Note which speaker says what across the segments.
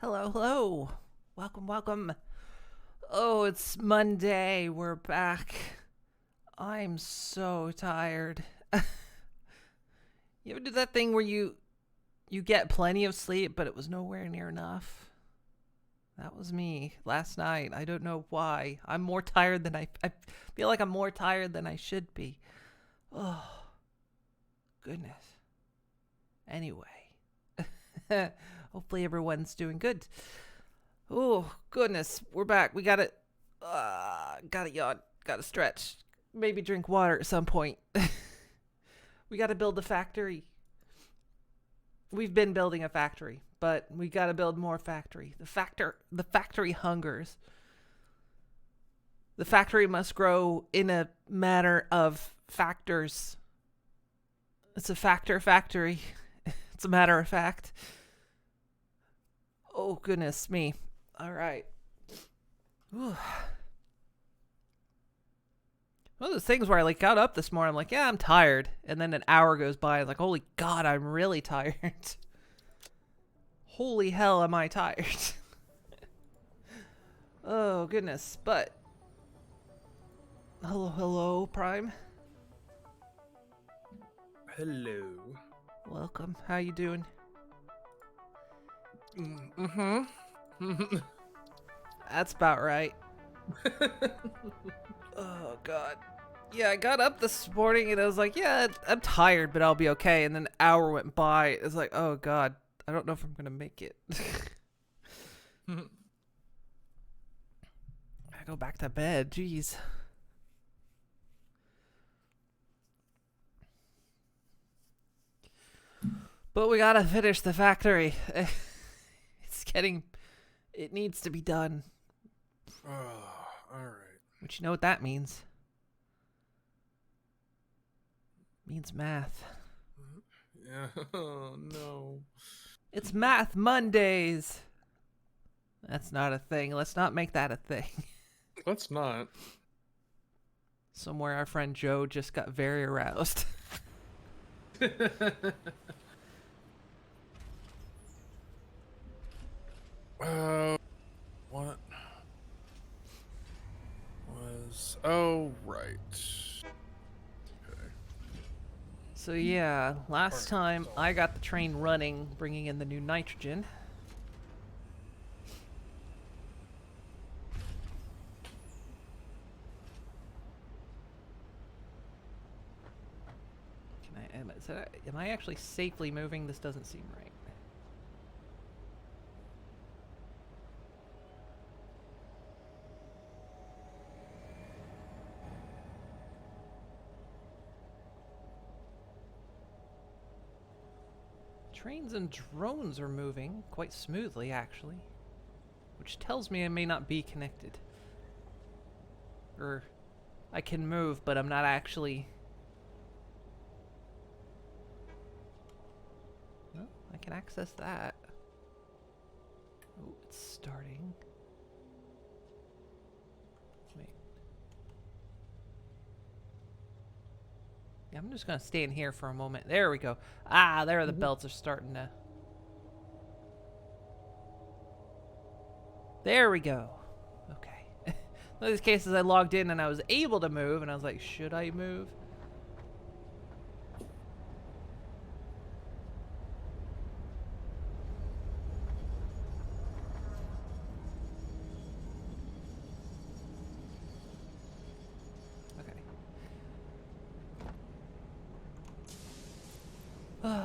Speaker 1: Hello, hello. Welcome, welcome. Oh, it's Monday. We're back. I'm so tired. You ever do that thing where you get plenty of sleep, but it was nowhere near enough? That was me last night. I don't know why. I'm more tired than I feel like I'm more tired than I should be. Oh, goodness. Anyway. Hopefully everyone's doing good. Oh, goodness. We're back. We gotta yawn. Gotta stretch. Maybe drink water at some point. We gotta build the factory. We've been building a factory, but we gotta build more factory. The factory hungers. The factory must grow in a matter of factors. It's a factory. It's a matter of fact. Oh, goodness me. All right. Whew. One of those things where I got up this morning, I'm like, yeah, I'm tired. And then an hour goes by, I'm like, holy God, I'm really tired. Holy hell, am I tired? Oh, goodness. But, hello, Prime.
Speaker 2: Hello.
Speaker 1: Welcome. How you doing?
Speaker 2: Mm-hmm.
Speaker 1: That's about right. Oh, God. Yeah, I got up this morning and I was like, yeah, I'm tired, but I'll be okay. And then an hour went by. It's like, oh, God, I don't know if I'm going to make it. I go back to bed. Jeez. But we gotta finish the factory. It needs to be done.
Speaker 2: Oh, all right.
Speaker 1: But you know what that means? It means math.
Speaker 2: Yeah. Oh no.
Speaker 1: It's Math Mondays. That's not a thing. Let's not make that a thing.
Speaker 2: Let's not.
Speaker 1: Somewhere our friend Joe just got very aroused.
Speaker 2: What was? Oh, right. Okay.
Speaker 1: So yeah, last time I got the train running, bringing in the new nitrogen. Am I actually safely moving? This doesn't seem right. Trains and drones are moving quite smoothly, actually. Which tells me I may not be connected. Or I can move, but I'm not actually... Well, I can access that. Oh, it's starting. Wait. Yeah, I'm just gonna stay in here for a moment. There we go. Ah, there the belts are starting to... There we go. Okay. In these cases, I logged in and I was able to move, and I was like, should I move? Okay.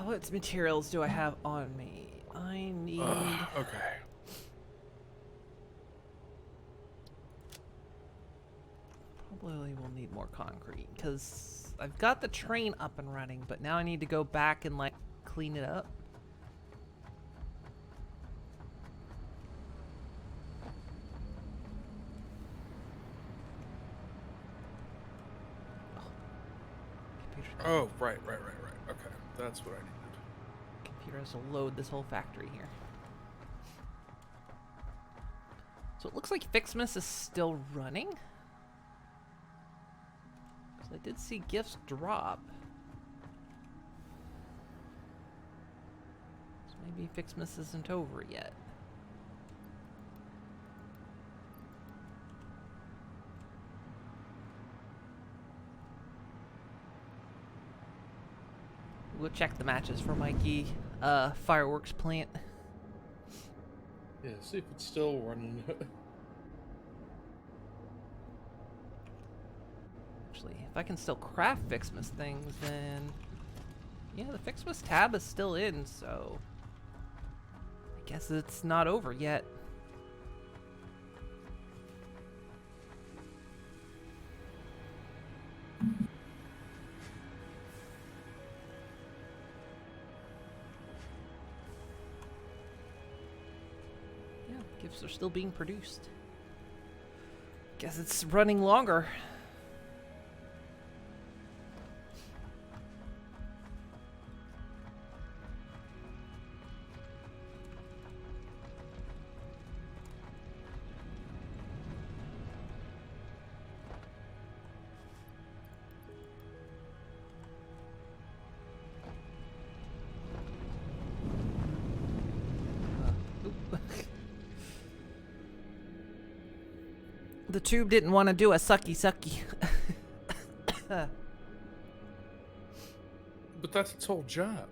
Speaker 1: What materials do I have on me? I need...
Speaker 2: Okay.
Speaker 1: Probably will need more concrete, because I've got the train up and running, but now I need to go back and, clean it up.
Speaker 2: Oh, right. Okay, that's what I needed.
Speaker 1: Computer has to load this whole factory here. So it looks like Ficsmas is still running. I did see gifts drop. So maybe Ficsmas isn't over yet. go check the matches for Mikey. Fireworks plant.
Speaker 2: Yeah, see if it's still running.
Speaker 1: Actually, if I can still craft Ficsmas things, then yeah, the Ficsmas tab is still in, so I guess it's not over yet. Yeah, gifts are still being produced. Guess it's running longer. The tube didn't want to do a sucky.
Speaker 2: But that's its whole job.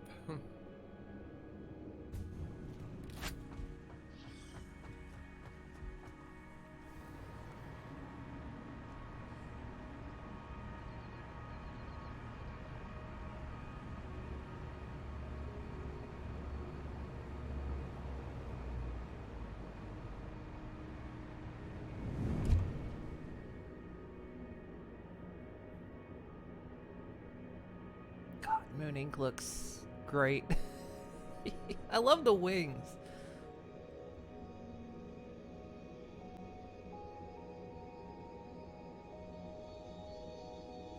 Speaker 1: God, Moon Ink looks great. I love the wings.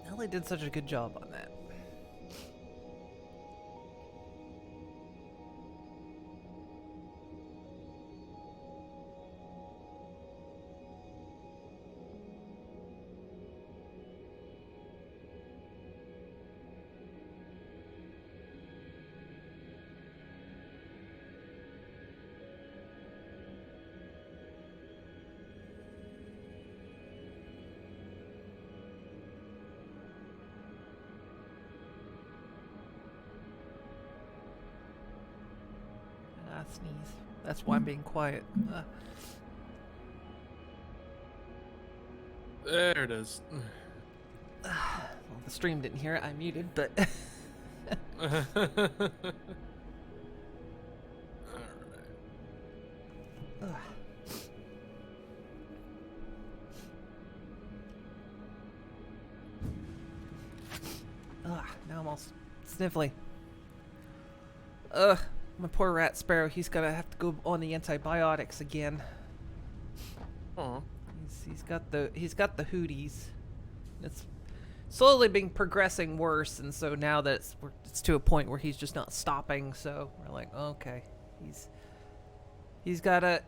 Speaker 1: Well, they did such a good job on that. Sneeze. That's why I'm being quiet.
Speaker 2: There it is.
Speaker 1: Well, the stream didn't hear it. I muted, but
Speaker 2: Alright.
Speaker 1: now I'm all sniffly. Ugh. My poor rat sparrow, he's gonna have to go on the antibiotics again.
Speaker 2: Aw.
Speaker 1: He's got the hooties. It's slowly been progressing worse, and so now that it's to a point where he's just not stopping. So we're like, okay, he's gotta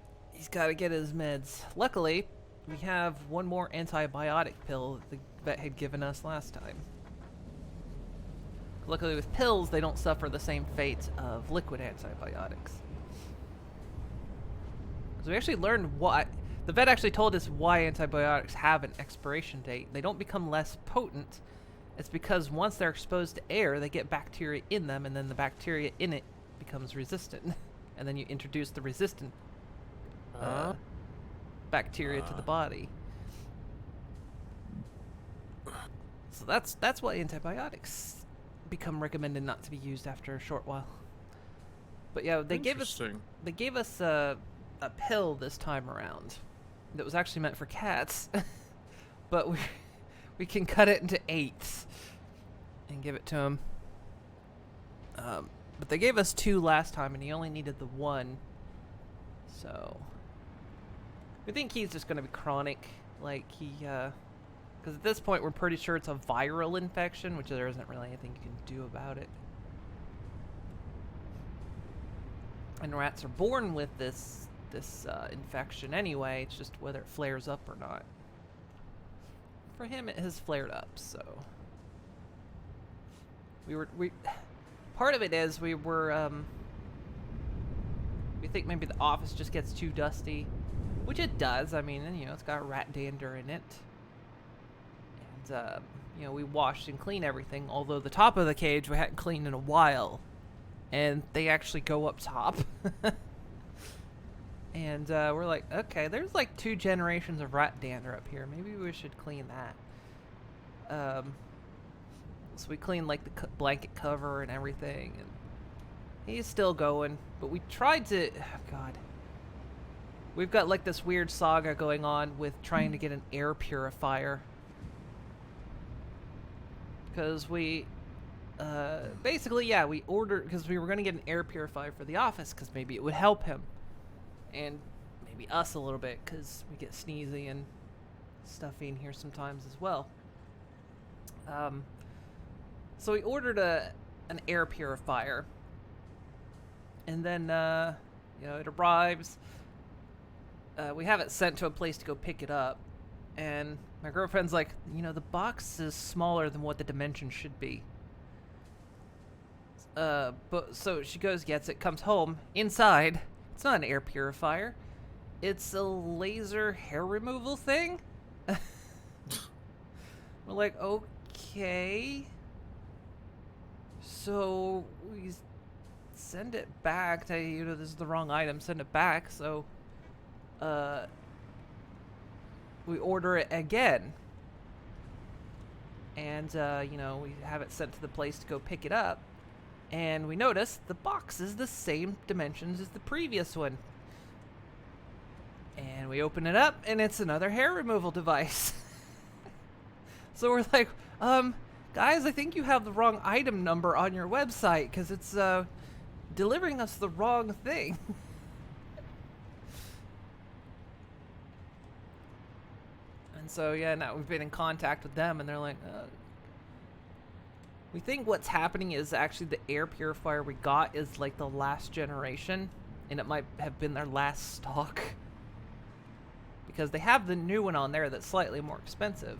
Speaker 1: get his meds. Luckily, we have one more antibiotic pill that the vet had given us last time. Luckily with pills, they don't suffer the same fate of liquid antibiotics. So we actually learned why. The vet actually told us why antibiotics have an expiration date. They don't become less potent. It's because once they're exposed to air, they get bacteria in them, and then the bacteria in it becomes resistant. And then you introduce the resistant bacteria to the body. So that's why antibiotics become recommended not to be used after a short while. But yeah, they gave us a pill this time around that was actually meant for cats, but we can cut it into 8s and give it to him. But they gave us 2 last time, and he only needed the 1. So we think he's just gonna be chronic, like he. Because at this point, we're pretty sure it's a viral infection, which there isn't really anything you can do about it. And rats are born with this infection anyway. It's just whether it flares up or not. For him, it has flared up. So part of it is we think maybe the office just gets too dusty, which it does. I mean, you know, it's got rat dander in it. you know, we washed and cleaned everything, although the top of the cage we hadn't cleaned in a while. And they actually go up top. And we're like, okay, there's like 2 generations of rat dander up here. Maybe we should clean that. So we cleaned like the blanket cover and everything. And he's still going. But we tried to... Oh, God. We've got like this weird saga going on with trying to get an air purifier. Because we... basically, yeah, we ordered... Because we were going to get an air purifier for the office. Because maybe it would help him. And maybe us a little bit, because we get sneezy and stuffy in here sometimes as well. So we ordered an air purifier. And then, you know, it arrives. We have it sent to a place to go pick it up. And my girlfriend's like, you know, the box is smaller than what the dimensions should be. But so she goes, gets it, comes home. Inside... It's not an air purifier. It's a laser hair removal thing. We're like, okay. So we send it back. Tell you know, this is the wrong item. Send it back. So, we order it again. And, you know, we have it sent to the place to go pick it up. And we notice the box is the same dimensions as the previous one. And we open it up, and it's another hair removal device. So we're like, guys, I think you have the wrong item number on your website, because it's delivering us the wrong thing. And so, yeah, now we've been in contact with them, and they're like, we think what's happening is actually the air purifier we got is like the last generation, and it might have been their last stock. Because they have the new one on there that's slightly more expensive.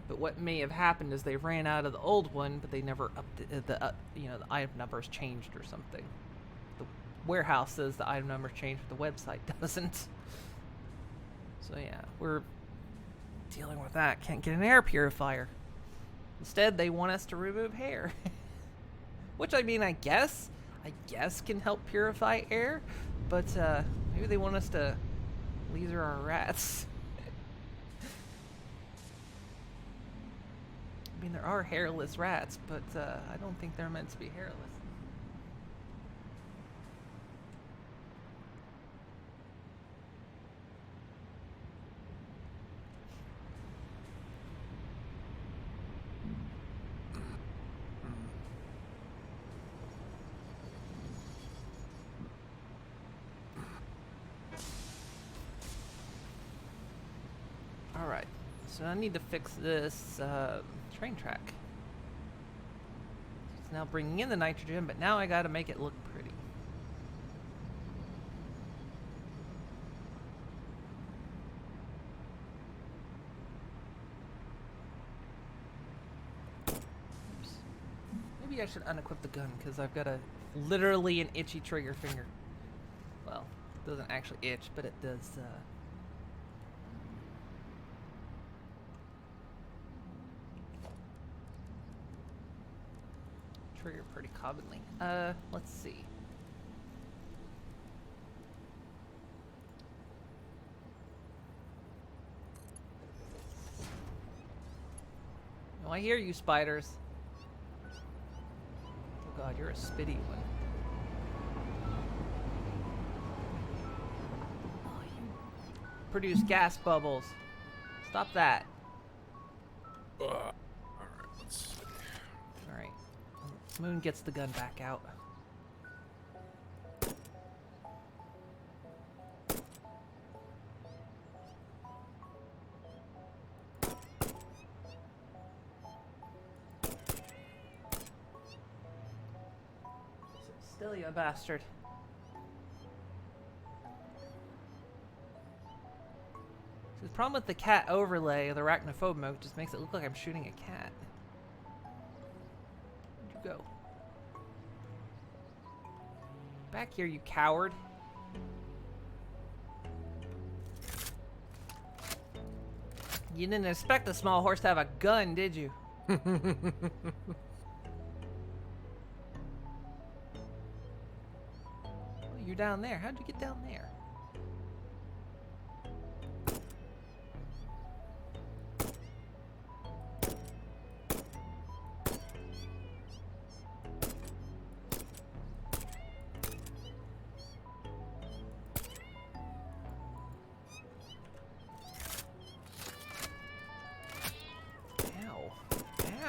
Speaker 1: But what may have happened is they ran out of the old one, but they never updated the you know, the item numbers changed or something. The warehouse says the item numbers changed, but the website doesn't. So yeah, we're dealing with that. Can't get an air purifier. Instead, they want us to remove hair. Which, I mean, I guess can help purify air. But, maybe they want us to laser our rats. I mean, there are hairless rats, but, I don't think they're meant to be hairless. Alright, so I need to fix this train track. It's now bringing in the nitrogen, but now I gotta make it look pretty. Oops. Maybe I should unequip the gun, because I've got literally an itchy trigger finger. Well, it doesn't actually itch, but it does, trigger pretty commonly. Let's see. Oh, I hear you, spiders. Oh god, you're a spitty one. Oh, you produce gas bubbles. Stop that.
Speaker 2: Alright, let's see.
Speaker 1: Alright. Moon gets the gun back out. Still, you bastard. So the problem with the cat overlay of the arachnophobe mode just makes it look like I'm shooting a cat. Where'd you go? Back here, you coward. You didn't expect the small horse to have a gun, did you? Oh, you're down there. How'd you get down there?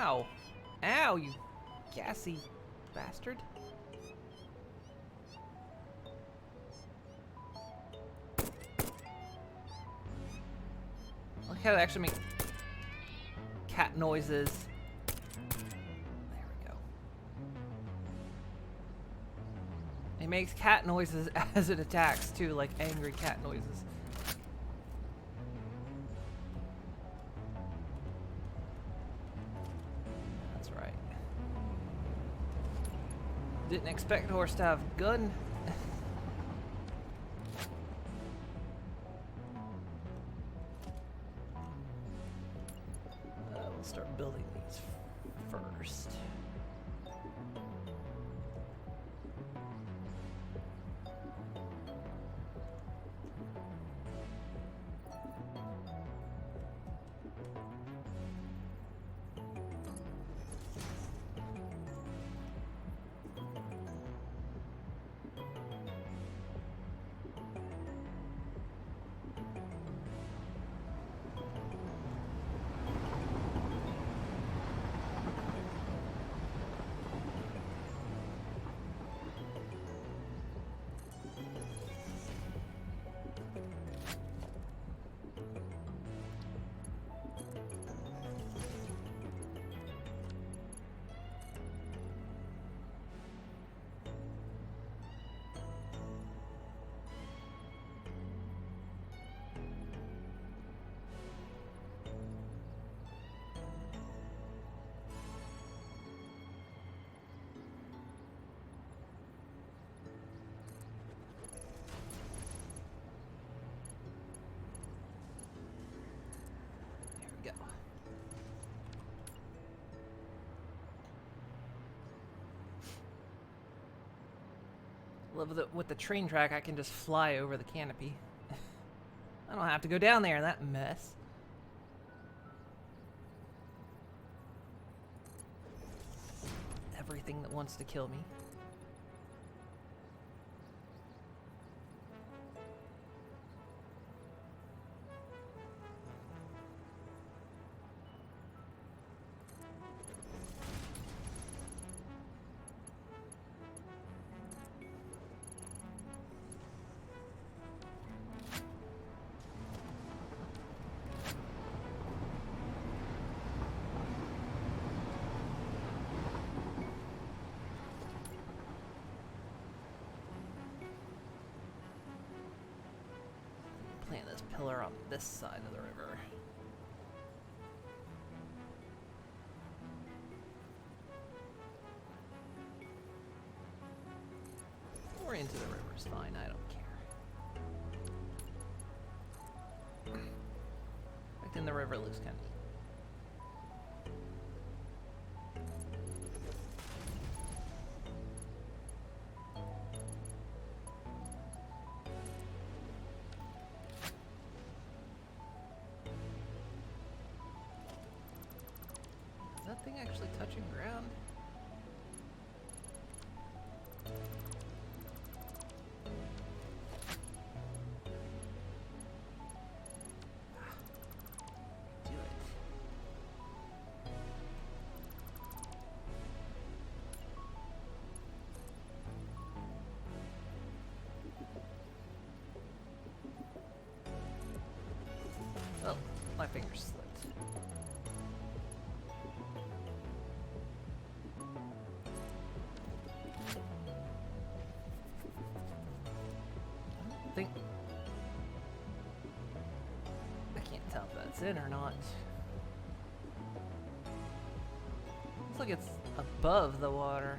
Speaker 1: Ow. Ow, you gassy bastard. Look how it actually makes cat noises. There we go. It makes cat noises as it attacks too, like angry cat noises. Didn't expect horse to have a gun. We'll start building these first. Go. Love that with the train track I can just fly over the canopy. I don't have to go down there in that mess. Everything that wants to kill me. Plant this pillar on this side of the river. Or into the river is fine, I don't care. Back in the river looks kind of neat. That thing actually touching ground? Do it. Oh, my finger slipped. I can't tell if that's in or not. Looks like it's above the water.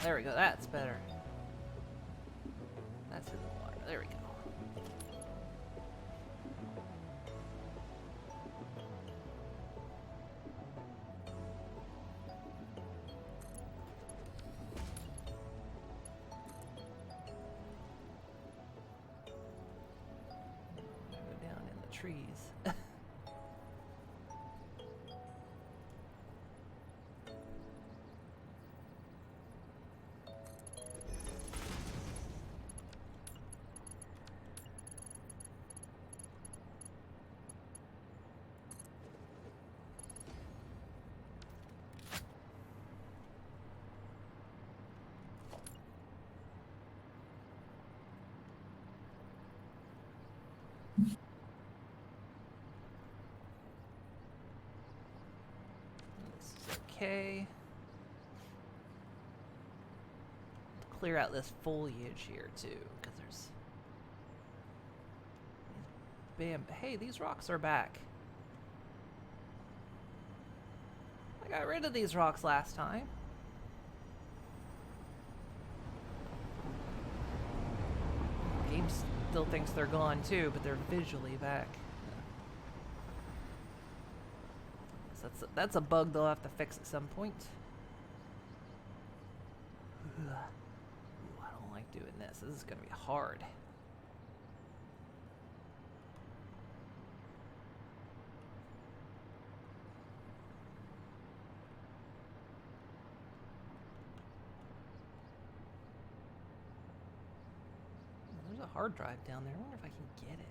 Speaker 1: There we go. That's better. That's in the water. There we go. Go down in the trees. This is okay. Clear out this foliage here too, because there's bam. Hey, these rocks are back. I got rid of these rocks last time. Game still thinks they're gone too, but they're visually back. So that's a bug they'll have to fix at some point. Ooh, I don't like doing this. This is gonna be hard. There's a hard drive down there. I wonder if I can get it.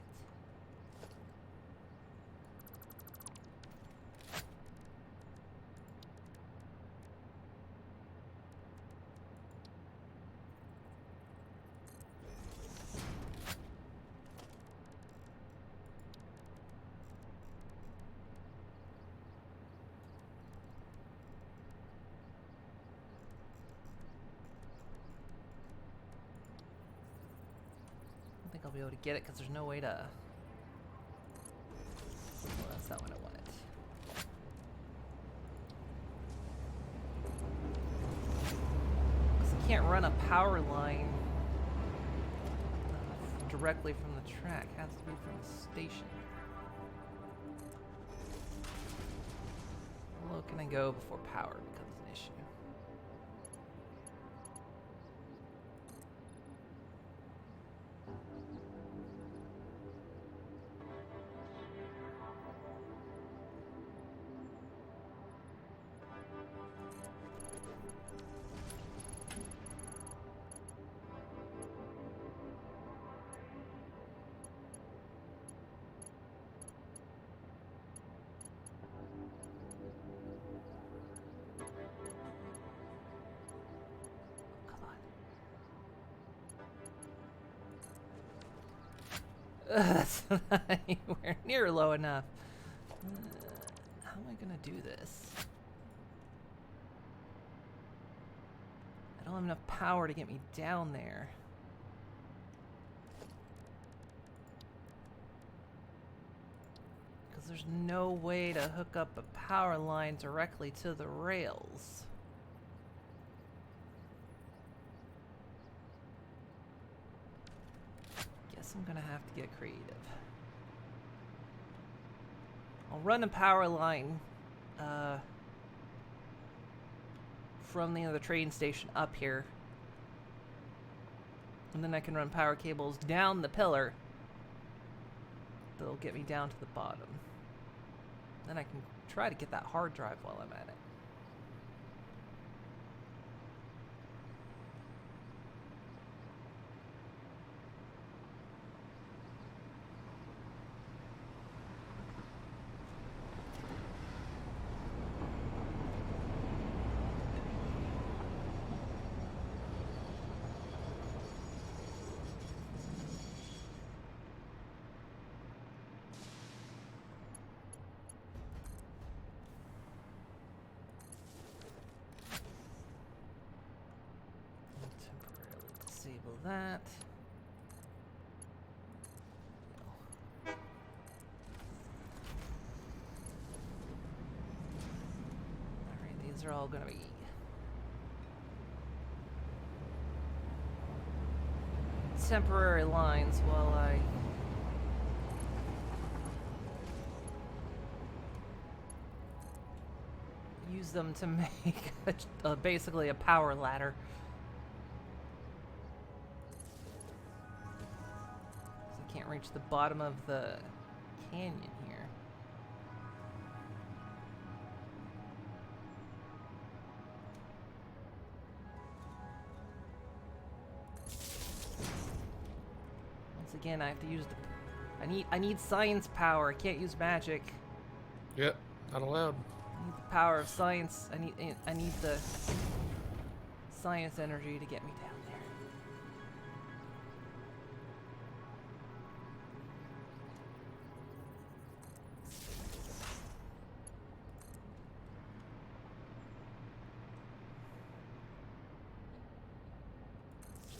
Speaker 1: I think I'll be able to get it because there's no way to... Well, that's not what I wanted. Because I can't run a power line directly from the track. It has to be from the station. How low can I go before power becomes an issue? That's not anywhere near low enough. How am I gonna do this? I don't have enough power to get me down there. Because there's no way to hook up a power line directly to the rails. I'm gonna have to get creative. I'll run a power line from the other train station up here, and then I can run power cables down the pillar that'll get me down to the bottom. Then I can try to get that hard drive while I'm at it. Disable that. Alright, these are all gonna be temporary lines while I use them to make basically a power ladder. So I can't reach the bottom of the canyon here. Once again, I have to use the. I need science power. I can't use magic.
Speaker 2: Yep, not allowed.
Speaker 1: I need the power of science. I need the science energy to get me down there.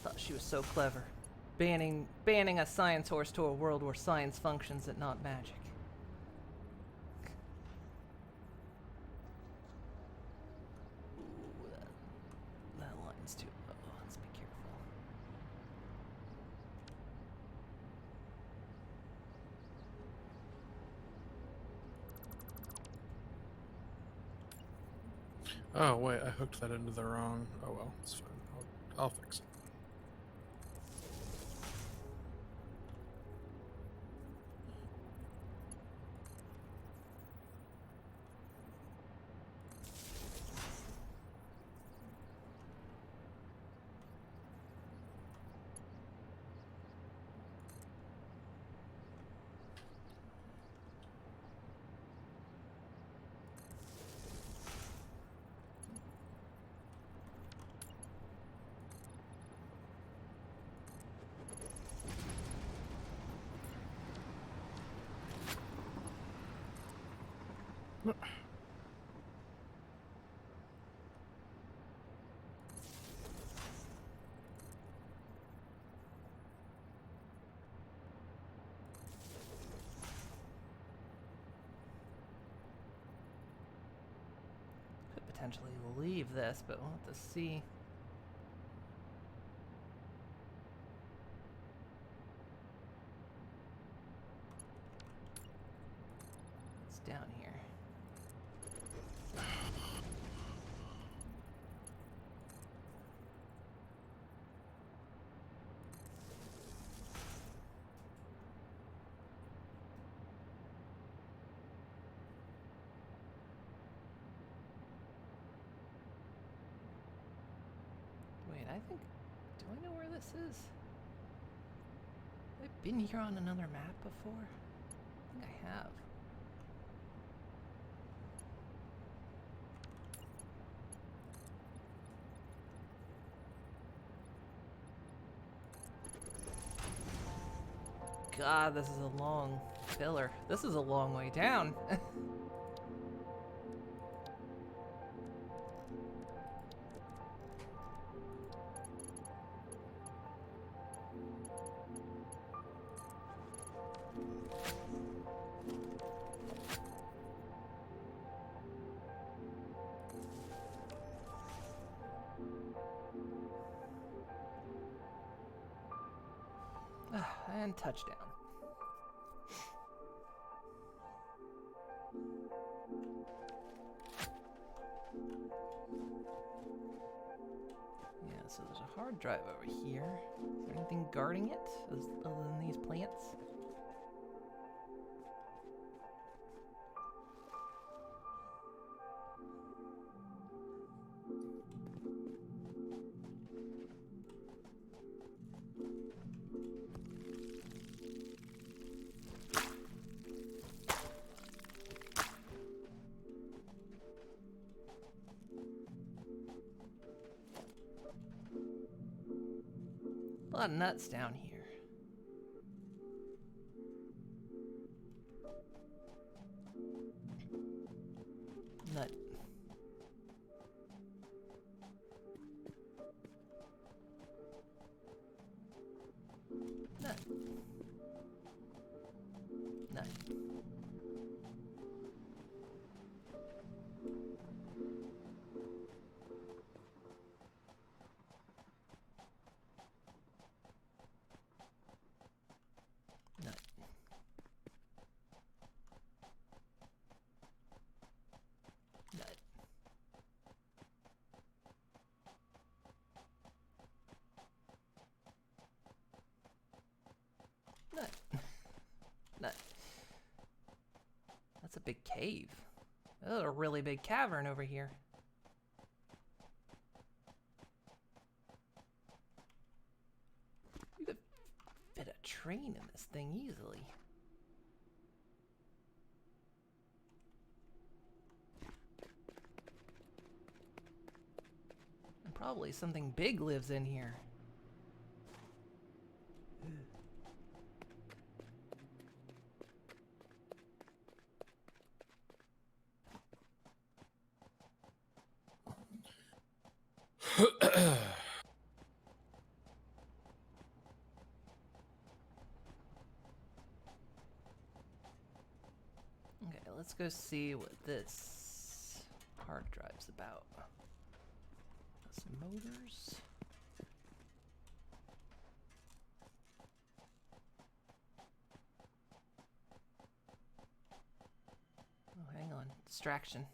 Speaker 1: Thought she was so clever. Banning a science horse to a world where science functions and not magic. Ooh, that line's too low. Let's be careful.
Speaker 2: Oh wait, I hooked that into the wrong. Oh well, it's fine. I'll fix it.
Speaker 1: Could potentially leave this, but we'll have to see. It's down here. Wait, I think. Do I know where this is? Have I been here on another map before? I think I have. God, this is a long filler. This is a long way down. And touchdown. Yeah, so there's a hard drive over here. Is there anything guarding it other than these plants? A lot of nuts down here. Nut. Nut. Nut. big cave. Oh, a really big cavern over here. You could fit a train in this thing easily. And probably something big lives in here. Okay, let's go see what this hard drive's about. Some motors. Oh, hang on. Distraction.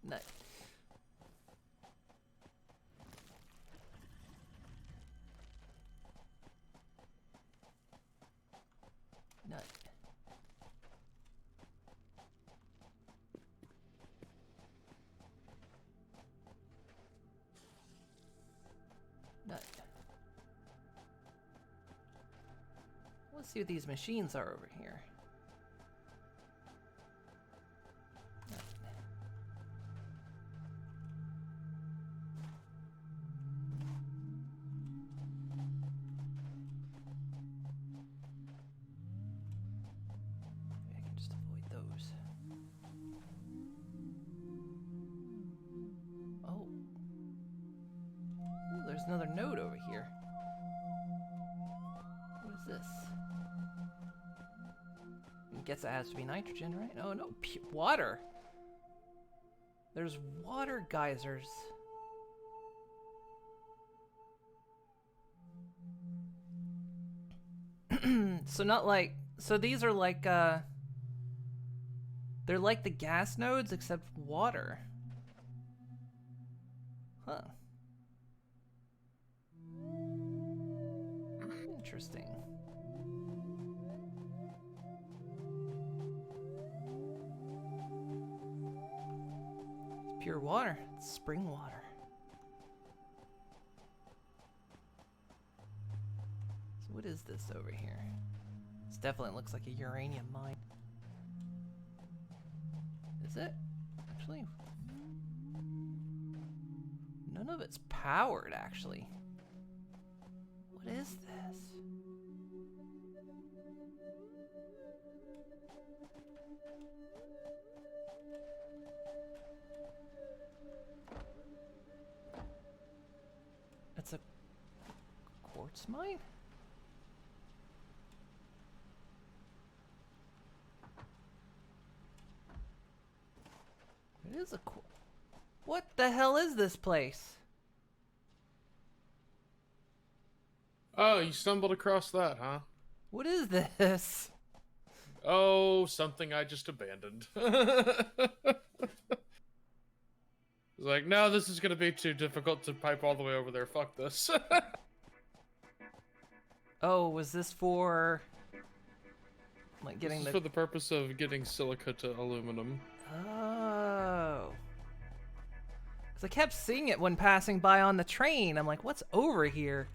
Speaker 1: Nut. Nut. Nut. Let's see what these machines are over here. Nut. Maybe I can just avoid those. Oh. Ooh, there's another node over here. What is this? I guess it has to be nitrogen, right? Oh no, water. There's water geysers. So not like, so these are like, they're like the gas nodes except water. Huh. Interesting. It's pure water. It's spring water. So what is this over here? This definitely looks like a uranium mine. Is it? Actually, none of it's powered, actually. What is this? It's a quartz mine? It is a what the hell is this place?
Speaker 2: Oh, you stumbled across that, huh?
Speaker 1: What is this?
Speaker 2: Oh, something I just abandoned. It's like, no, this is gonna be too difficult to pipe all the way over there. Fuck this.
Speaker 1: Oh, was this for like getting
Speaker 2: This is for the purpose of getting silica to aluminum.
Speaker 1: Oh. Because I kept seeing it when passing by on the train. I'm like, what's over here?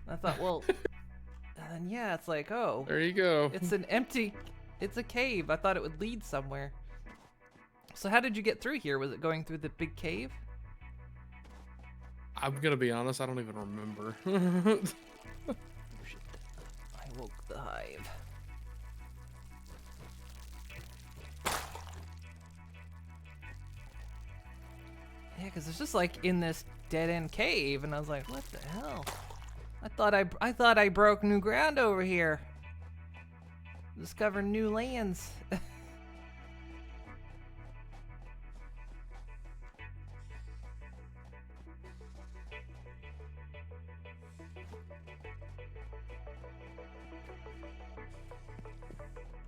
Speaker 1: And I thought, well, and then yeah, it's like, oh.
Speaker 2: There you go.
Speaker 1: It's an empty, it's a cave. I thought it would lead somewhere. So how did you get through here? Was it going through the big cave?
Speaker 2: I'm gonna be honest, I don't even remember.
Speaker 1: Oh, shit. I woke the hive. Yeah, because it's just like in this dead-end cave, and I was like, what the hell? I thought I broke new ground over here. Discovering new lands.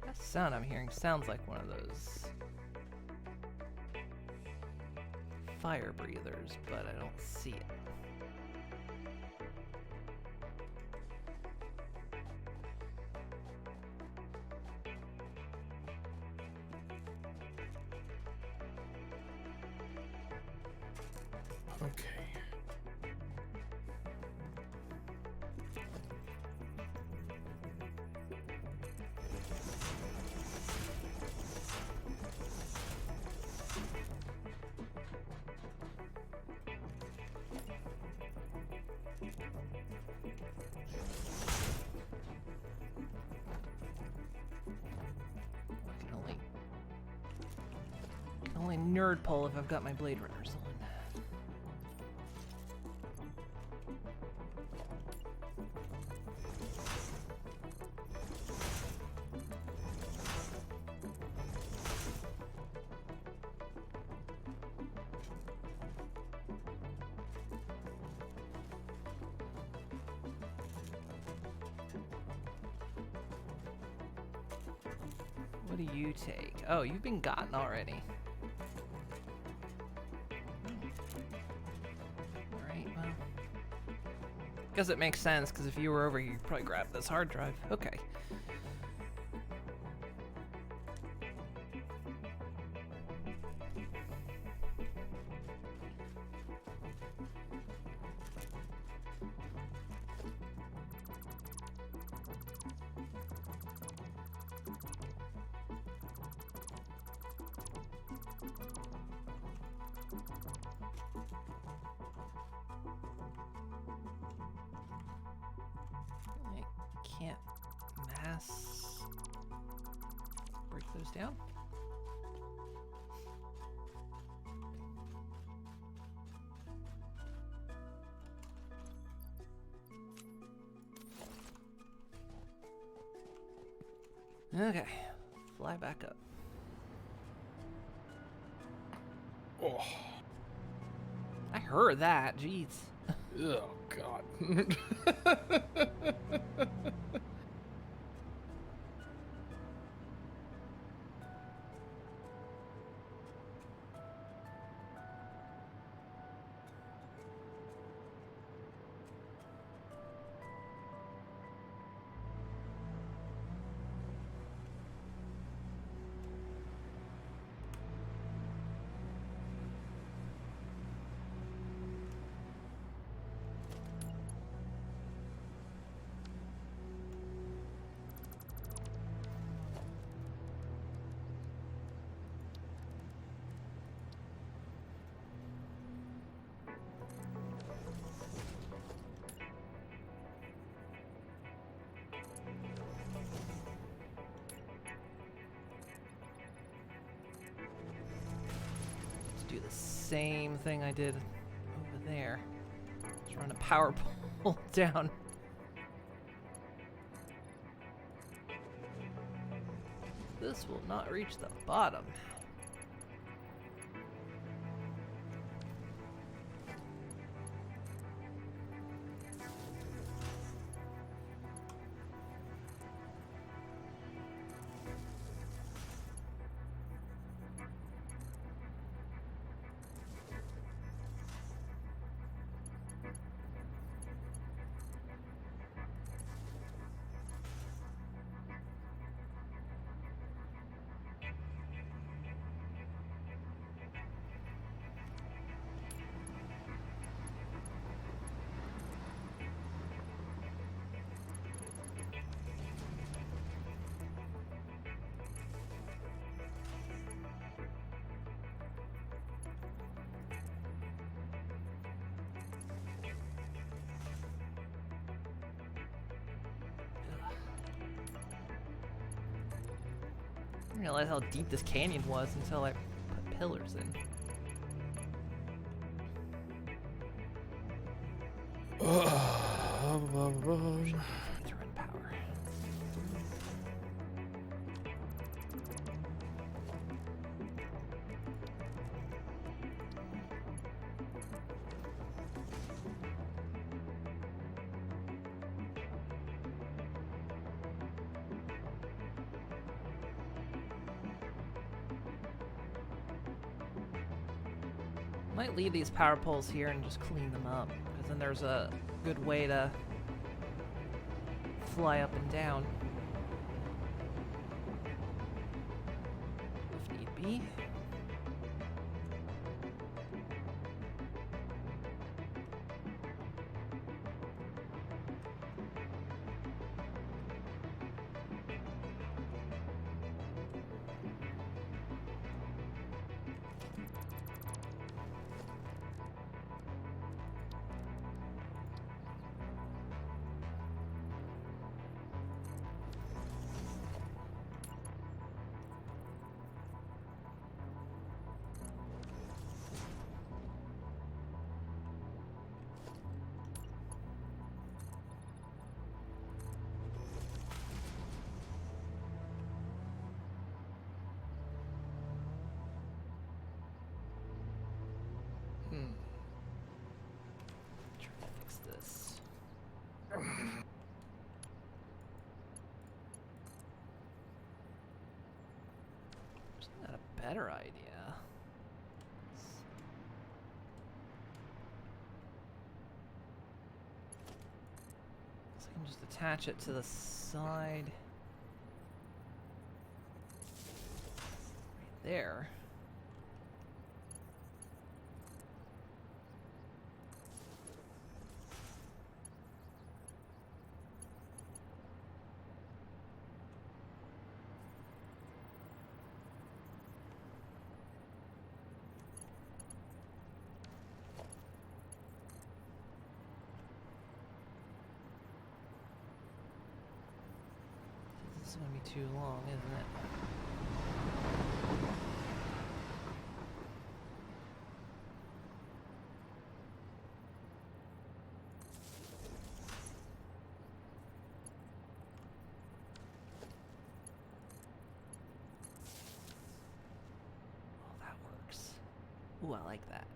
Speaker 1: That sound I'm hearing sounds like one of those fire breathers, but I don't see it. nerd pull if I've got my Blade Runners on. What do you take? Oh, you've been gotten already. Alright, well. Guess it makes sense, because if you were over here, you'd probably grab this hard drive. Okay. I can't mass break those down. Okay, fly back up.
Speaker 2: Oh.
Speaker 1: I heard that, jeez.
Speaker 2: Oh, God. Do the same thing I did over there. Just run a power pole down. This will not reach the bottom. I didn't realize how deep this canyon was until I put pillars in. To run power. Might leave these power poles here and just clean them up, because then there's a good way to fly up and down if need be. better idea. So I can just attach it to the side. Right there. This is gonna be too long, isn't it? Oh, that works. Ooh, I like that.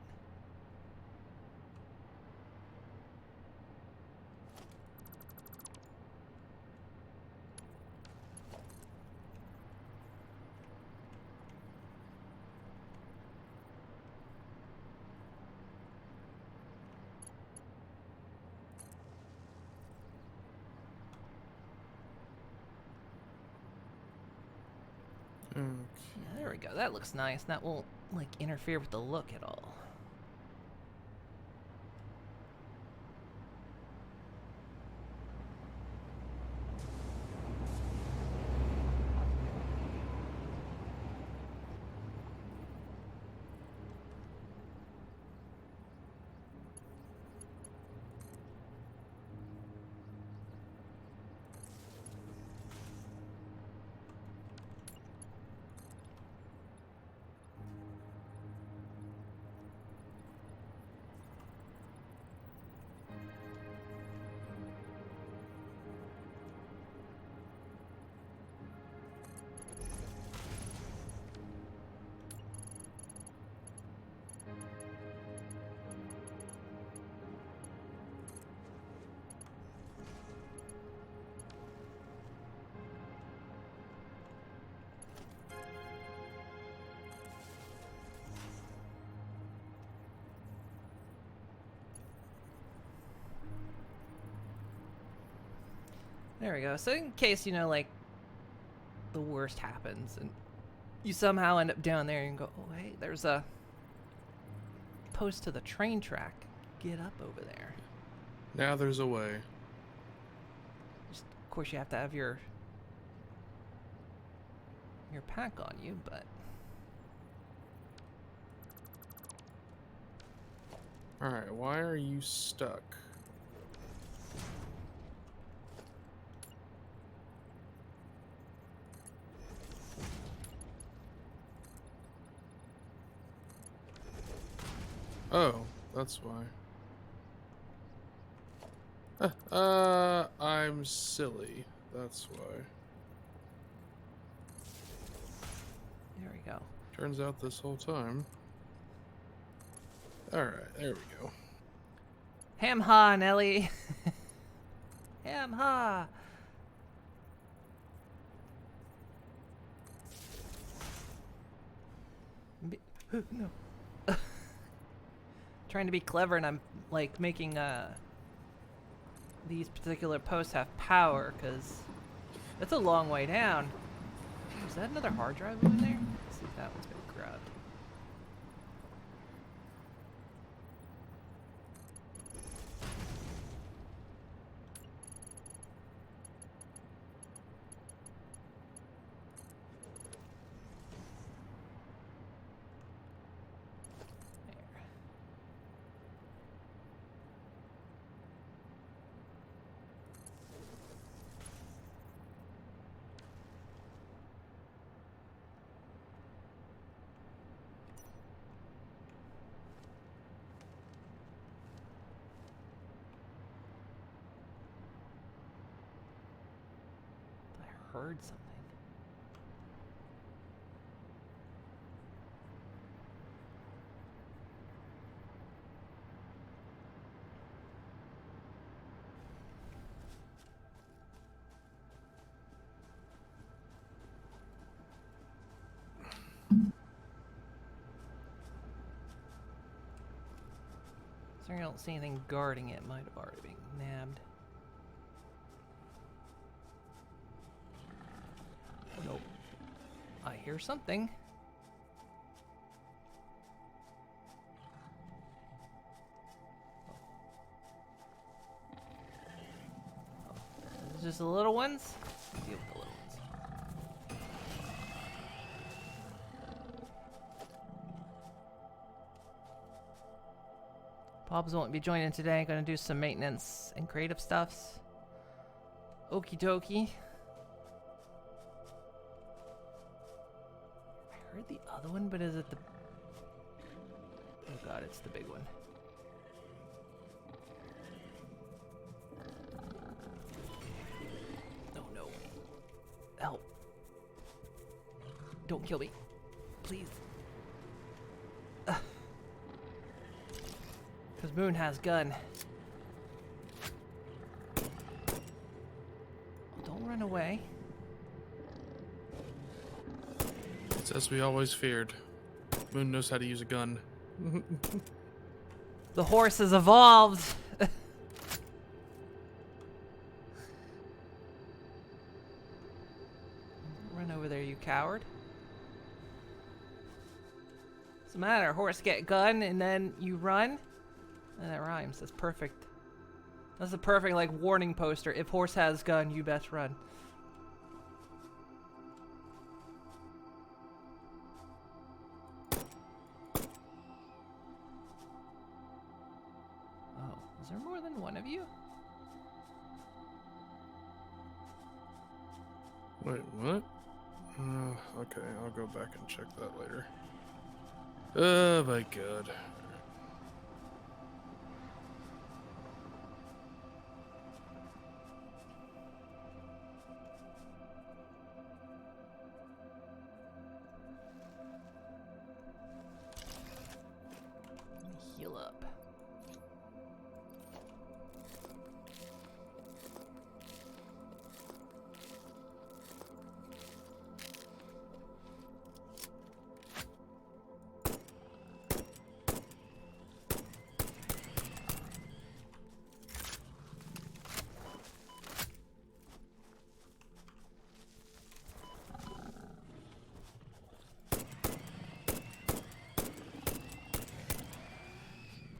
Speaker 3: Okay.
Speaker 2: Yeah, there we go. That looks nice. That won't, like, interfere with the look at all. There we go. So in case, you know, like, the worst happens and you somehow end up down there and go, oh, hey, there's a post to the train track. Get up over there.
Speaker 3: Now there's a way.
Speaker 2: Just, of course, you have to have your pack on you, but...
Speaker 3: Alright, why are you stuck? Oh, that's why. I'm silly. That's why.
Speaker 2: There we go.
Speaker 3: Turns out this whole time. Alright, there we go.
Speaker 2: Ham ha, Nelly. Ham ha. No. Trying to be clever, and I'm like making these particular posts have power, because it's a long way down. Is that another hard drive over there? Let's see if that one's been grabbed. There. I heard something. Considering I don't see anything guarding it, might have already been nabbed. Nope. I hear something. Is this just the little ones? Deal with the little ones. Pobs won't be joining today. Gonna do some maintenance and creative stuffs. Okie dokie. I heard the other one, but is it the... Oh god, it's the big one. Oh no. Help. Don't kill me. Please. Because Moon has gun. Don't run away.
Speaker 3: It's as we always feared. Moon knows how to use a gun.
Speaker 2: The horse has evolved. Run over there, you coward. What's the matter? Horse get gun and then you run? And that rhymes. That's perfect. That's the perfect like warning poster. If horse has gun, you best run. Oh, is there more than one of you?
Speaker 3: Wait, what? Okay, I'll go back and check that later. Oh my god.
Speaker 2: Heal up.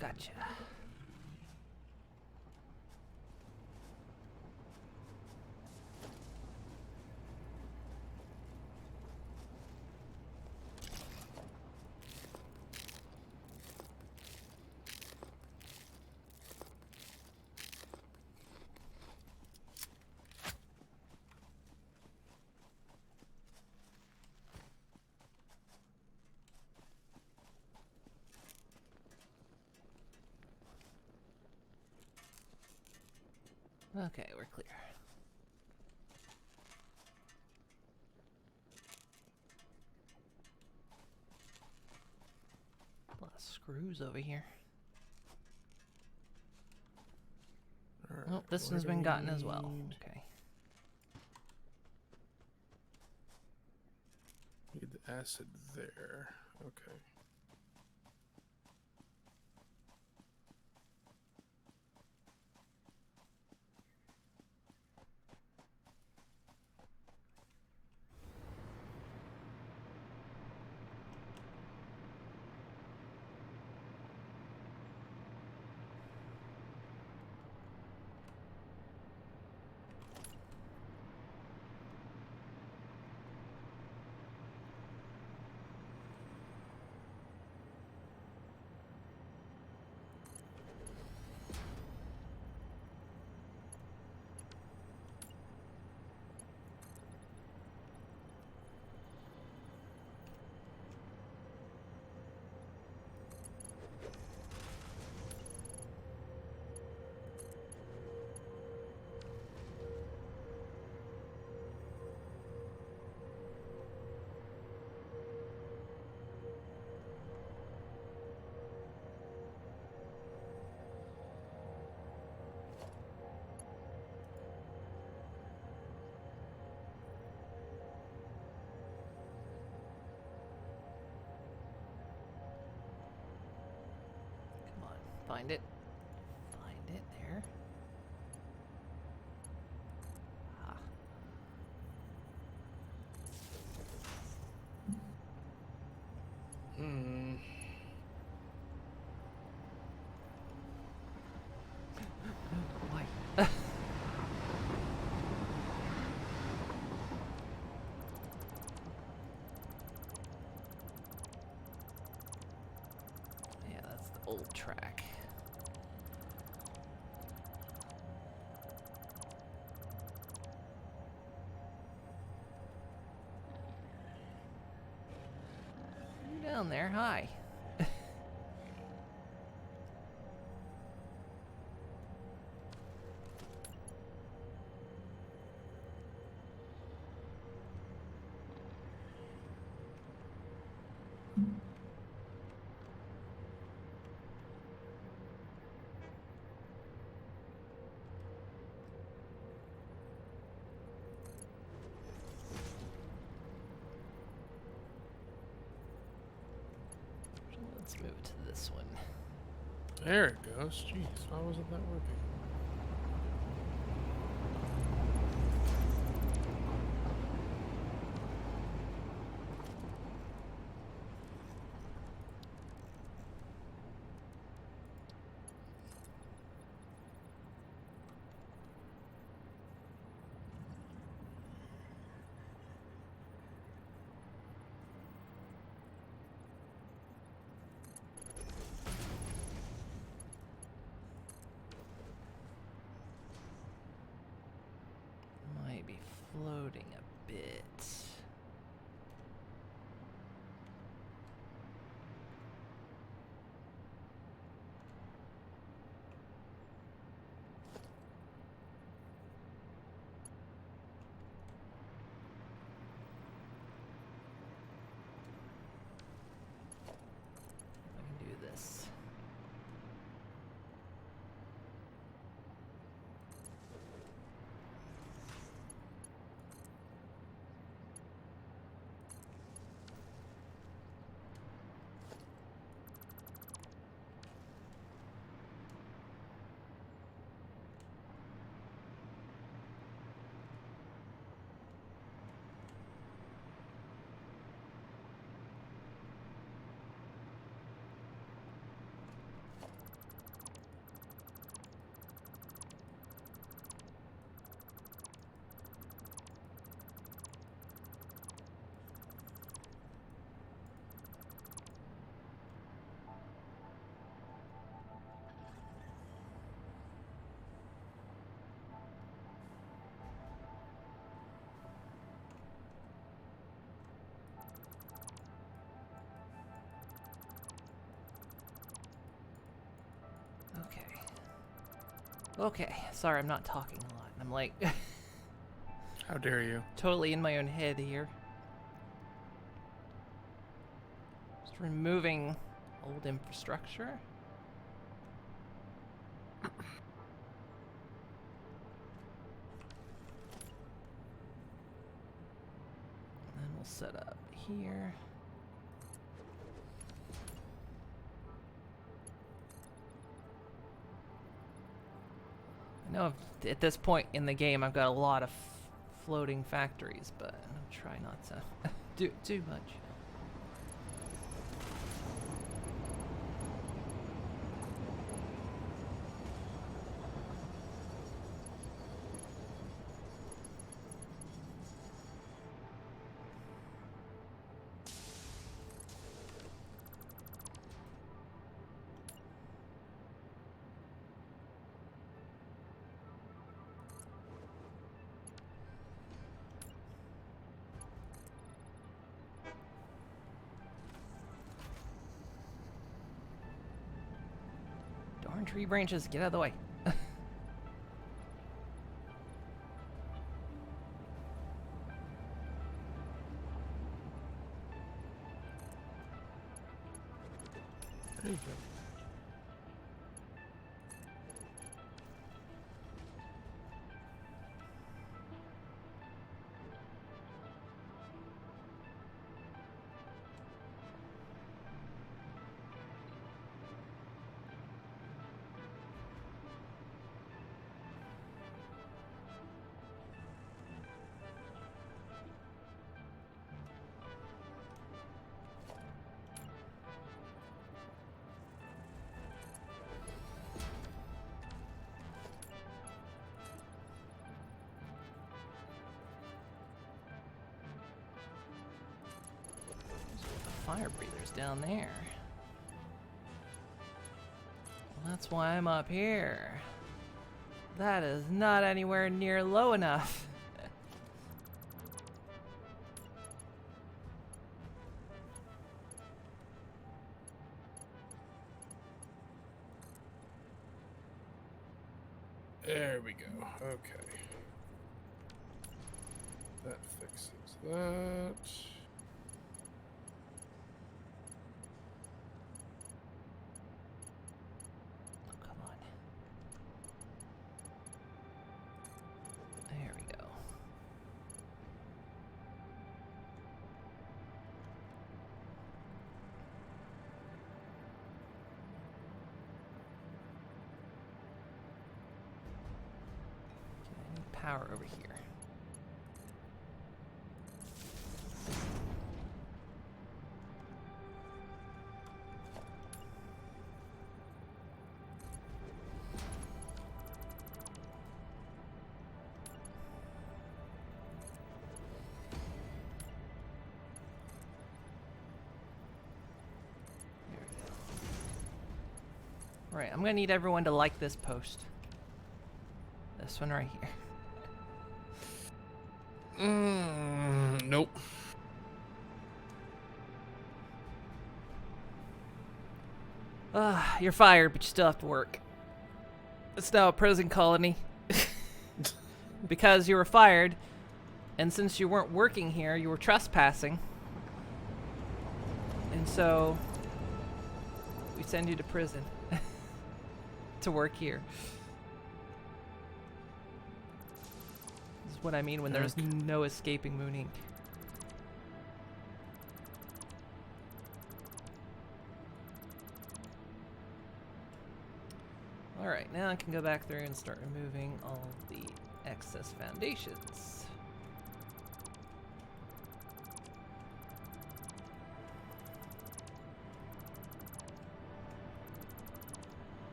Speaker 2: Gotcha. Okay, we're clear. A lot of screws over here.
Speaker 3: Alright,
Speaker 2: Oh, this
Speaker 3: what
Speaker 2: one's
Speaker 3: do
Speaker 2: been
Speaker 3: we
Speaker 2: gotten as well.
Speaker 3: need?
Speaker 2: Okay.
Speaker 3: Need the acid there. Okay.
Speaker 2: Come on, find it. here. Ah.
Speaker 3: Hmm.
Speaker 2: Why? Yeah, that's the old track. You down there? Hi. Let's move to this one.
Speaker 3: There it goes. Jeez, why wasn't that working?
Speaker 2: Might be floating a bit. I can do this. Okay. Okay. Sorry, I'm not talking a lot. I'm like
Speaker 3: How dare you?
Speaker 2: totally in my own head here. Just removing old infrastructure. And then we'll set up here. I know at this point in the game I've got a lot of floating factories, but I'll try not to do too much. Darn tree branches, get out of the way.
Speaker 3: There you go.
Speaker 2: fire breathers down there. Well, that's why I'm up here. That is not anywhere near low enough.
Speaker 3: There we go. Okay. That fixes that.
Speaker 2: Oh, come on. There we go. Okay, I need power over here. Right, I'm gonna need everyone to like this post. This one right here.
Speaker 3: Nope.
Speaker 2: You're fired, but you still have to work. It's now a prison colony. Because you were fired, and since you weren't working here, you were trespassing. And so, we send you to prison. To work here. This is what I mean when there's no escaping Moon Inc. Alright, now I can go back through and start removing all the excess foundations.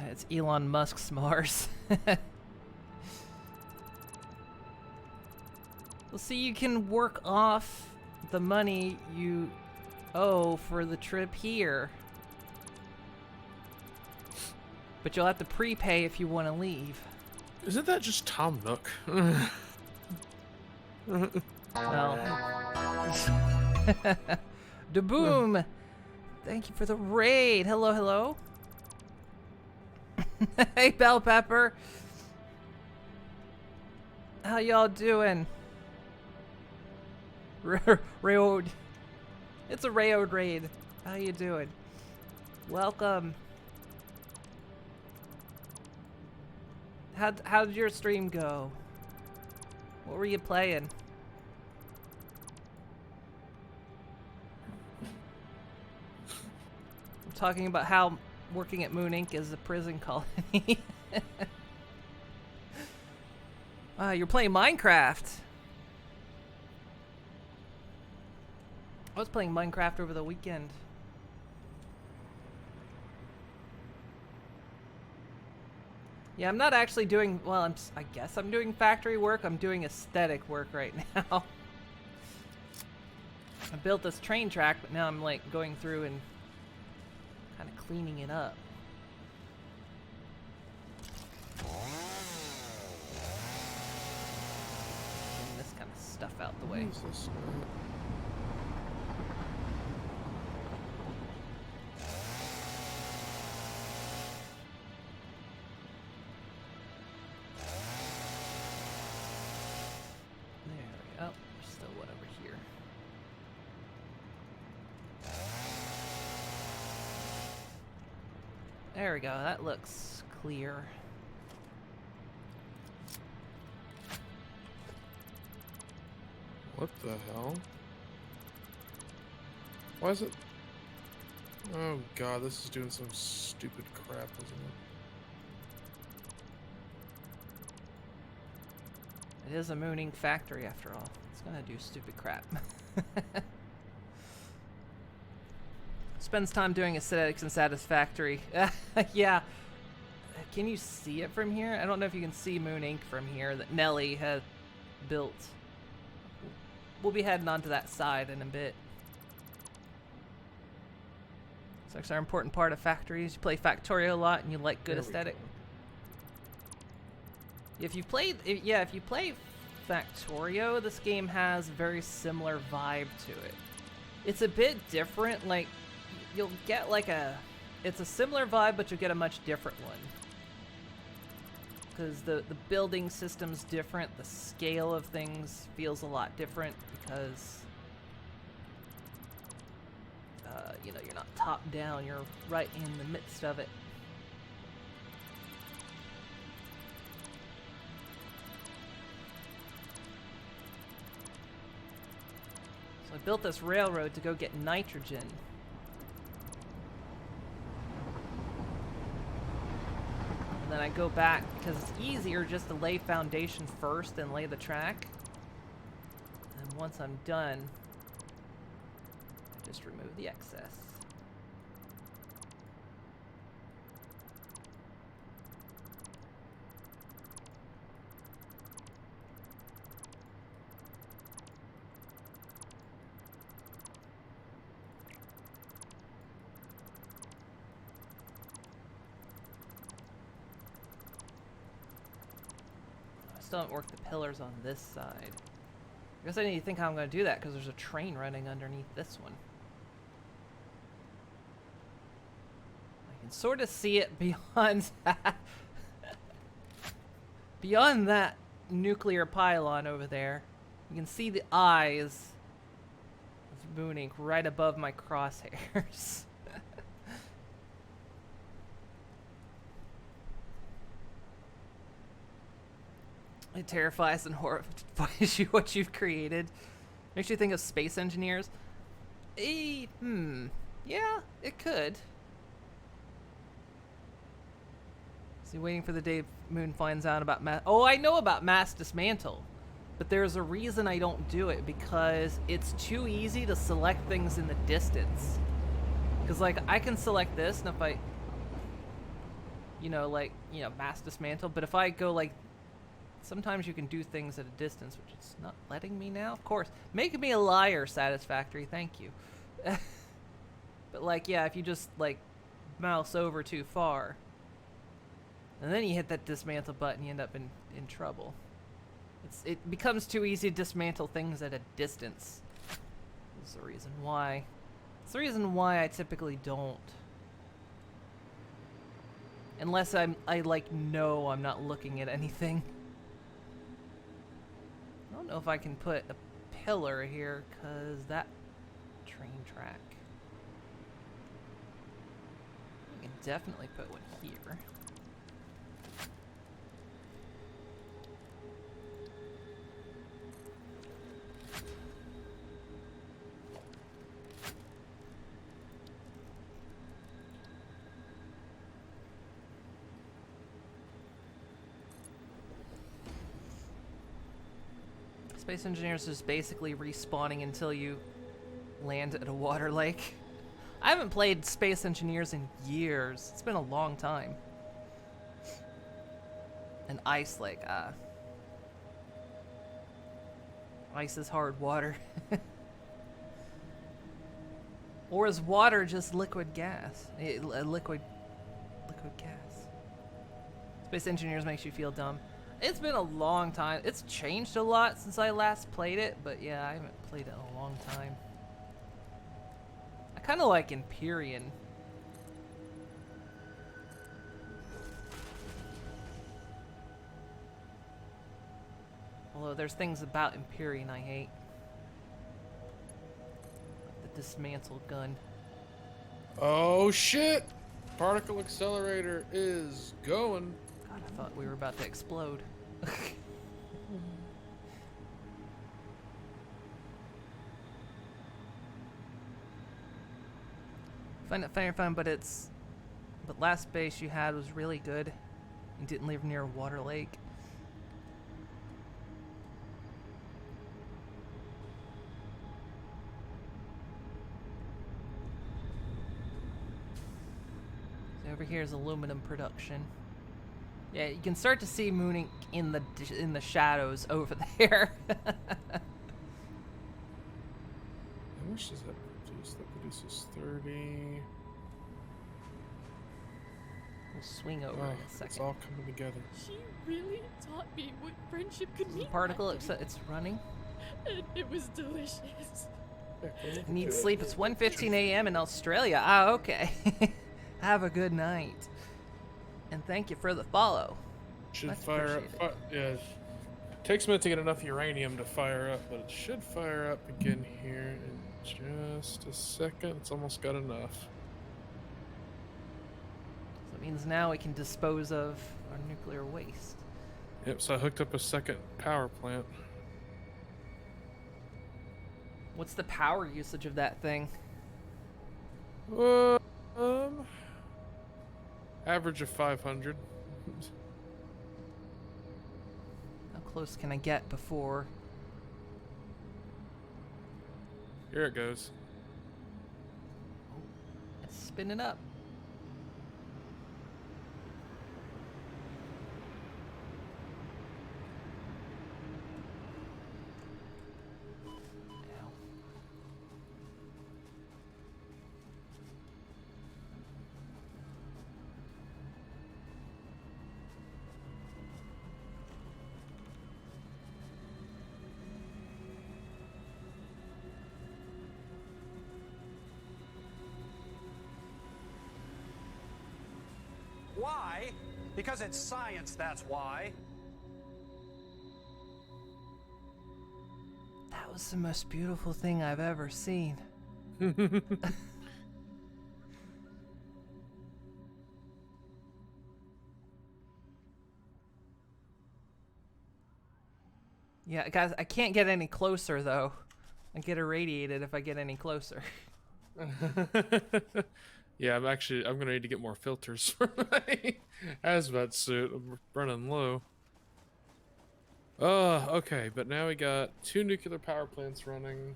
Speaker 2: It's Elon Musk's Mars. Well, see, you can work off the money you owe for the trip here. But you'll have to prepay if you want to leave.
Speaker 3: Isn't that just Tom Nook?
Speaker 2: Well. Da-boom! Thank you for the raid. Hello, hello. Hey, Bell Pepper. How y'all doing? Raid. It's a Raid raid. How you doing? Welcome. How'd your stream go? What were you playing? I'm talking about how working at Moon Inc. is a prison colony. You're playing Minecraft. I was playing Minecraft over the weekend. Yeah, I'm not actually doing, well, I guess I'm doing factory work. I'm doing aesthetic work right now. I built this train track, but now I'm like going through and kind of cleaning it up. Getting this kind of stuff out the way.
Speaker 3: What is this?
Speaker 2: There we go. That looks clear.
Speaker 3: What the hell? Why is it? Oh god, this is doing some stupid crap, isn't it?
Speaker 2: It is a mooning factory after all. It's gonna do stupid crap. Spends time doing aesthetics and Satisfactory. Yeah. Can you see it from here? I don't know if you can see Moon Ink from here that Nelly had built. We'll be heading onto that side in a bit. So that's our important part of factories. You play Factorio a lot and you like good
Speaker 3: There we
Speaker 2: aesthetic.
Speaker 3: go.
Speaker 2: If you play Factorio, this game has a very similar vibe to it. It's a bit different, like, you'll get like it's a similar vibe, but you'll get a much different one. Because the building system's different, the scale of things feels a lot different because, you know, you're not top down, you're right in the midst of it. So I built this railroad to go get nitrogen. And then I go back because it's easier just to lay foundation first and lay the track. And once I'm done, I just remove the excess. Still haven't worked the pillars on this side. I guess I need to think how I'm going to do that because there's a train running underneath this one. I can sort of see it beyond that. Beyond that nuclear pylon over there. You can see the eyes of Moon Ink right above my crosshairs. It terrifies and horrifies you what you've created. Makes you think of space engineers. Yeah, it could. See, waiting for the day Moon finds out about mass. Oh, I know about mass dismantle. But there's a reason I don't do it, because it's too easy to select things in the distance. Because, like, I can select this, and if I, mass dismantle, but if I go, like, sometimes you can do things at a distance, which it's not letting me now, of course. Making me a liar, Satisfactory, thank you. But, like, yeah, if you just, like, mouse over too far, and then you hit that dismantle button, you end up in trouble. It becomes too easy to dismantle things at a distance. That's the reason why. It's the reason why I typically don't. Unless I know I'm not looking at anything. I don't know if I can put a pillar here, because that train track. I can definitely put one here. Space Engineers is basically respawning until you land at a water lake. I haven't played Space Engineers in years. It's been a long time. An ice lake, ice is hard water. Or is water just liquid gas? Liquid gas. Space Engineers makes you feel dumb. It's been a long time. It's changed a lot since I last played it, but yeah, I haven't played it in a long time. I kind of like Empyrean. Although there's things about Empyrean I hate. Like the dismantle gun.
Speaker 3: Oh shit! Particle accelerator is going.
Speaker 2: God, I thought we were about to explode. Find it fun, but last base you had was really good. You didn't live near a water lake. So over here is aluminum production. Yeah, you can start to see mooning in the shadows over there.
Speaker 3: How much does that produce? That produces 30.
Speaker 2: We'll swing over in a second.
Speaker 3: It's all coming together.
Speaker 4: She really taught me what friendship could mean.
Speaker 2: Particle, it's running.
Speaker 4: And it was delicious.
Speaker 2: Need sleep. It's 1:15 a.m. in Australia. Ah, okay. Have a good night. And thank you for the follow.
Speaker 3: Should
Speaker 2: That's
Speaker 3: fire
Speaker 2: appreciated.
Speaker 3: up. Yeah. Takes a minute to get enough uranium to fire up, but it should fire up again here in just a second. It's almost got enough.
Speaker 2: So it means now we can dispose of our nuclear waste.
Speaker 3: Yep, so I hooked up a second power plant.
Speaker 2: What's the power usage of that thing?
Speaker 3: Average of 500.
Speaker 2: How close can I get before?
Speaker 3: Here it goes.
Speaker 2: It's spinning up. Ow.
Speaker 5: Why? Because it's science, that's why.
Speaker 2: That was the most beautiful thing I've ever seen. Yeah, guys, I can't get any closer though. I get irradiated if I get any closer.
Speaker 3: Yeah, I'm gonna need to get more filters for my hazmat suit. I'm running low. Okay, but now we got 2 nuclear power plants running,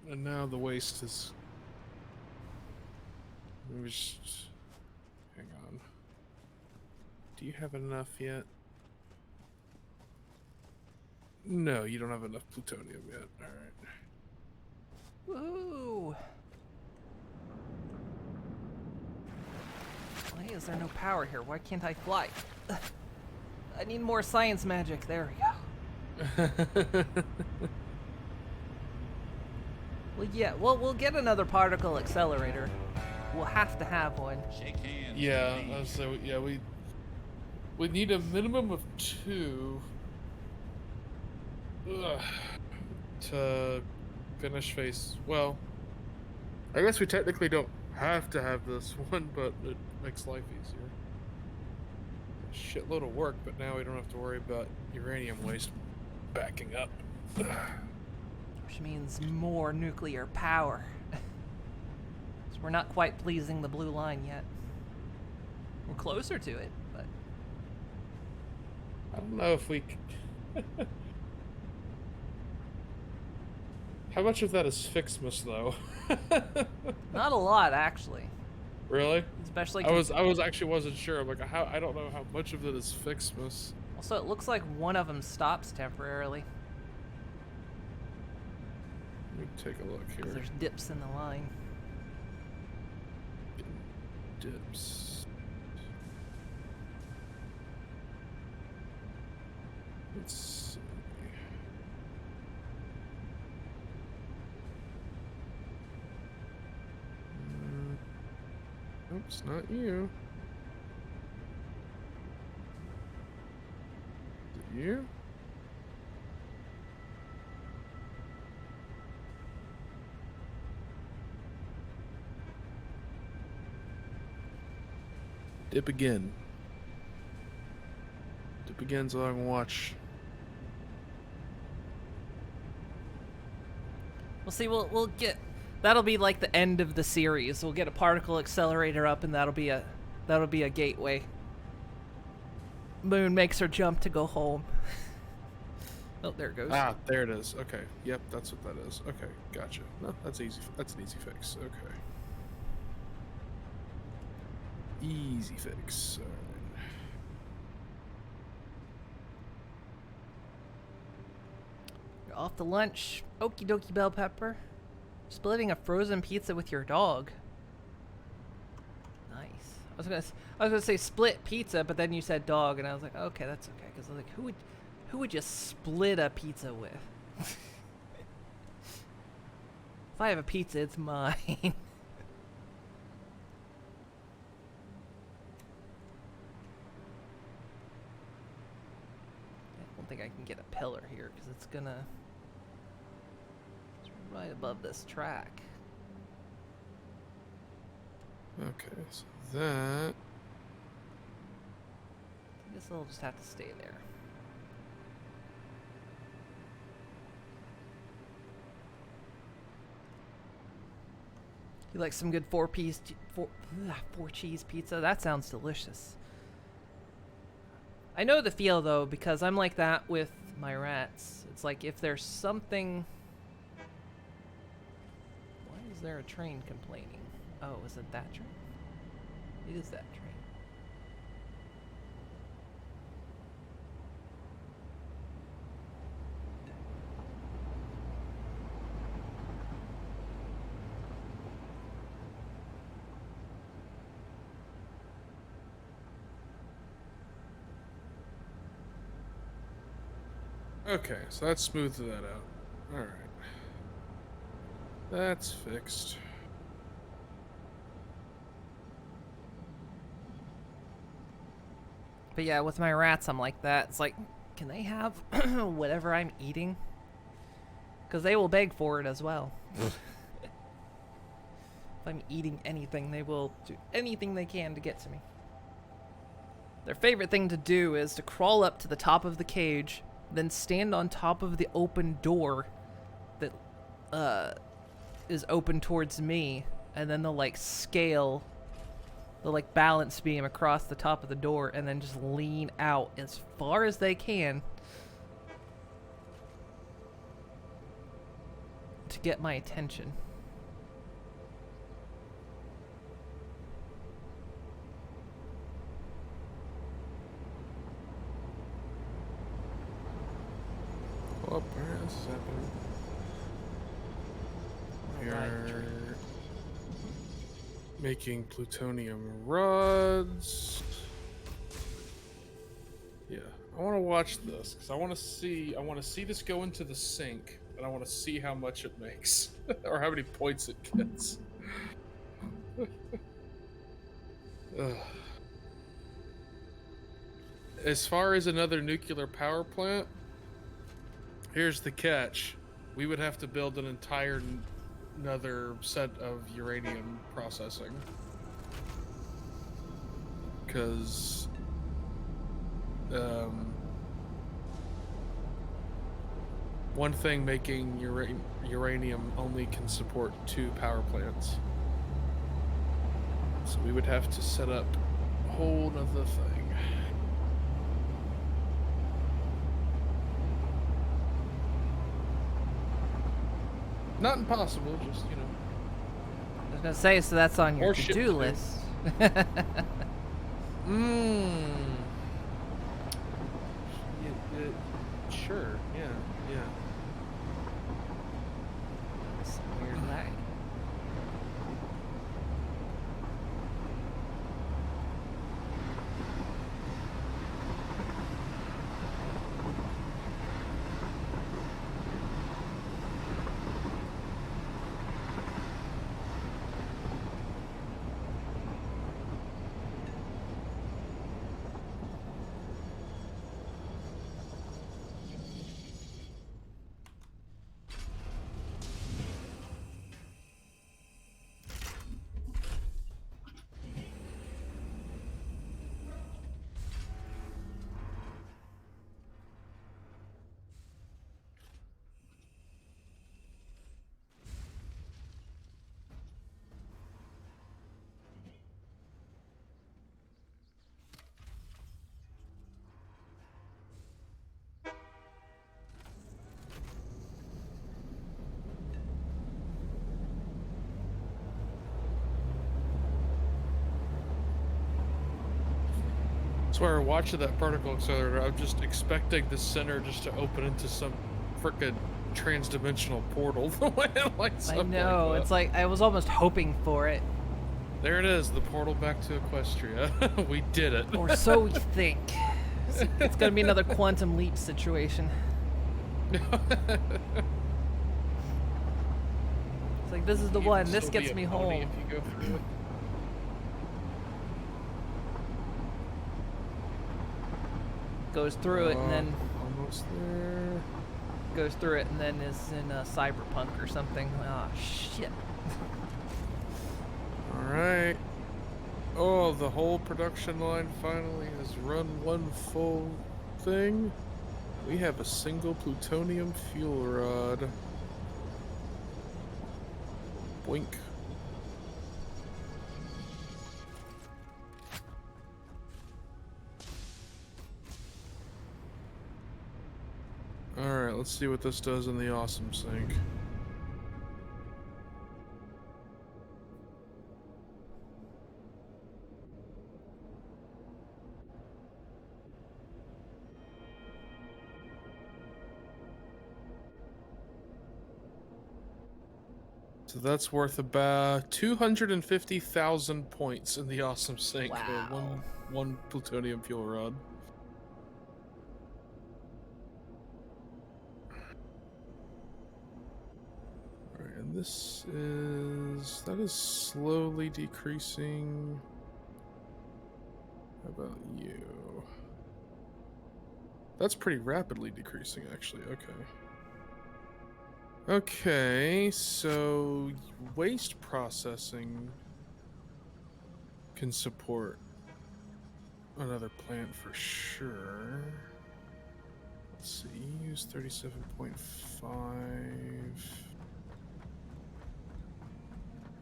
Speaker 3: and now the waste is. Let me just hang on. Do you have enough yet? No, you don't have enough plutonium yet. All right.
Speaker 2: Woo! Why is there no power here? Why can't I fly? Ugh. I need more science magic. There we go. Well, yeah, we'll get another particle accelerator. We'll have to have one.
Speaker 6: Shake hands.
Speaker 3: Yeah, so yeah, we need a minimum of 2 to finish phase. Well, I guess we technically don't have to have this one, but it makes life easier. A shitload of work, but now we don't have to worry about uranium waste backing up.
Speaker 2: Which means more nuclear power. So we're not quite pleasing the blue line yet. We're closer to it, but
Speaker 3: I don't know if we How much of that is Ficsmas though?
Speaker 2: not a lot actually.
Speaker 3: Really?
Speaker 2: Especially
Speaker 3: I wasn't sure. I'm like, I don't know how much of it is Ficsmas.
Speaker 2: also, it looks like one of them stops temporarily.
Speaker 3: Let me take a look
Speaker 2: 'Cause
Speaker 3: here.
Speaker 2: there's dips in the line.
Speaker 3: Dips. Let's see. Oops, not you. Is it you? Dip again. Dip again so I can watch.
Speaker 2: We'll see. We'll get. That'll be like the end of the series. We'll get a particle accelerator up, and that'll be a gateway. Moon makes her jump to go home. Oh, there it goes.
Speaker 3: Ah, there it is. Okay. Yep, that's what that is. Okay, gotcha. No, that's easy. That's an easy fix. Okay. Easy fix. All right.
Speaker 2: You're off to lunch. Okie dokie, bell pepper. Splitting a frozen pizza with your dog. Nice. I was gonna say split pizza, but then you said dog, and I was like, okay, that's okay, because I was like, who would just split a pizza with? If I have a pizza, it's mine. I don't think I can get a pillar here because it's right above this track.
Speaker 3: Okay, so that.
Speaker 2: I guess I'll just have to stay there. You like some good four cheese pizza? That sounds delicious. I know the feel though, because I'm like that with my rats. It's like if there's something. Why is there a train complaining? Oh, is it that train? It is that train.
Speaker 3: Okay, so that smoothed that out. Alright. That's fixed.
Speaker 2: But yeah, with my rats, I'm like that. It's like, can they have whatever I'm eating? Because they will beg for it as well. If I'm eating anything, they will do anything they can to get to me. Their favorite thing to do is to crawl up to the top of the cage, then stand on top of the open door that is open towards me, and then they'll like scale, they'll like balance beam across the top of the door, and then just lean out as far as they can to get my attention.
Speaker 3: Oh, this is happening. We are making plutonium rods. Yeah, I want to watch this because I want to see this go into the sink, and I want to see how much it makes or how many points it gets. Ugh. As far as another nuclear power plant, here's the catch. We would have to build an entire another set of uranium processing. Because one thing making uranium only can support 2 power plants. So we would have to set up a whole nother thing. Not impossible, just, you know.
Speaker 2: I was gonna say, so that's on your
Speaker 3: More shit
Speaker 2: to-do
Speaker 3: to do.
Speaker 2: list.
Speaker 3: Sure, yeah.
Speaker 2: Some weird lag.
Speaker 3: That's why we're watching that particle accelerator. I'm just expecting the center just to open into some frickin' trans-dimensional portal the way it lights
Speaker 2: I
Speaker 3: up
Speaker 2: know,
Speaker 3: like that.
Speaker 2: it's like I was almost hoping for it.
Speaker 3: There it is, the portal back to Equestria. We did it.
Speaker 2: Or so we think. It's gonna be another quantum leap situation. It's like, this is the
Speaker 3: You
Speaker 2: one,
Speaker 3: can
Speaker 2: this
Speaker 3: still be
Speaker 2: gets
Speaker 3: a
Speaker 2: me
Speaker 3: pony
Speaker 2: home.
Speaker 3: if you go through it.
Speaker 2: Goes through it and then
Speaker 3: Almost there.
Speaker 2: goes through it and then is in Cyberpunk or something. Ah, shit.
Speaker 3: Alright. Oh, the whole production line finally has run one full thing. We have a single plutonium fuel rod. Boink. Alright, let's see what this does in the awesome sink. So that's worth about 250,000 points in the awesome sink.
Speaker 2: Wow.
Speaker 3: One plutonium fuel rod. Alright, and that is slowly decreasing. How about you? That's pretty rapidly decreasing, actually. Okay. Okay, so waste processing can support another plant for sure. Let's see, use 37.5.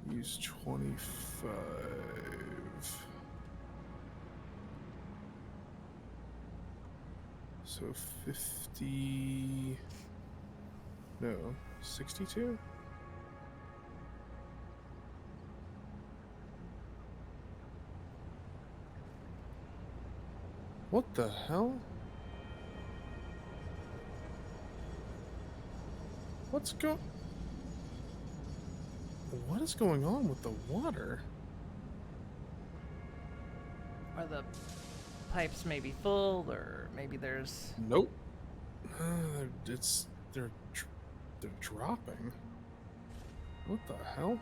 Speaker 3: Use 25. So 50. No, 62? What the hell? What is going on with the water?
Speaker 2: Are the pipes maybe full, or maybe there's...
Speaker 3: Nope. They're dropping. What the hell?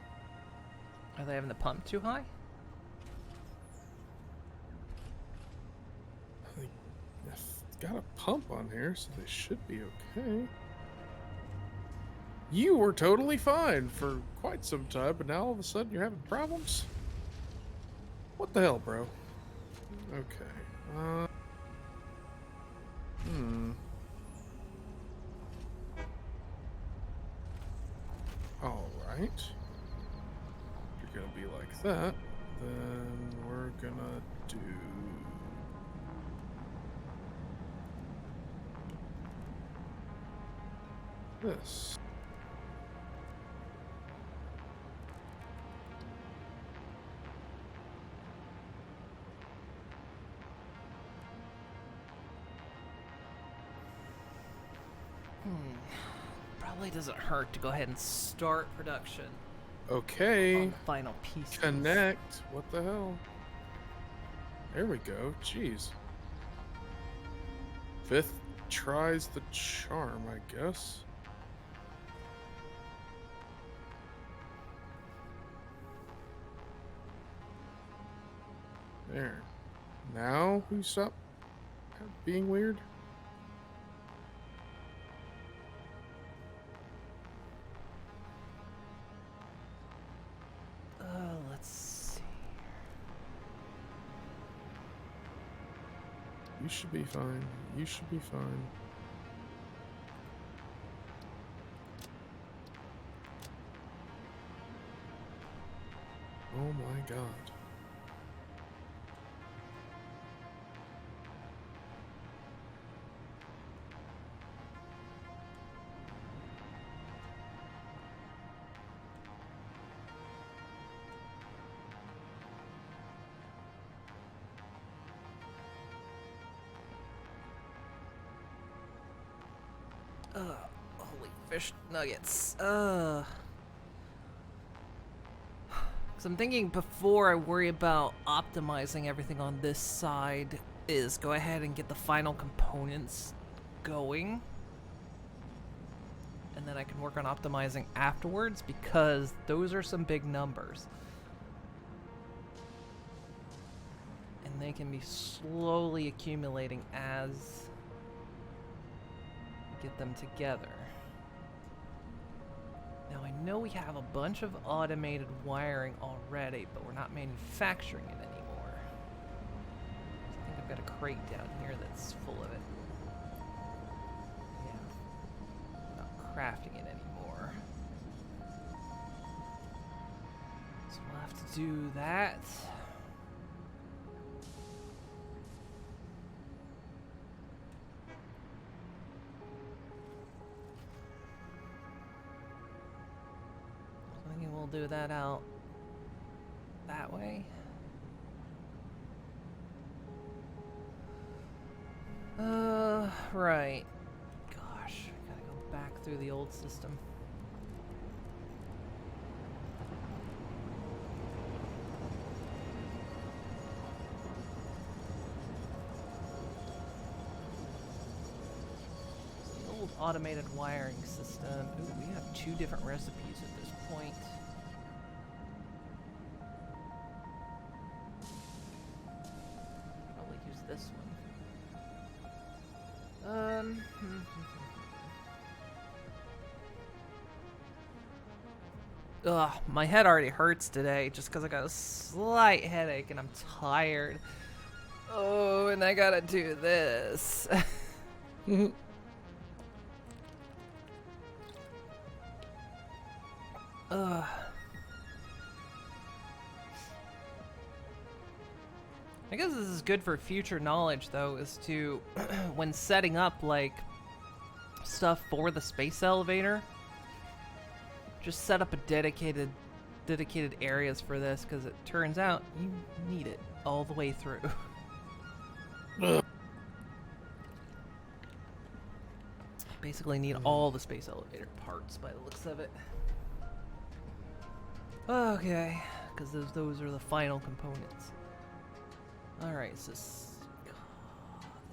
Speaker 2: Are they having the pump too high?
Speaker 3: They've got a pump on here, so they should be okay. You were totally fine for quite some time, but now all of a sudden you're having problems? What the hell, bro? Okay. Alright. If you're gonna be like that, then we're gonna do this.
Speaker 2: Probably doesn't hurt to go ahead and start production
Speaker 3: Okay.
Speaker 2: on the final piece.
Speaker 3: Connect. What the hell? There we go. Jeez. Fifth tries the charm, I guess. There. Now we stop being weird.
Speaker 2: Let's see.
Speaker 3: You should be fine. You should be fine. Oh my god.
Speaker 2: Holy fish nuggets. So I'm thinking before I worry about optimizing everything on this side is go ahead and get the final components going. And then I can work on optimizing afterwards because those are some big numbers. And they can be slowly accumulating as I get them together. Now I know we have a bunch of automated wiring already, but we're not manufacturing it anymore. I think I've got a crate down here that's full of it. Yeah. Not crafting it anymore. So we'll have to do that. I think we'll do that out that way. Right. Gosh, I gotta go back through the old system. The old automated wiring system. Ooh, we have 2 different recipes at this point. Probably use this one. Ugh, my head already hurts today just because I got a slight headache and I'm tired. Oh, and I gotta do this. Ugh. I guess this is good for future knowledge, though, is to, when setting up, like, stuff for the space elevator, just set up a dedicated areas for this, because it turns out you need it all the way through. Basically need all the space elevator parts by the looks of it. Okay, because those are the final components. Alright, so this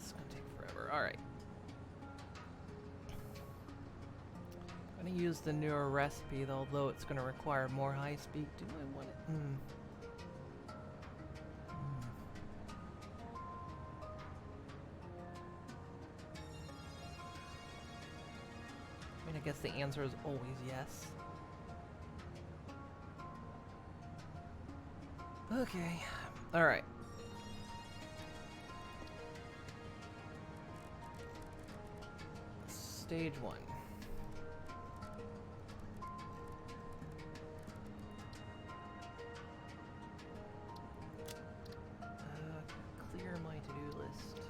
Speaker 2: is gonna take forever. Alright. I'm gonna use the newer recipe, though, although it's gonna require more high speed. Do I want it? I mean, I guess the answer is always yes. Okay. Alright. Stage 1. Clear my to-do list.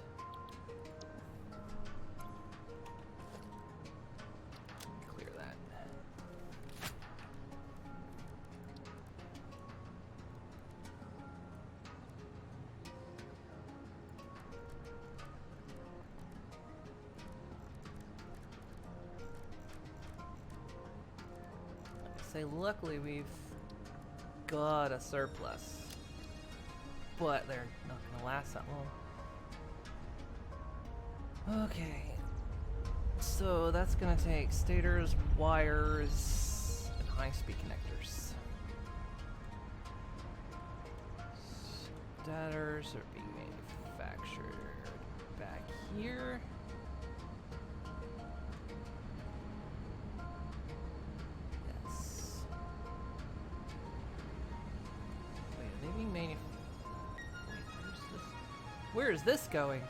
Speaker 2: Clear that. Say, luckily we've got a surplus, but they're not gonna last that long. Okay, so that's gonna take stators, wires, and high-speed connectors. Stators are being manufactured back here. Where is this going?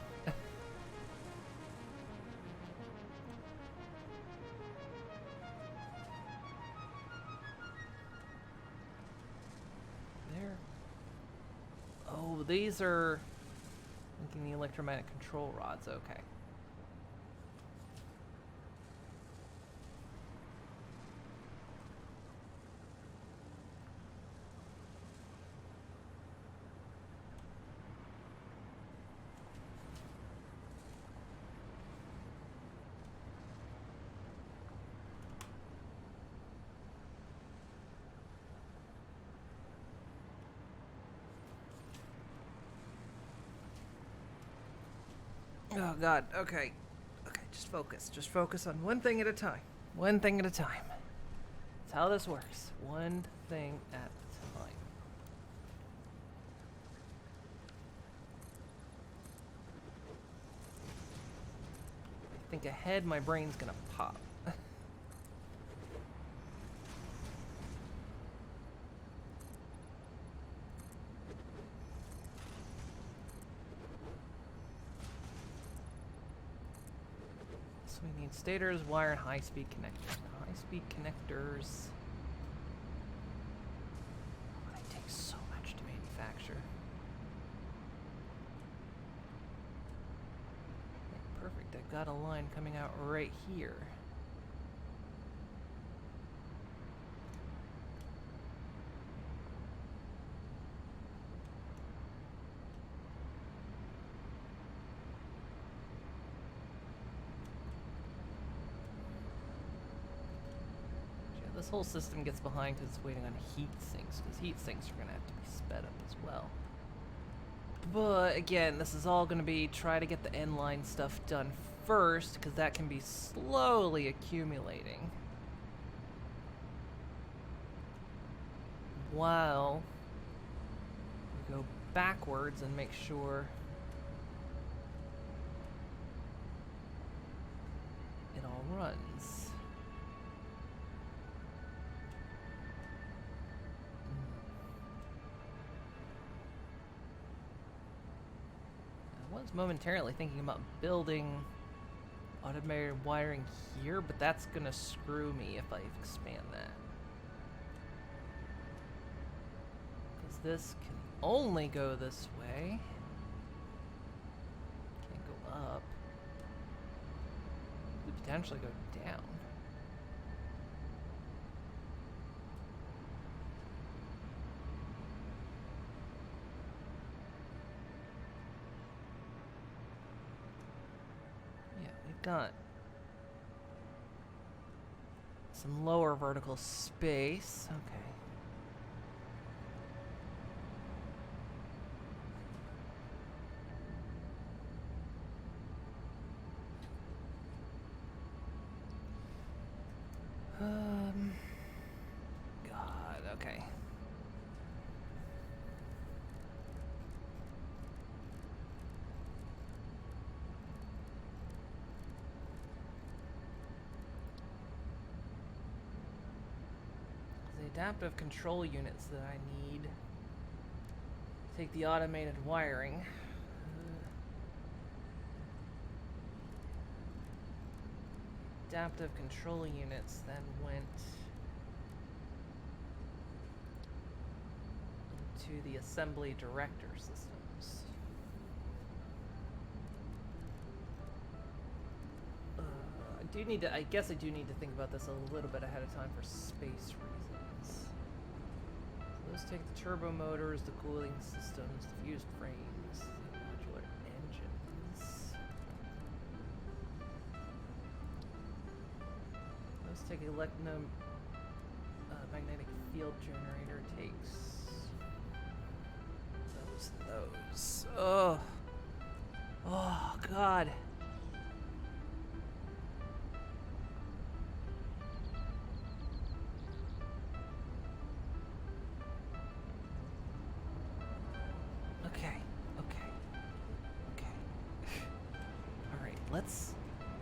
Speaker 2: There. Oh, these are linking the electromagnetic control rods. Okay. God. Okay. Okay, just focus. Just focus on one thing at a time. One thing at a time. That's how this works. One thing at a time. Think ahead, my brain's gonna pop. So we need stators, wire, and high-speed connectors. High-speed connectors. Oh, they take so much to manufacture. Okay, perfect. I've got a line coming out right here. This whole system gets behind because it's waiting on heat sinks, because heat sinks are going to have to be sped up as well. But again, this is all going to be try to get the inline stuff done first, because that can be slowly accumulating. While we go backwards and make sure it all runs. I was momentarily thinking about building automated wiring here, but that's gonna screw me if I expand that. Because this can only go this way. Can't go up. Could potentially go down. Got some lower vertical space. Okay. God, okay. Adaptive control units that I need. Take the automated wiring. Adaptive control units then went into the assembly director systems. I guess I do need to think about this a little bit ahead of time for space reasons. Those take the turbo motors, the cooling systems, the fused frames, the modular engines. Those take magnetic field generator, takes those. Oh. Oh, God.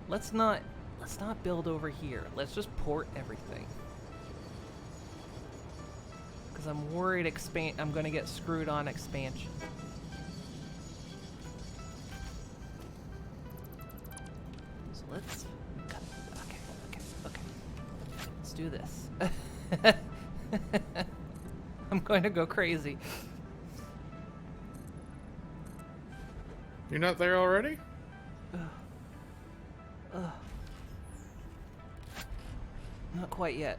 Speaker 2: Let's not build over here. Let's just port everything. Because I'm worried I'm gonna get screwed on expansion. So let's okay. Let's do this. I'm going to go crazy.
Speaker 3: You're not there already?
Speaker 2: Not quite yet.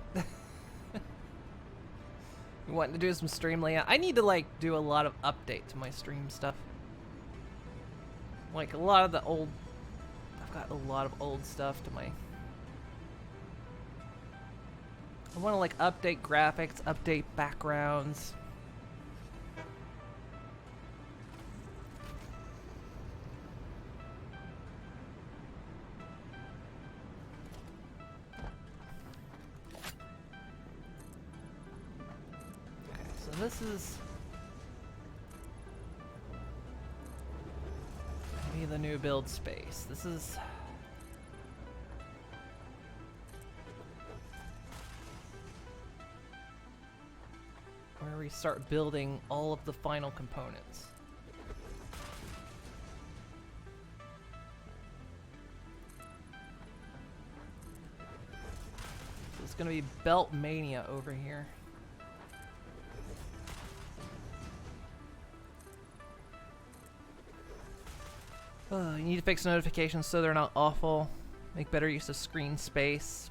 Speaker 2: You wanting to do some stream layout? I need to like do a lot of update to my stream stuff. Like a lot of the old, I've got a lot of old stuff to my. I want to like update graphics, update backgrounds. this is maybe the new build space. This is where we start building all of the final components. So it's gonna be belt mania over here. You need to fix notifications so they're not awful. Make better use of screen space.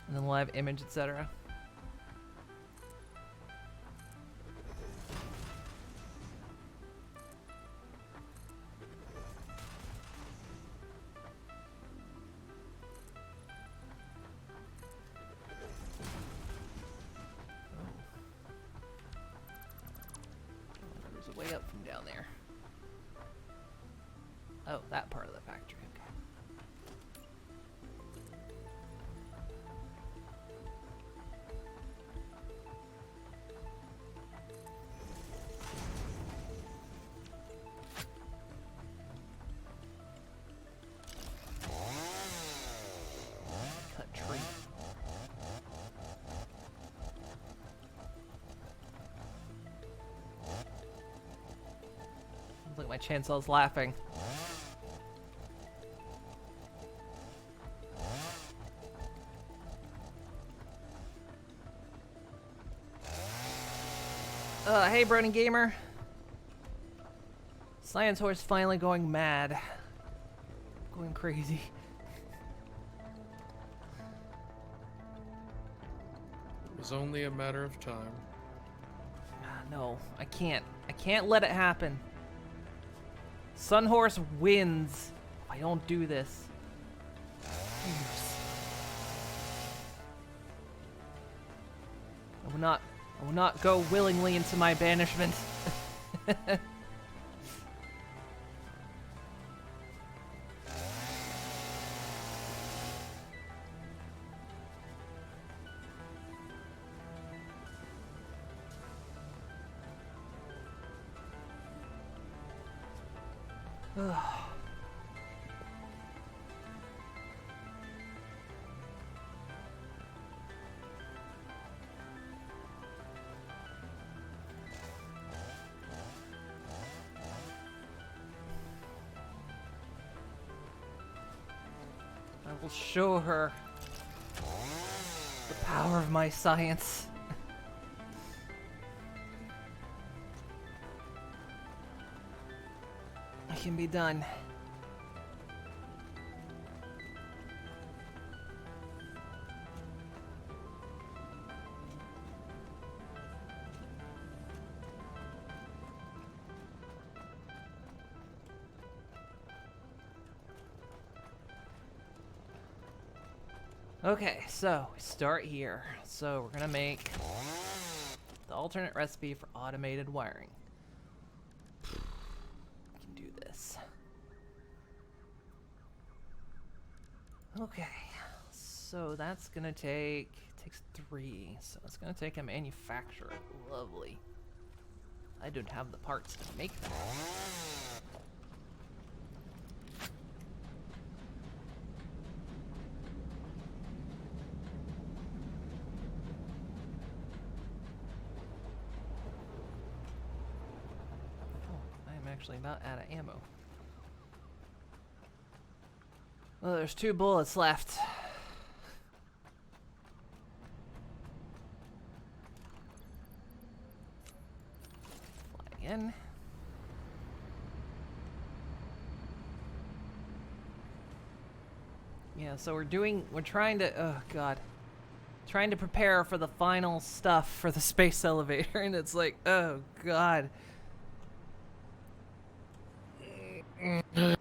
Speaker 2: And then live image, etc. There's a way up from down there. Oh, that part of the factory, okay. Cut tree. Looks like my chainsaw's laughing. Hey, Bronin Gamer. Science Horse finally going mad. Going crazy.
Speaker 3: It was only a matter of time.
Speaker 2: No, I can't. I can't let it happen. Sun Horse wins if I don't do this. I will not go willingly into my banishment. I will show her the power of my science. It can be done. Okay, so we start here. So we're gonna make the alternate recipe for automated wiring. We can do this. Okay, so that's gonna takes 3. So it's gonna take a manufacturer. Lovely. I don't have the parts to make that. Actually about out of ammo. Well, there's 2 bullets left. Fly again. Yeah, so we're trying to, oh god. Trying to prepare for the final stuff for the space elevator, and it's like, oh god. I'm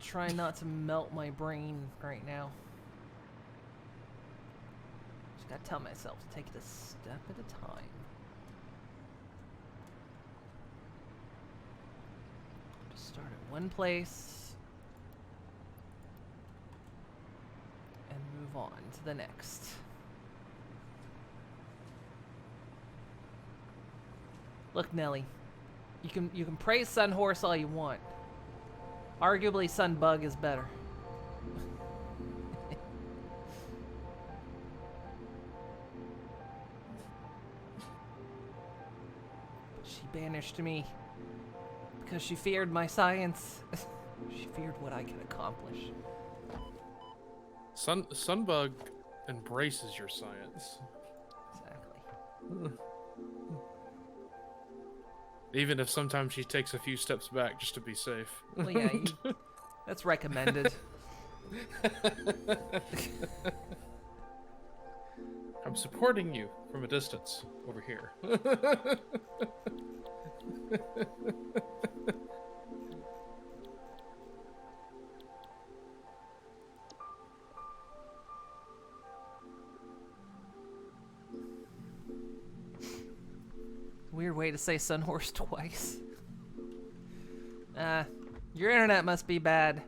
Speaker 2: trying not to melt my brain right now. Just gotta tell myself to take it a step at a time. Just start at one place and move on to the next. Look, Nelly, you can praise Sun Horse all you want. Arguably, Sun Bug is better. She banished me because she feared my science. She feared what I could accomplish.
Speaker 3: Sunbug embraces your science.
Speaker 2: Exactly.
Speaker 3: Even if sometimes she takes a few steps back just to be safe.
Speaker 2: Well, yeah, that's recommended.
Speaker 3: I'm supporting you from a distance over here.
Speaker 2: Weird way to say Sun Horse twice. Your internet must be bad.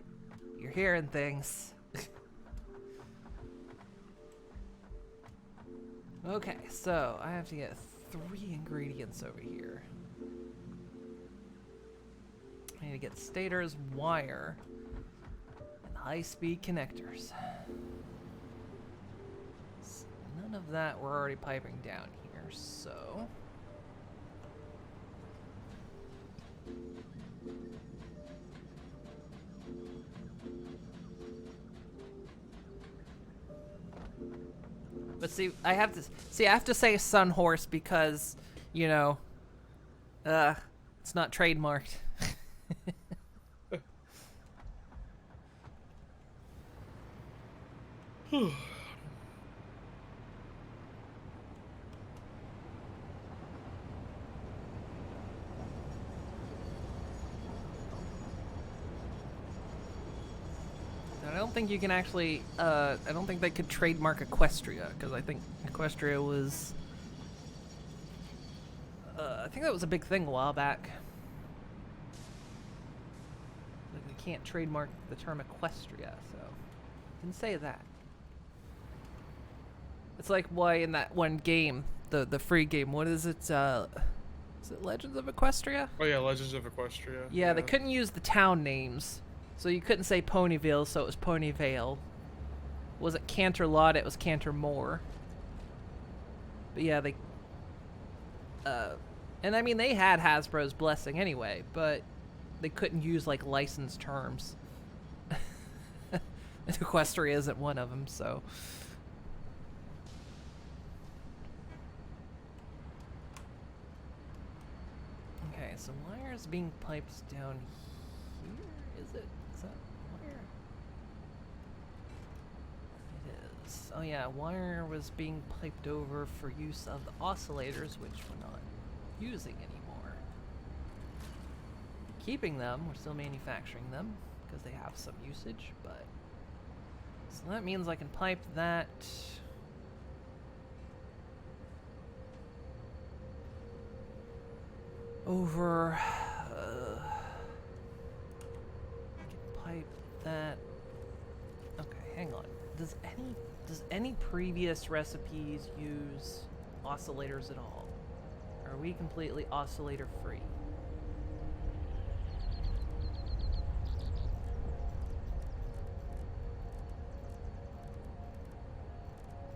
Speaker 2: You're hearing things. Okay, so I have to get 3 ingredients over here. I need to get stators, wire, and high-speed connectors. None of that we're already piping down here, so... But see, I have to say Sun Horse because, you know, it's not trademarked. I don't think you can actually, I don't think they could trademark Equestria, because I think Equestria was, I think that was a big thing a while back. Like, they can't trademark the term Equestria, so, didn't say that. It's like why in that one game, the free game, what is it, is it Legends of Equestria?
Speaker 3: Oh yeah, Legends of Equestria.
Speaker 2: Yeah, they couldn't use the town names. So you couldn't say Ponyville, so it was Ponyvale. Was it Canterlot? It was Cantermore. But yeah, they... and I mean, they had Hasbro's blessing anyway, but they couldn't use, like, licensed terms. And Equestria isn't one of them, so... Okay, so wires being piped down here, is it? Is that wire? It is. Oh yeah, wire was being piped over for use of the oscillators, which we're not using anymore. Keeping them, we're still manufacturing them, because they have some usage, but... So that means I can pipe that... over... I can pipe that... Okay, hang on. Does any previous recipes use oscillators at all? Or are we completely oscillator free?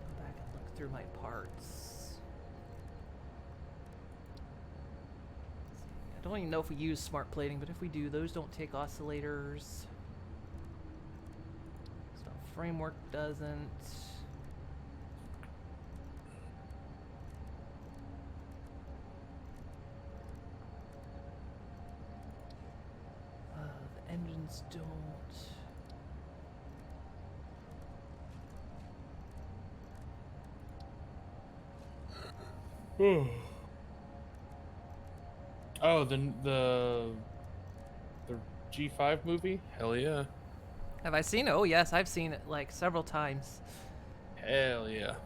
Speaker 2: Go back and look through my parts. I don't even know if we use smart plating, but if we do, those don't take oscillators. So framework doesn't. The engines don't.
Speaker 3: Oh, the G5 movie? Hell yeah.
Speaker 2: Have I seen it? Oh yes, I've seen it like several times.
Speaker 3: Hell yeah.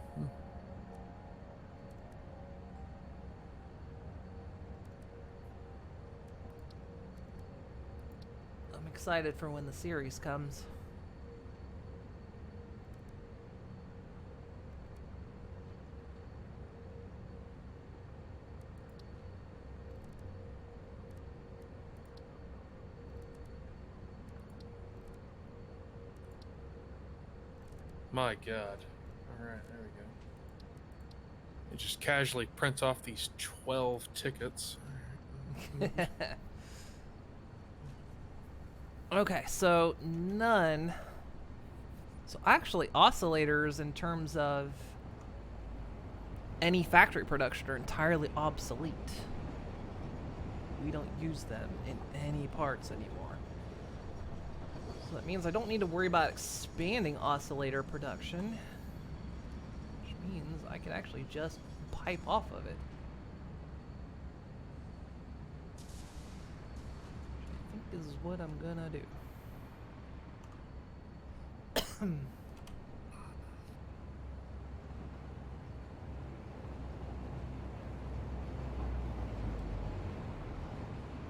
Speaker 2: I'm excited for when the series comes.
Speaker 3: My God. Alright, there we go. It just casually prints off these 12 tickets. Alright.
Speaker 2: Okay, so none. So actually, oscillators in terms of any factory production are entirely obsolete. We don't use them in any parts anymore. So that means I don't need to worry about expanding oscillator production, which means I can actually just pipe off of it. Which I think is what I'm gonna do.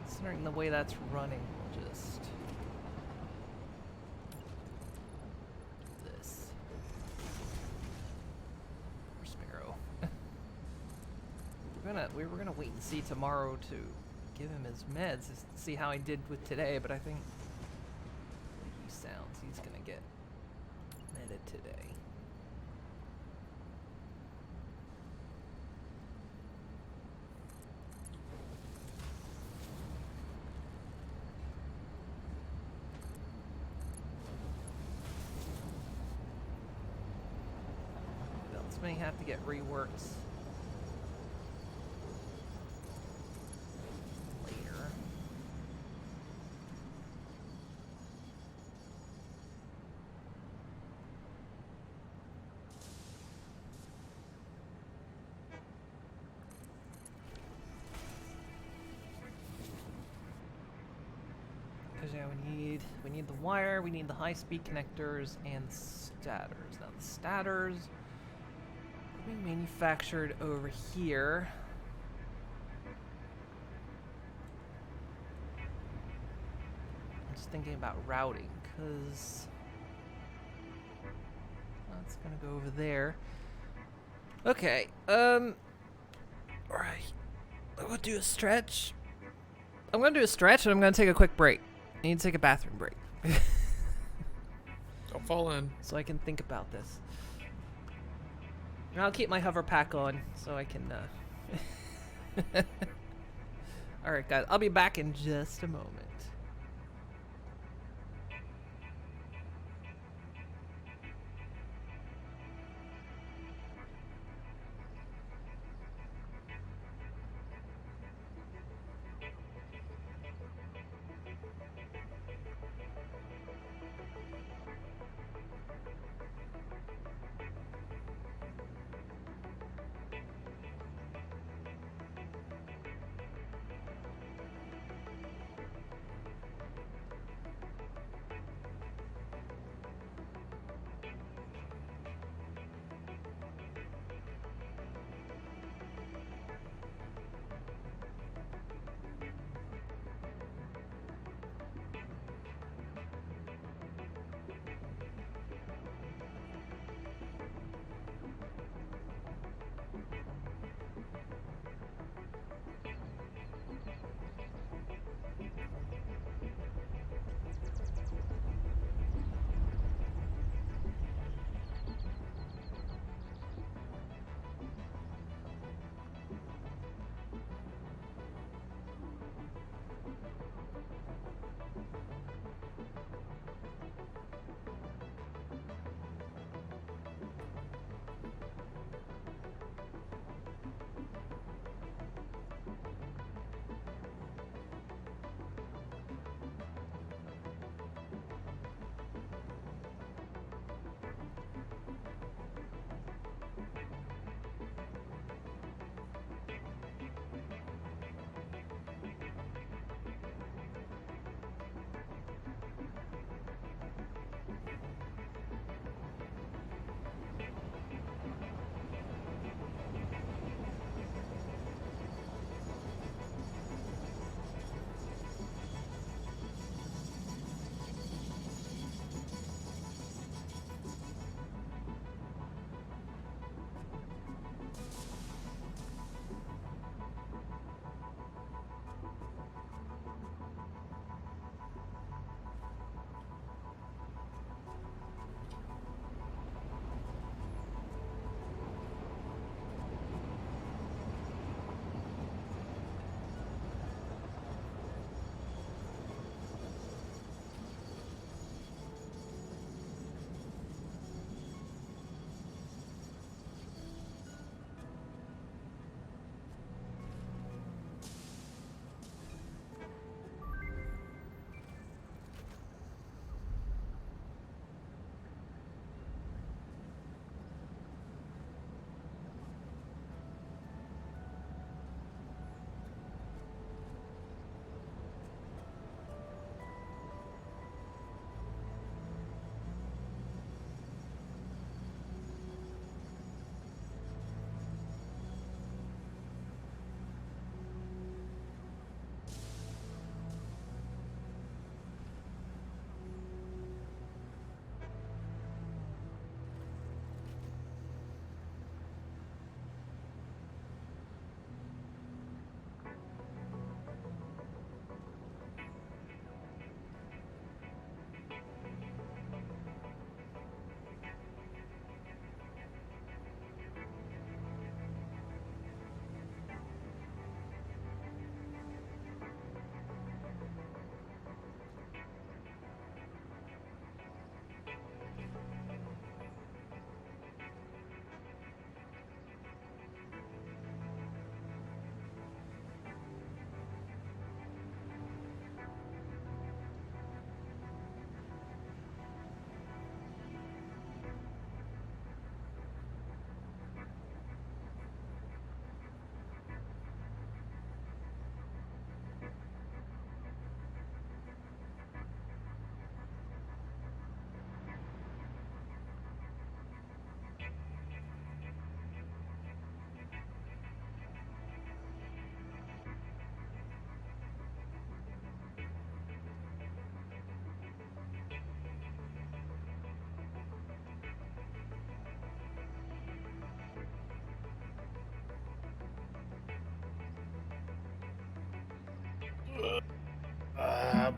Speaker 2: Considering the way that's running, we'll just do this. Poor Sparrow. we were gonna wait and see tomorrow to give him his meds to see how he did with today, but I think he sounds he's gonna get medded today. Belts may have to get reworked later. Because yeah, we need the wire, we need the high-speed connectors, and stators. Now the stators will be manufactured over here. I'm just thinking about routing, because that's gonna go over there. Okay, alright. I'm gonna do a stretch. I'm gonna do a stretch and I'm gonna take a quick break. I need to take a bathroom break.
Speaker 3: Don't fall in.
Speaker 2: So I can think about this. And I'll keep my hover pack on so I can Alright guys, I'll be back in just a moment.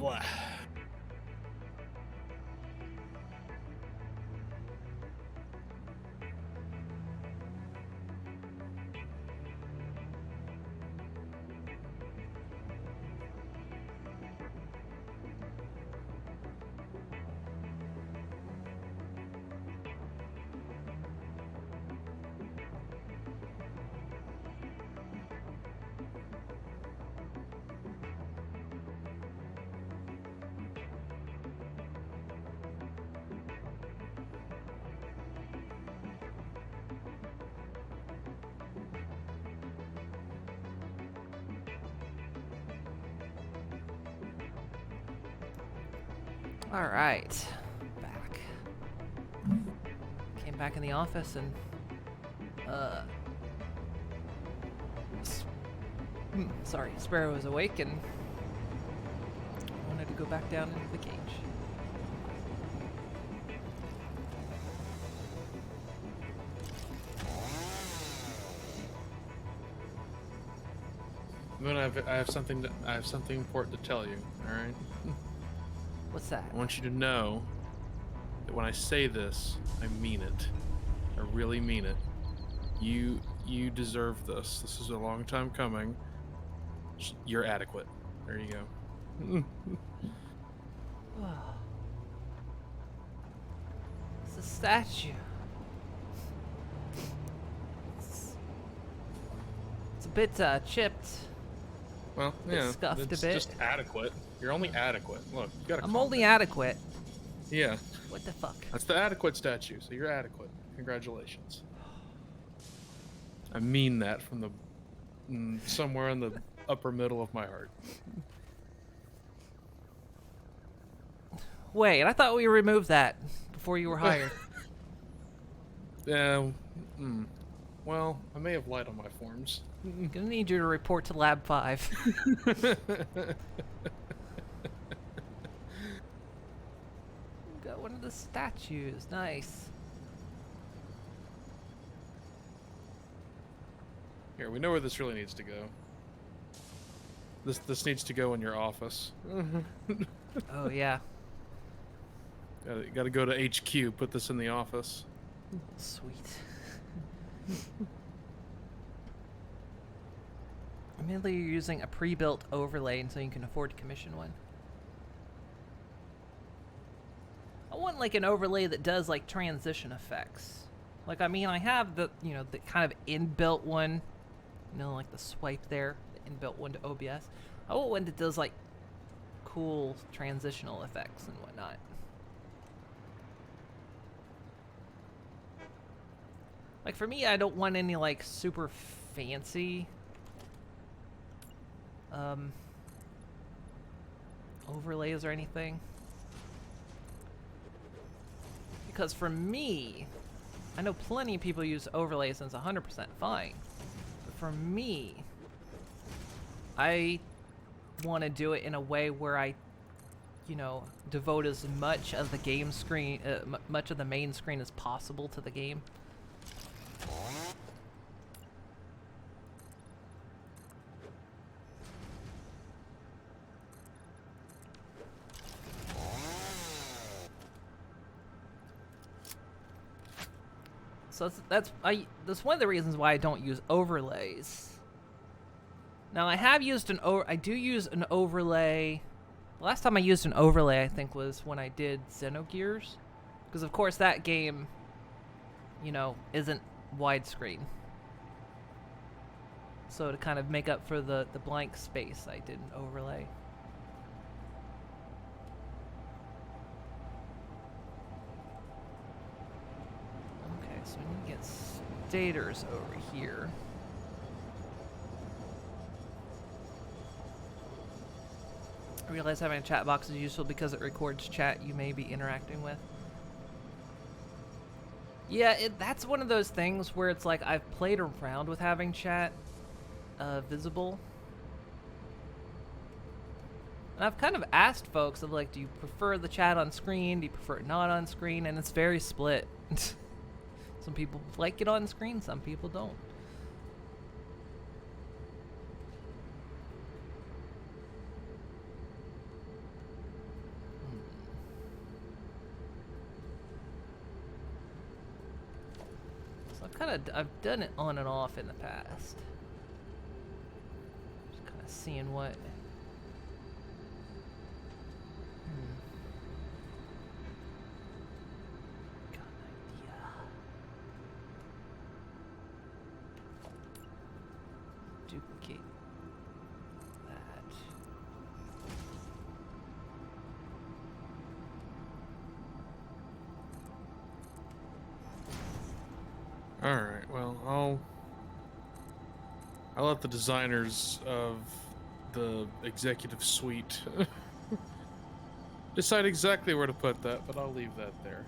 Speaker 3: Blah.
Speaker 2: All right, back. Came back in the office and sorry, Sparrow was awake and wanted to go back down into the cage.
Speaker 3: Moon, I have something important to tell you. All right.
Speaker 2: What's that?
Speaker 3: I want you to know that when I say this, I mean it. I really mean it. You deserve this. This is a long time coming. You're adequate. There you go.
Speaker 2: It's a statue. It's a bit chipped.
Speaker 3: Well,
Speaker 2: Bit
Speaker 3: yeah,
Speaker 2: scuffed a
Speaker 3: it's
Speaker 2: bit.
Speaker 3: just adequate. You're only adequate. Look, you gotta.
Speaker 2: I'm
Speaker 3: calm
Speaker 2: only
Speaker 3: down.
Speaker 2: adequate.
Speaker 3: Yeah,
Speaker 2: What the fuck?
Speaker 3: that's the adequate statue. So you're adequate. Congratulations. I mean that from the somewhere in the upper middle of my heart.
Speaker 2: Wait, I thought we removed that before you were hired.
Speaker 3: Yeah. Well, I may have lied on my forms.
Speaker 2: I'm gonna need you to report to Lab 5. Got one of the statues. Nice.
Speaker 3: Here, we know where this really needs to go. This needs to go in your office.
Speaker 2: Oh yeah.
Speaker 3: Gotta go to HQ. Put this in the office.
Speaker 2: Sweet. Mainly you're using a pre-built overlay until you can afford to commission one. I want like an overlay that does like transition effects. Like I mean I have the the kind of inbuilt one, like the swipe there, the inbuilt one to OBS. I want one that does like cool transitional effects and whatnot. Like for me, I don't want any like super fancy overlays or anything. Because for me, I know plenty of people use overlays and it's 100% fine. But for me, I want to do it in a way where I, devote as much of the game screen, much of the main screen as possible to the game. So that's one of the reasons why I don't use overlays. Now I do use an overlay. The last time I used an overlay, I think, was when I did Xenogears, because of course that game, isn't widescreen. So to kind of make up for the blank space, I did an overlay. Okay, so we need to get stators over here. I realize having a chat box is useful because it records chat you may be interacting with. Yeah, that's one of those things where it's like I've played around with having chat visible. And I've kind of asked folks of like, do you prefer the chat on screen? Do you prefer it not on screen? And it's very split. Some people like it on screen, some people don't. I've done it on and off in the past. Just kind of seeing what. Got an idea. Duplicate that.
Speaker 3: All right. Well, I'll let the designers of the executive suite decide exactly where to put that, but I'll leave that there.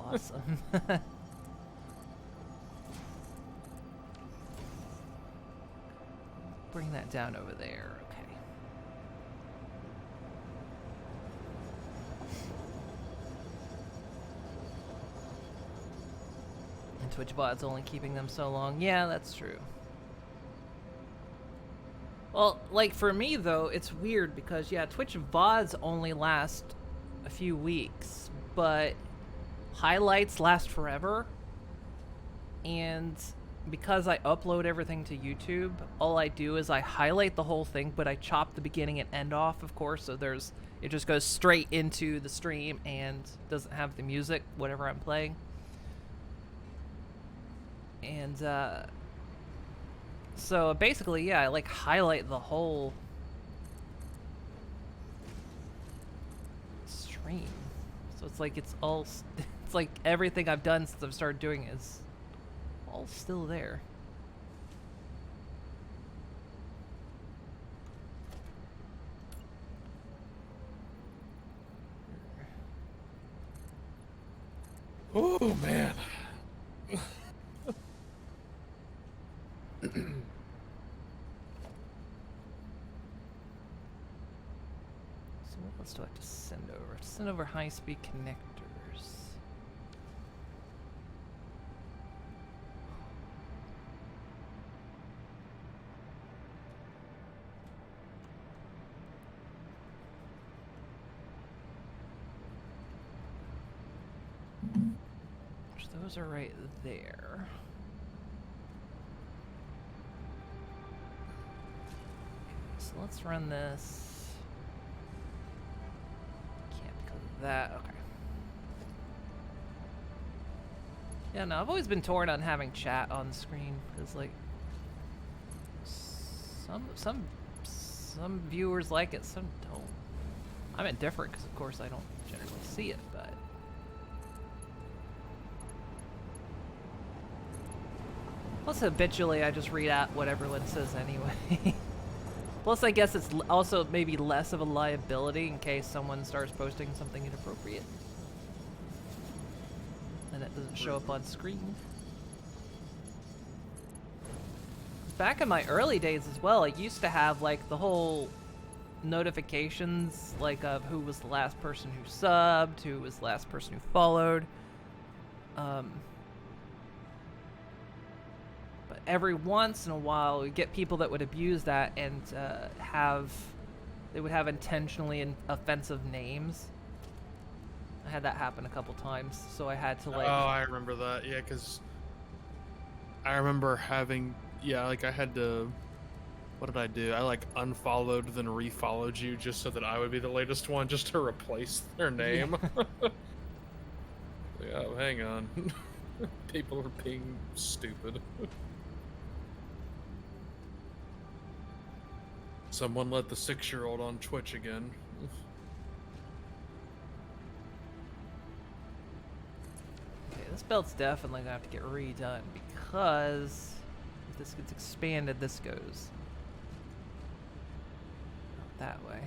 Speaker 2: Awesome. Bring that down over there. Okay. And Twitch VOD's only keeping them so long. Yeah, that's true. Well, like for me though, it's weird because yeah, Twitch VODs only last a few weeks, but highlights last forever. And because I upload everything to YouTube, all I do is I highlight the whole thing, but I chop the beginning and end off, of course, so it just goes straight into the stream and doesn't have the music, whatever I'm playing. And so basically, yeah, I like highlight the whole stream. So it's like it's like everything I've done since I've started doing it is all still there.
Speaker 3: Oh man.
Speaker 2: So what else do I have to send over? Send over high-speed connectors. Those are right there. Okay, so let's run this. Can't because of that. Okay. Yeah, no, I've always been torn on having chat on the screen because, like, some viewers like it, some don't. I'm indifferent because, of course, I don't generally see it, but. Plus, habitually, I just read out what everyone says anyway. Plus, I guess it's also maybe less of a liability in case someone starts posting something inappropriate. And it doesn't show up on screen. Back in my early days as well, I used to have, like, the whole notifications, like, of who was the last person who subbed, who was the last person who followed. But every once in a while, we get people that would abuse that and they would have intentionally offensive names. I had that happen a couple times, so I had to, like...
Speaker 3: Oh, I remember that. Yeah, because I remember having... Yeah, like, I had to... What did I do? I, like, unfollowed, then refollowed you just so that I would be the latest one, just to replace their name. Yeah, hang on. People are being stupid. Someone let the 6-year-old on Twitch again.
Speaker 2: Okay, this belt's definitely gonna have to get redone because if this gets expanded, this goes that way.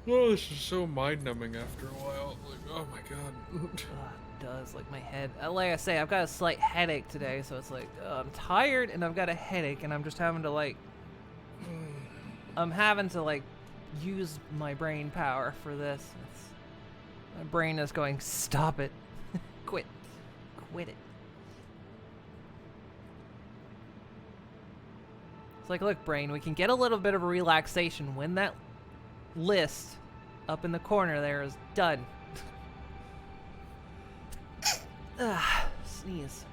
Speaker 3: Oh, this is so mind-numbing after a while. Like, oh my god.
Speaker 2: Ugh, it does, like my head. Like I say, I've got a slight headache today, so it's like I'm tired and I've got a headache, and I'm just having to like. I'm having to like use my brain power for this. My brain is going, stop it. Quit it. It's like, look, brain, we can get a little bit of a relaxation when that list up in the corner there is done. sneeze.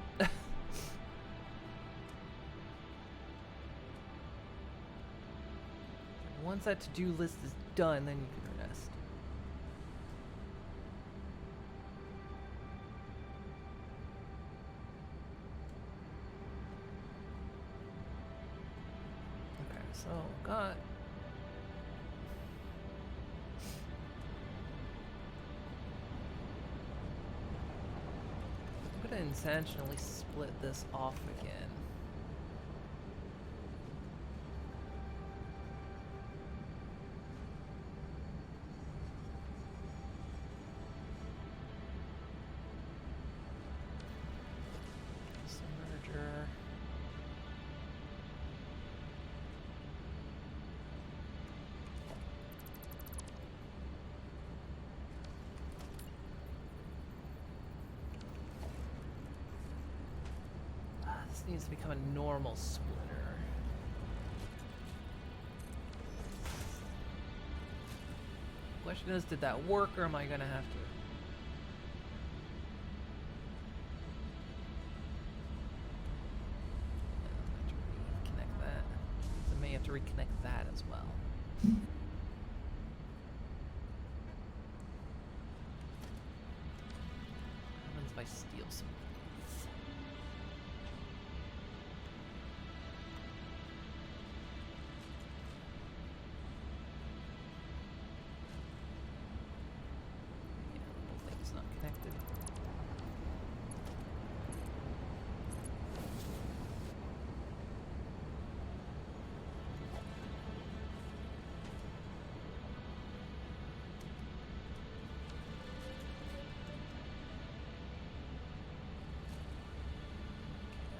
Speaker 2: Once that to-do list is done, then you can rest. Okay, so got I'm gonna intentionally split this off again. Merger. This needs to become a normal splitter. Question is, did that work, or am I gonna have to? Connect that. So I may have to reconnect that as well. What happens if I steal some of these? Yeah, the whole thing's not connected.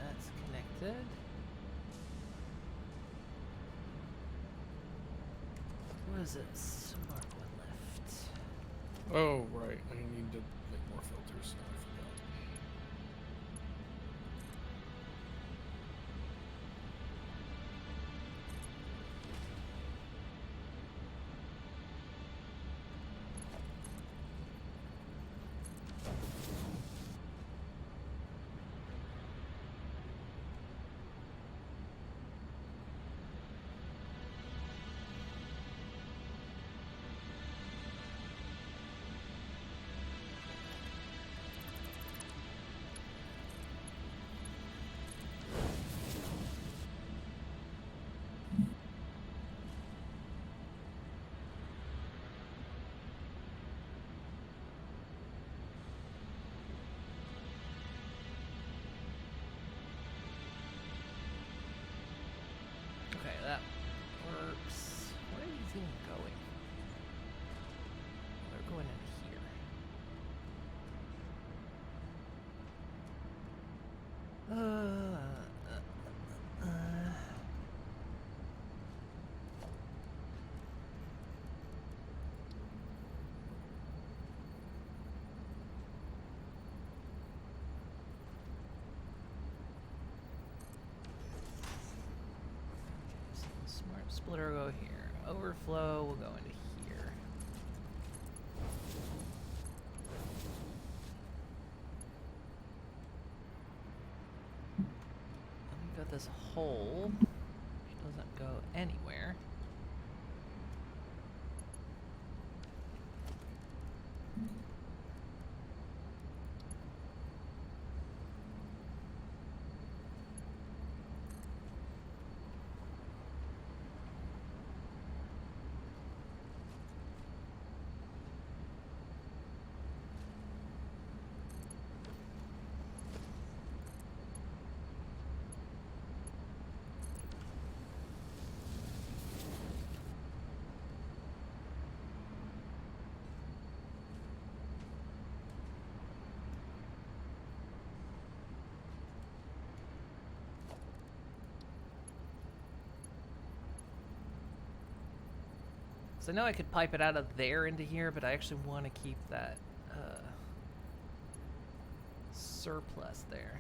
Speaker 2: That's connected. What is it? Smart one left.
Speaker 3: Oh, right. I need to make more filters. I forgot.
Speaker 2: Okay, that works. Where are these even going? They're going in here. So smart splitter will go here. Overflow will go into here. Then we've got this hole, which doesn't go anywhere. So I know I could pipe it out of there into here, but I actually want to keep that surplus there.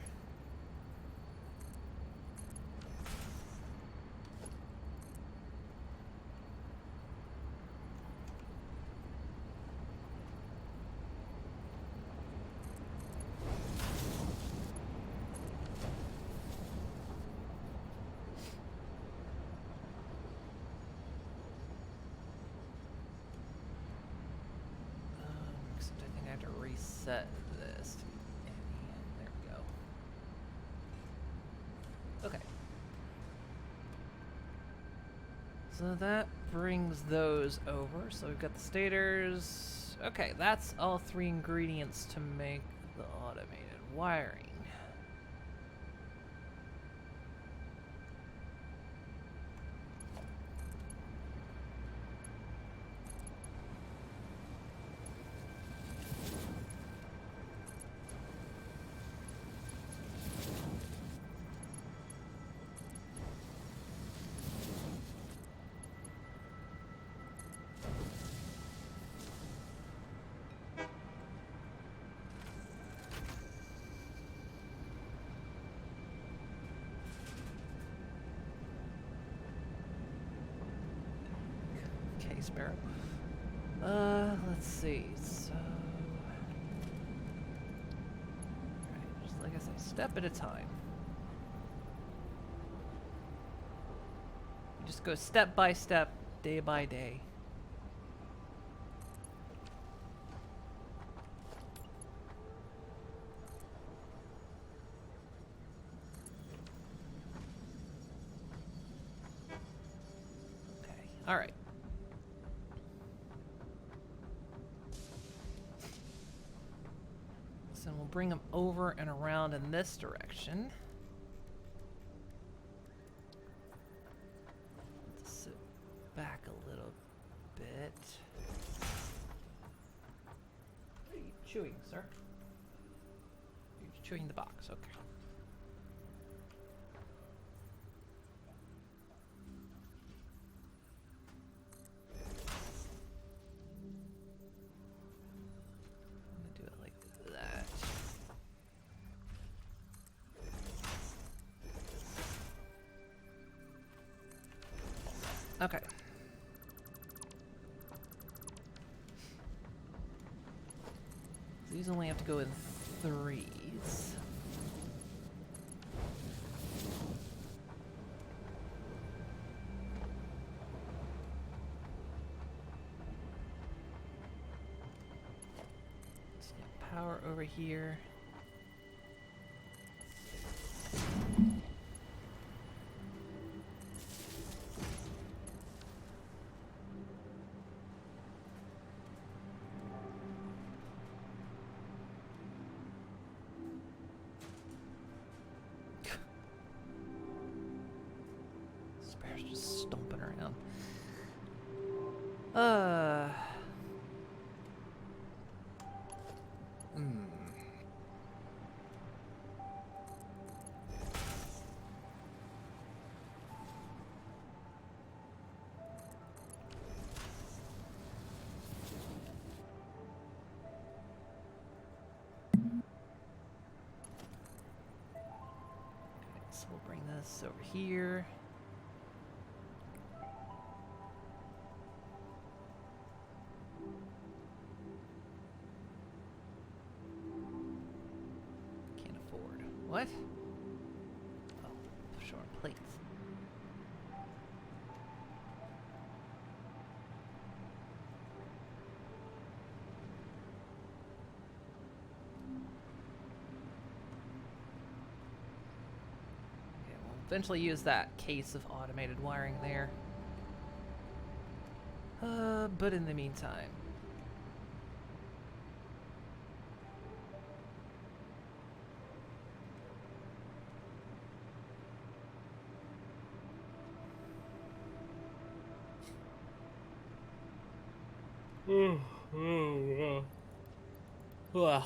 Speaker 2: reset this. There we go. Okay. So that brings those over. So we've got the stators. Okay, that's all 3 ingredients to make the automated wiring. Okay, Sparrow. Let's see. So, right, just like I said, step at a time. You just go step by step, day by day. Okay. All right. So we'll bring them over and around in this direction. Let's sit back a little bit. What are you chewing, sir? You're chewing the box, okay. I'm gonna do it like that. Okay. So these only have to go in 3s. Let's get power over here. Sparrow's just stomping around. So we'll bring this over here. Can't afford. What? Oh, push on plates. Okay, we'll eventually use that case of automated wiring there. But in the meantime,
Speaker 3: Ugh.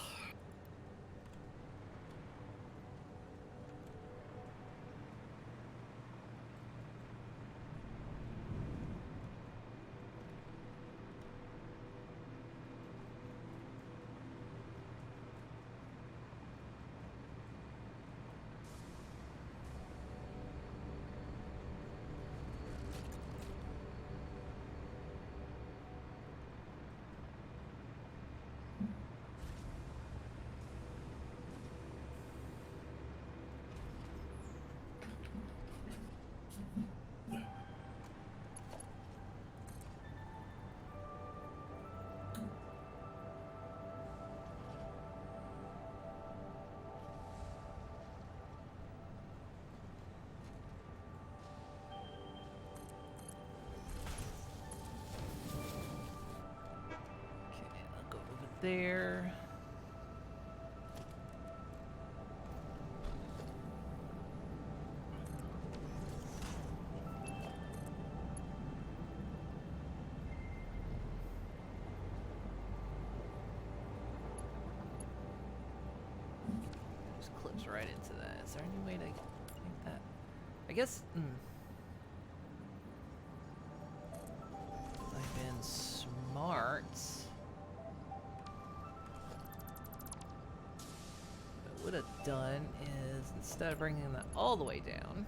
Speaker 2: there. Just clips right into that. Is there any way to make that? I guess. I've been smart. What I would have done is, instead of bringing that all the way down,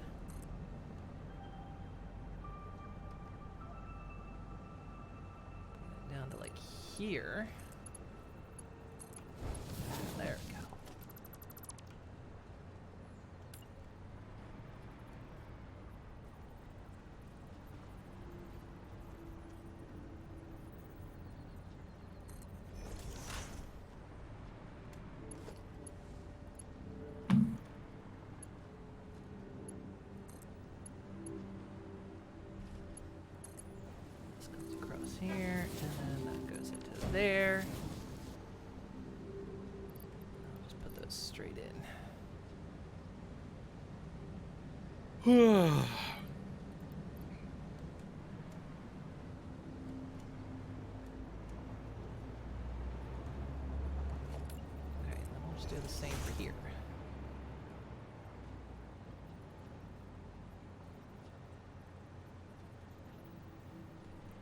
Speaker 2: bring it down to like here. There we go. This goes across here, and then that goes into there. I'll just put those straight in. Okay, and then we'll just do the same for here.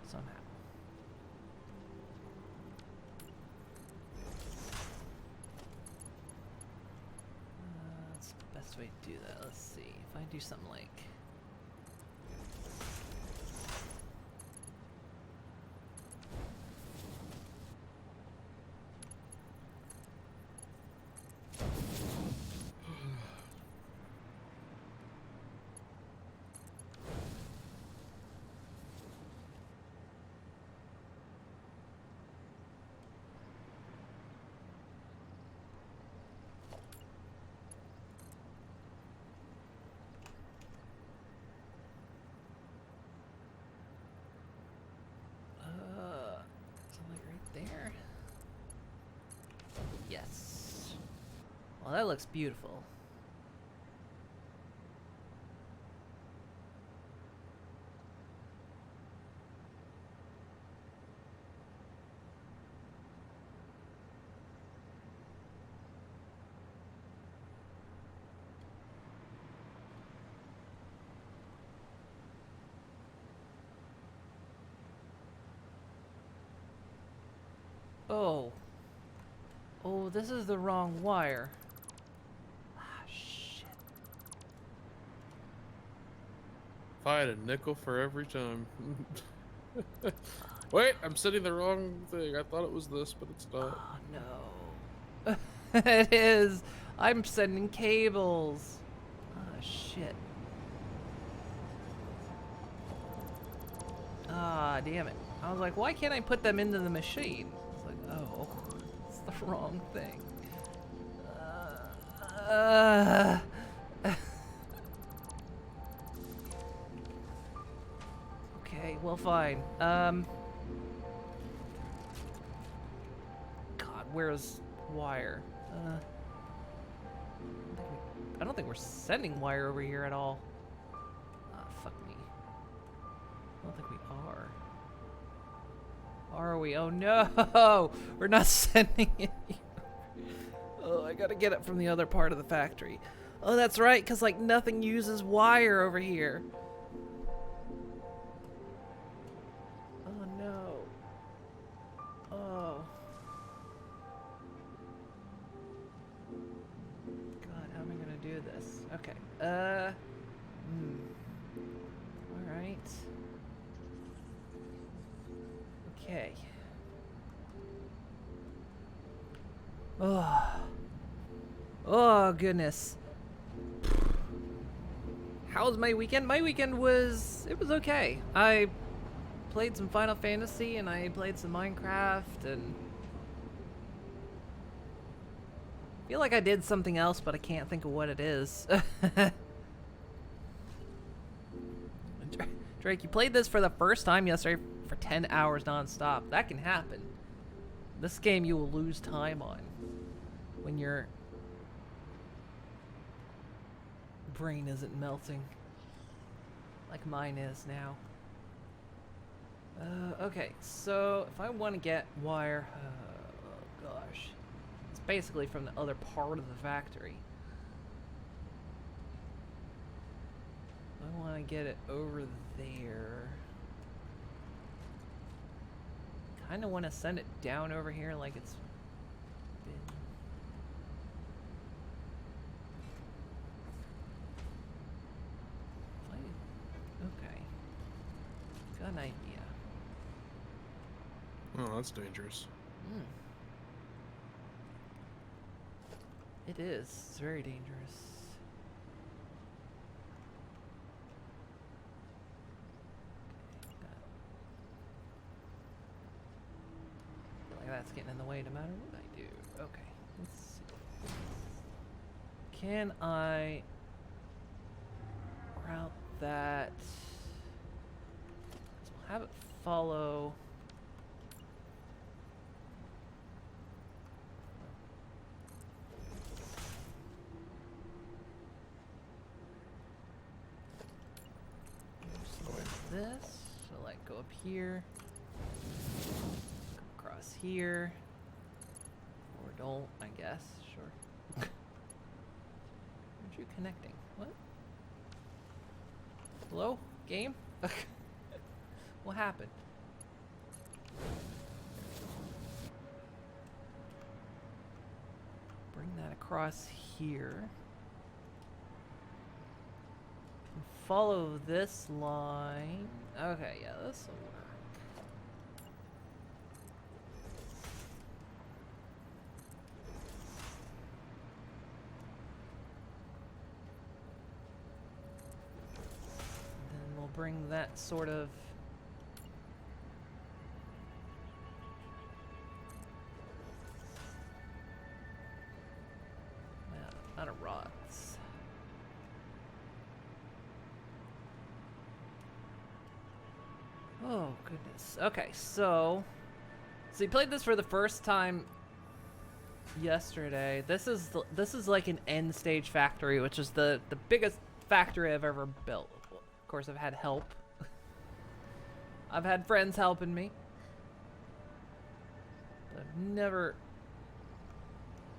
Speaker 2: Somehow. That's the best way to do that. Let's see. If I do something like. Something like right there. Yes. Well, that looks beautiful. Oh. Oh, this is the wrong wire. Ah, shit.
Speaker 3: If I had a nickel for every time. Wait, I'm setting the wrong thing. I thought it was this, but it's not.
Speaker 2: Oh, no. It is. I'm sending cables. Ah, shit. Ah, damn it. I was like, why can't I put them into the machine? It's like, oh, it's the wrong thing. Okay, well, fine. God, where's wire? I don't think we're sending wire over here at all. Ah, fuck me. I don't think we are. Are we? Oh no! We're not sending it here. Oh, I gotta get it from the other part of the factory. Oh, that's right, because like nothing uses wire over here. Oh no. Oh. God, how am I gonna do this? Okay. Alright. Okay. Oh. Oh, goodness. How was my weekend? My weekend was... it was okay. I played some Final Fantasy and I played some Minecraft and... I feel like I did something else, but I can't think of what it is. Drake, you played this for the first time yesterday for 10 hours non-stop. That can happen. This game you will lose time on when your brain isn't melting like mine is now. Okay, so if I want to get wire, oh gosh, it's basically from the other part of the factory. I want to get it over there. Kind of want to send it down over here like it's been. Okay. Got an idea.
Speaker 3: Oh, that's dangerous.
Speaker 2: It is. It's very dangerous. Like that's getting in the way no matter what I do. Okay. Let's see. Can I route that? So we'll have it follow. This, so like go up here, come across here, or don't, I guess, sure. Aren't you connecting? What? Hello? Game? What happened? Bring that across here. Follow this line. Okay, yeah, this will work. Then we'll bring that sort of out of rods. Oh goodness. Okay, so you played this for the first time yesterday. This is like an end stage factory, which is the biggest factory I've ever built. Of course, I've had help. I've had friends helping me, but I've never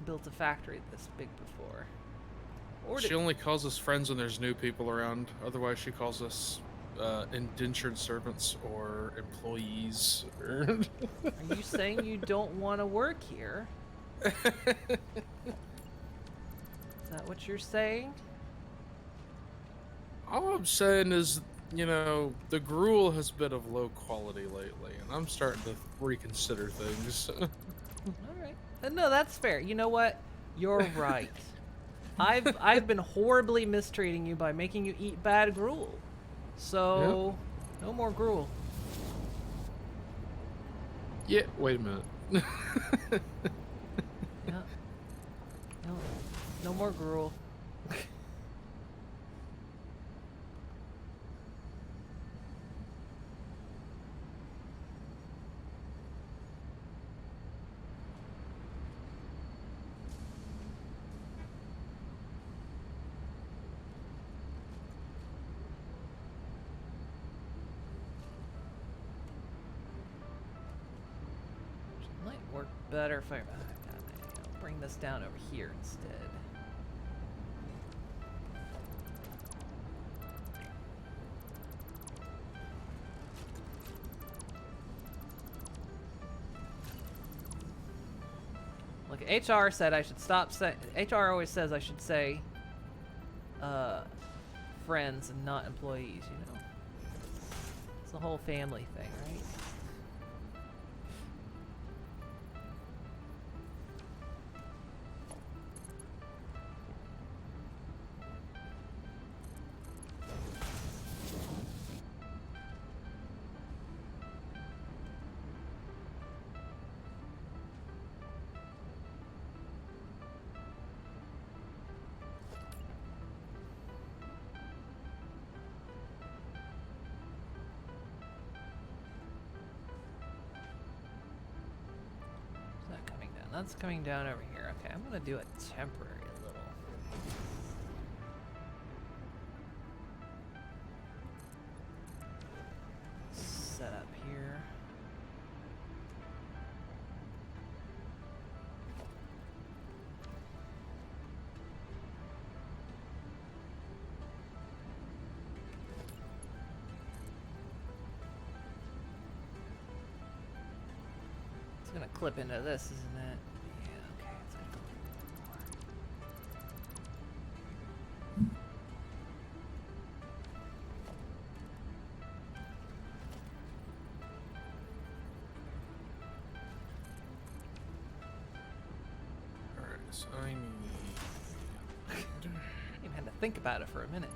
Speaker 2: built a factory this big before.
Speaker 3: She only calls us friends when there's new people around. Otherwise, she calls us indentured servants or employees.
Speaker 2: Are you saying you don't want to work here? Is that what you're saying?
Speaker 3: All I'm saying is, you know, the gruel has been of low quality lately, and I'm starting to reconsider things.
Speaker 2: Alright. No, that's fair. You know what? You're right. I've been horribly mistreating you by making you eat bad gruel. So, no more gruel.
Speaker 3: Yeah, wait a minute.
Speaker 2: Yeah. No more gruel. Might work better if I'll bring this down over here instead. Look, HR said I should stop saying. HR always says I should say friends and not employees, you know. It's the whole family thing, right? that's coming down over here. Okay, I'm gonna do a temporary little. Set up here. It's gonna clip into this, isn't it? Yeah, okay. It's gonna clip
Speaker 3: Alright, so I need.
Speaker 2: I even had to think about it for a minute.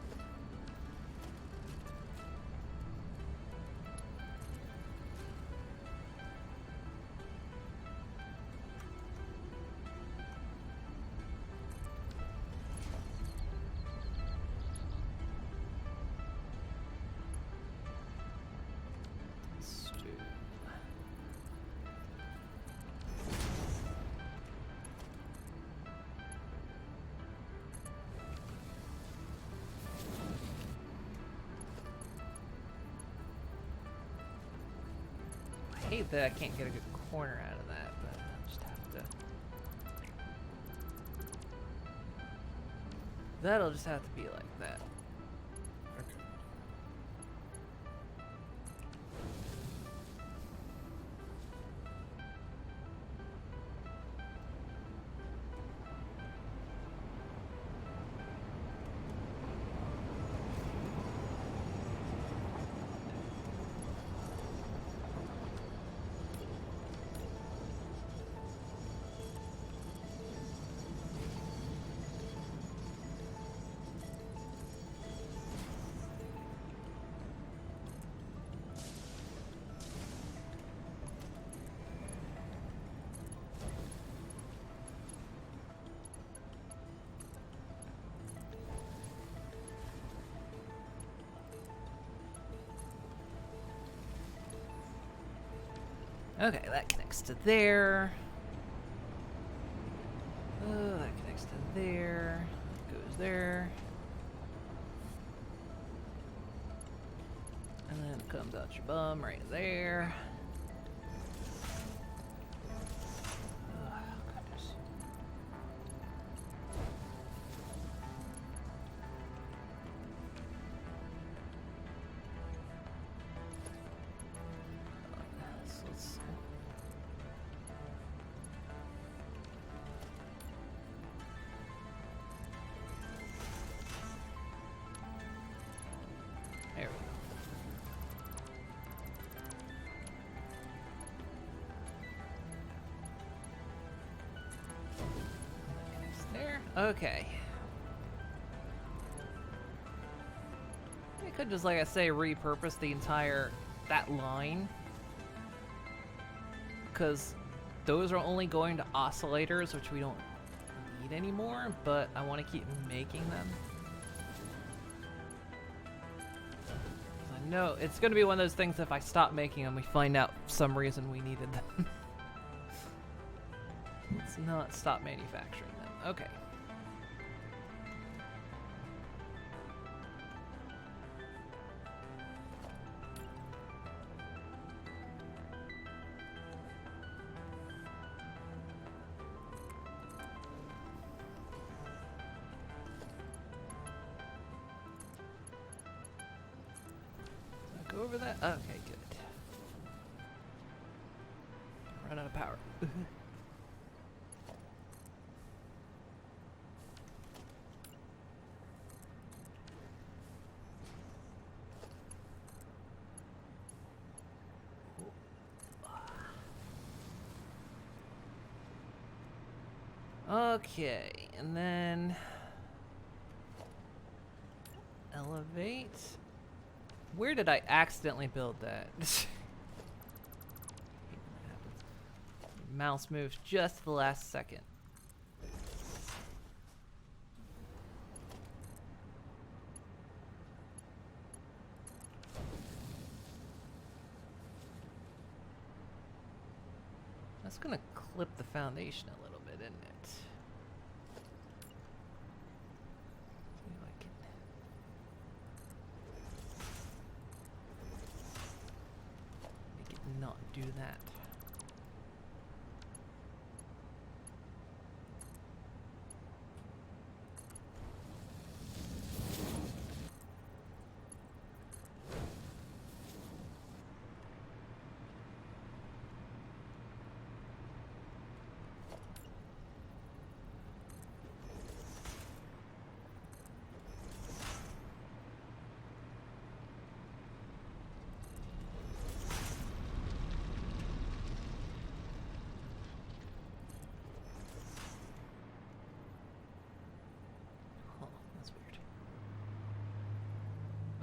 Speaker 2: Stew. I hate that I can't get a good corner out of that, but I'll just have to. That'll just have to be like that.
Speaker 3: Okay.
Speaker 2: Okay, that connects to there. Oh, that connects to there. Goes there. And then it comes out your bum right there. Oh, goodness. So let's see. There we go. There. Okay. I could just, like I say, repurpose the entire that line, because those are only going to oscillators, which we don't need anymore. But I want to keep making them. I know it's going to be one of those things. If I stop making them, we find out for some reason we needed them. Let's not stop manufacturing them. Okay. Did I go over that? Okay, good. Run out of power. Okay, and then elevate. Where did I accidentally build that? Mouse moves just the last second. That's gonna clip the foundation a little bit, isn't it? See if I can. Make it not do that.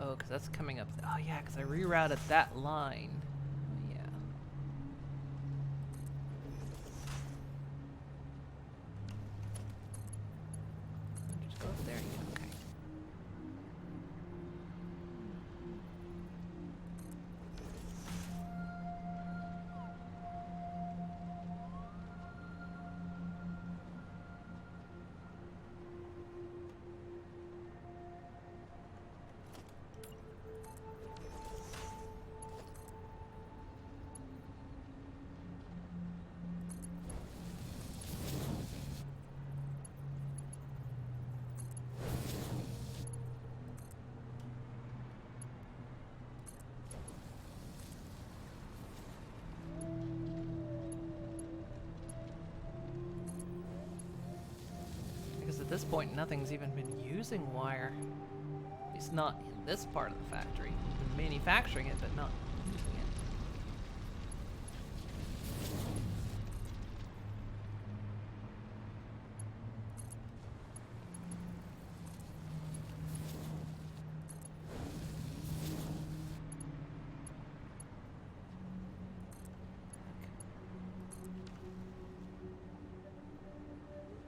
Speaker 2: Oh, because that's coming up. Oh, yeah, because I rerouted that line. Oh, yeah. Just go up there. Yeah, okay. Because at this point, nothing's even been using wire. At least not in this part of the factory. They're manufacturing it, but not using it.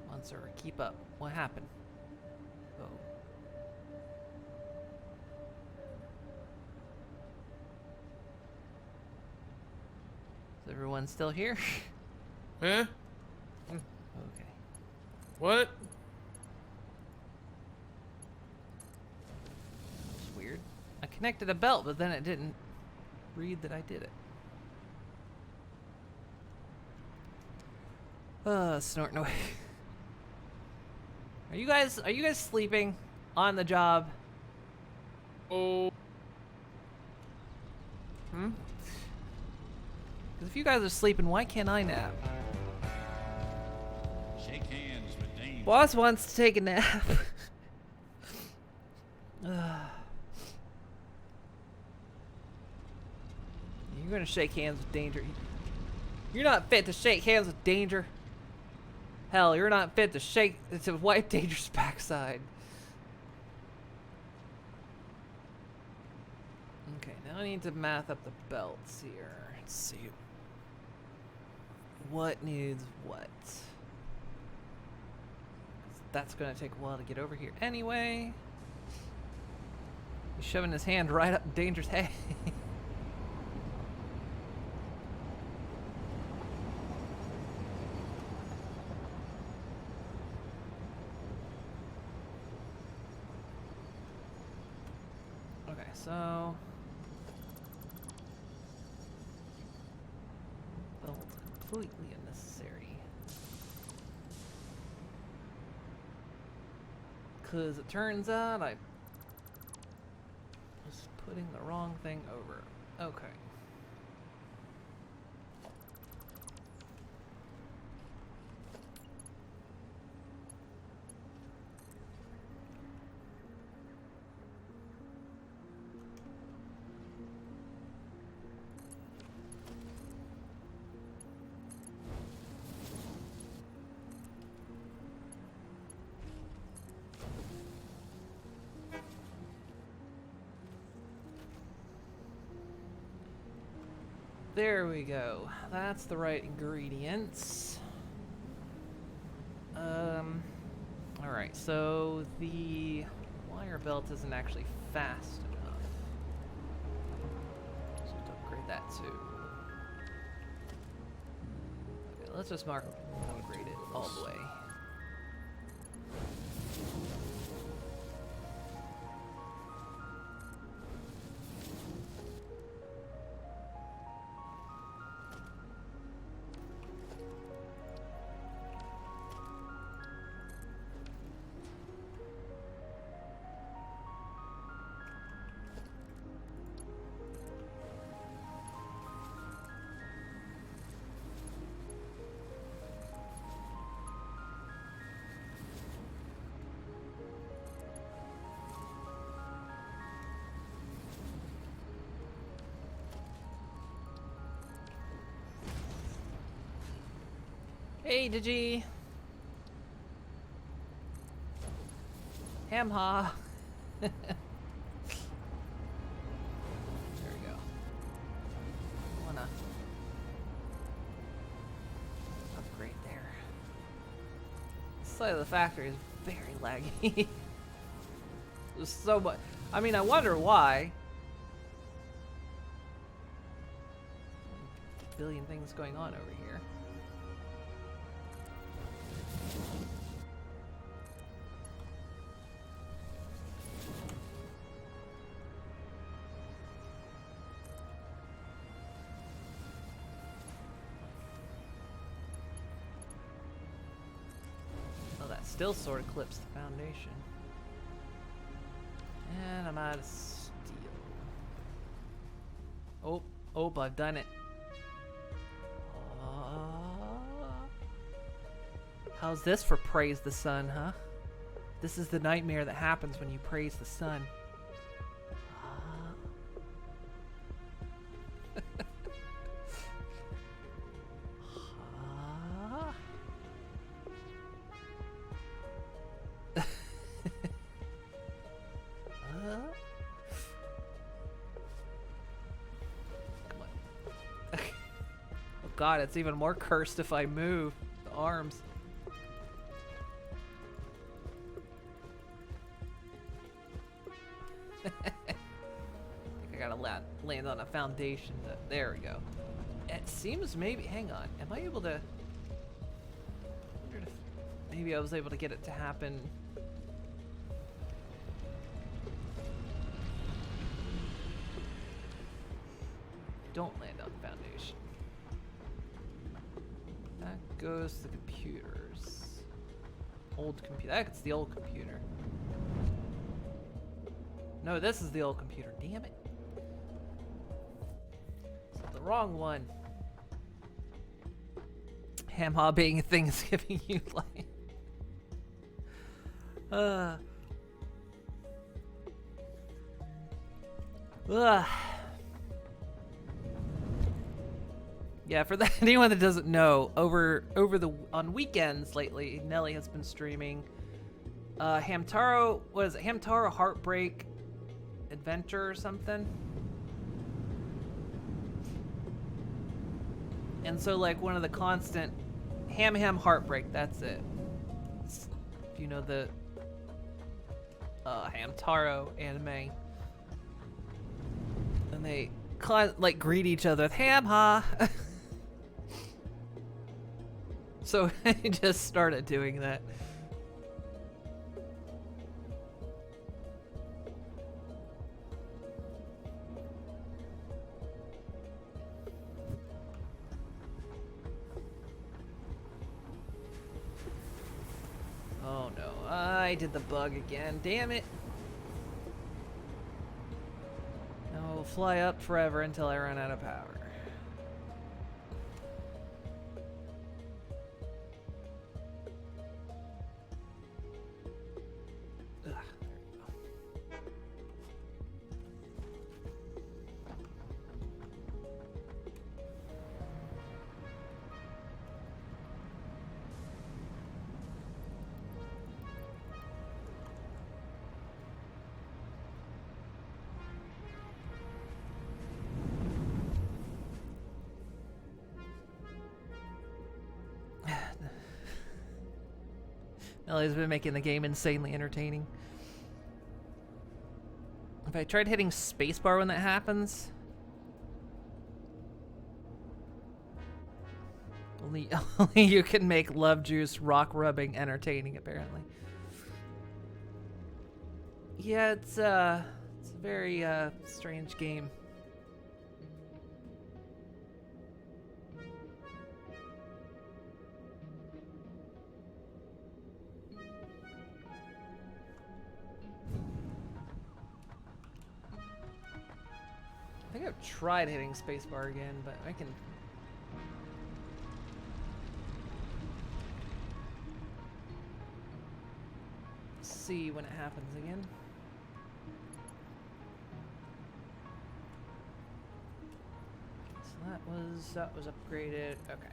Speaker 2: Come on, sir, keep up. What happened? Oh. Is everyone still here?
Speaker 3: Huh?
Speaker 2: Okay.
Speaker 3: What?
Speaker 2: That's weird. I connected a belt, but then it didn't read that I did it. Snorting away. Are you guys sleeping on the job?
Speaker 3: Oh.
Speaker 2: Hmm? Because if you guys are sleeping, why can't I nap?
Speaker 6: Shake hands with Dame.
Speaker 2: Boss wants to take a nap. You're gonna shake hands with danger. You're not fit to shake hands with danger. Hell, you're not fit to wipe danger's backside. Okay, now I need to math up the belts here. Let's see. What needs what? That's gonna take a while to get over here anyway. He's shoving his hand right up danger's head. So, belt completely unnecessary. Cause it turns out I was putting the wrong thing over. Okay. There we go. That's the right ingredients. Alright, so the wire belt isn't actually fast enough. So to upgrade that too. let's just mark grade it all the way. Hey, Digi! Ham-ha! There we go. I wanna upgrade there. This side of the factory is very laggy. There's so much. I mean, I wonder why. A billion things going on over here. Still sort of clips the foundation. And I'm out of steel. Oh, I've done it. How's this for praise the sun, huh? This is the nightmare that happens when you praise the sun. God, it's even more cursed if I move the arms. I think I gotta land on a foundation. There we go. It seems maybe. Hang on. Am I able to? I wondered if maybe I was able to get it to happen. Don't land on foundation. That goes to the computers. Old computer. That's the old computer. No, this is the old computer. Damn it. It's the wrong one. Ham-ha being a thing is giving you life. Yeah, for that, anyone that doesn't know, on weekends lately, Nelly has been streaming Hamtaro, what is it? Hamtaro Heartbreak Adventure or something. And so like one of the constant Ham Heartbreak, that's it. If you know the Hamtaro anime. And they like greet each other with ham-ha. So I just started doing that. Oh no, I did the bug again. Damn it. Now we'll fly up forever until I run out of power. Ellie's been making the game insanely entertaining. If I tried hitting spacebar when that happens, Only you can make love juice rock rubbing entertaining, apparently. Yeah, it's a very strange game. I think I've tried hitting spacebar again, but I can. See when it happens again. So that was upgraded. Okay.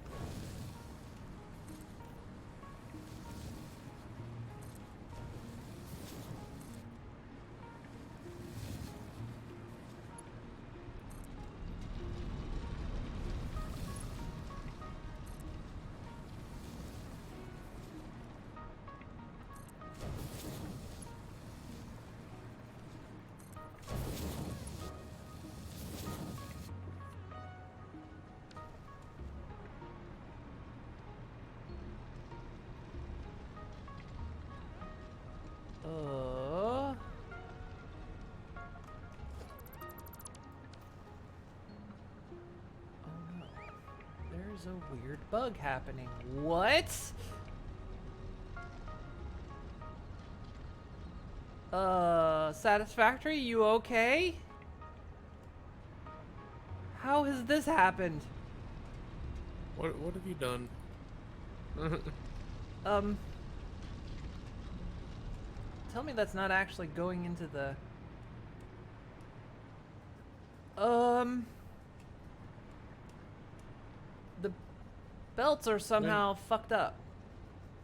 Speaker 2: There's a weird bug happening. What? Satisfactory, you okay? How has this happened?
Speaker 3: What have you done?
Speaker 2: Tell me that's not actually going into the... The belts are somehow fucked up.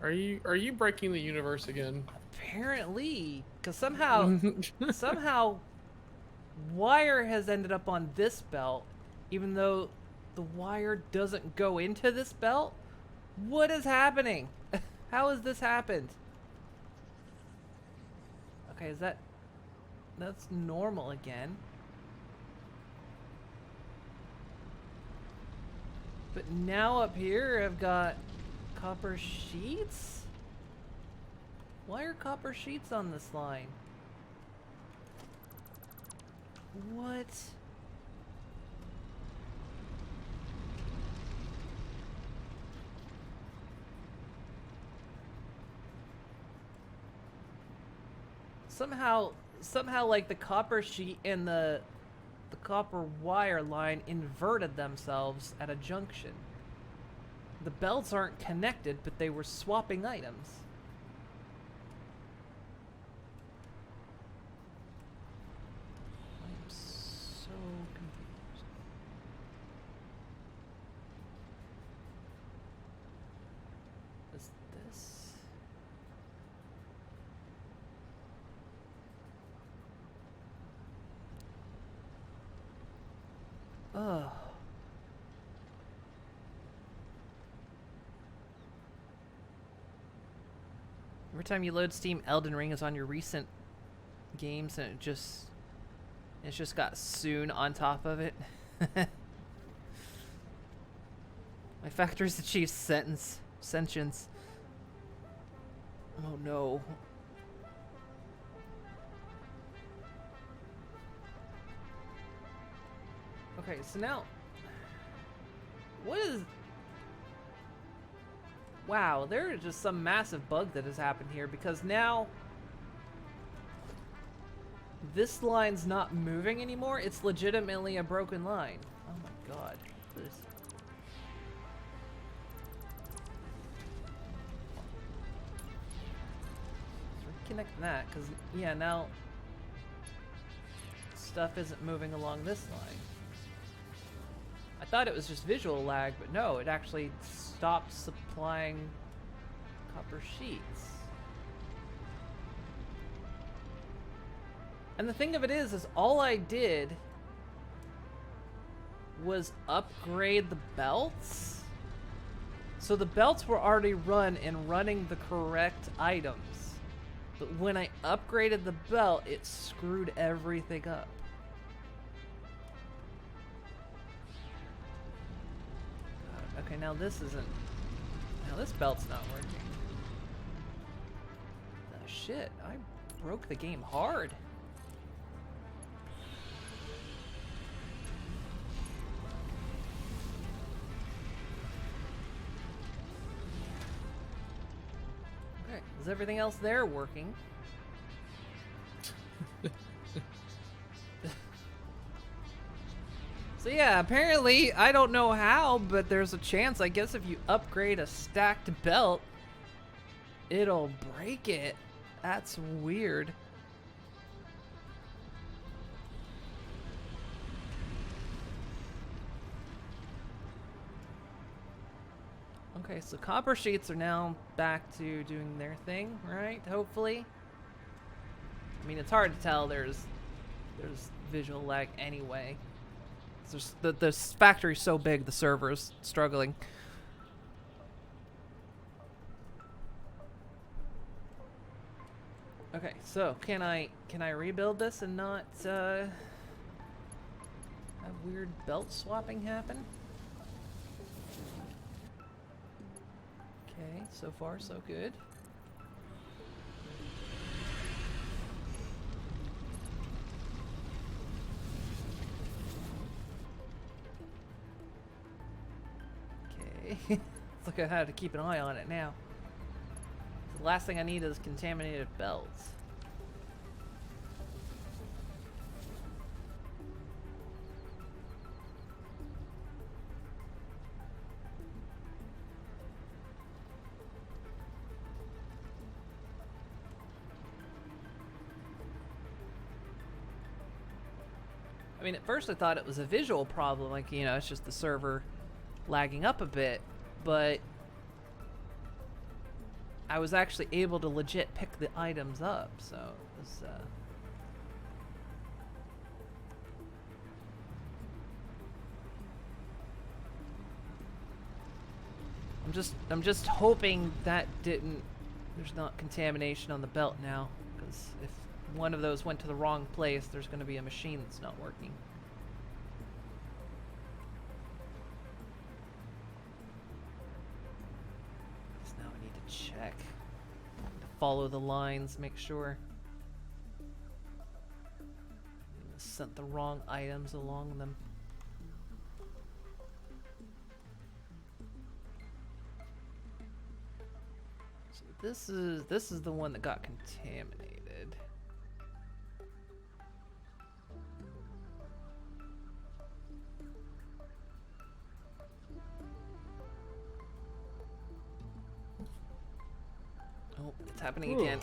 Speaker 3: Are you breaking the universe again?
Speaker 2: Apparently, because somehow wire has ended up on this belt, even though the wire doesn't go into this belt. What is happening? How has this happened? Okay, that's normal again. But now up here I've got copper sheets? Why are copper sheets on this line? What? Somehow like the copper sheet and the copper wire line inverted themselves at a junction. The belts aren't connected, but they were swapping items. I'm so confused. Is this... Ugh. Every time you load Steam, Elden Ring is on your recent games, and it's just got soon on top of it. My factory's achieved sentience. Oh no. Okay, so now, what is... Wow, there is just some massive bug that has happened here, because now this line's not moving anymore. It's legitimately a broken line. Oh my god. What is... Let's reconnect that, because, yeah, now stuff isn't moving along this line. I thought it was just visual lag, but no, it actually stopped supplying copper sheets. And the thing of it is all I did was upgrade the belts. So the belts were already run and running the correct items. But when I upgraded the belt, it screwed everything up. Okay, now this isn't... Now this belt's not working. Oh, shit, I broke the game hard. Okay, is everything else there working? So yeah, apparently, I don't know how, but there's a chance, I guess if you upgrade a stacked belt, it'll break it. That's weird. Okay, so copper sheets are now back to doing their thing, right? Hopefully. I mean, it's hard to tell. There's visual lag anyway. The factory's so big, the server's struggling. Okay, so can I rebuild this and not have weird belt swapping happen? Okay, so far so good. Look at how to keep an eye on it now. The last thing I need is contaminated belts. I mean, at first I thought it was a visual problem, like, you know, it's just the server lagging up a bit, but I was actually able to legit pick the items up, so it was, I'm just hoping that there's not contamination on the belt now, because if one of those went to the wrong place, there's going to be a machine that's not working. Now I need to check. Follow the lines, make sure. Sent the wrong items along them. So this is the one that got contaminated. Oh, it's happening again.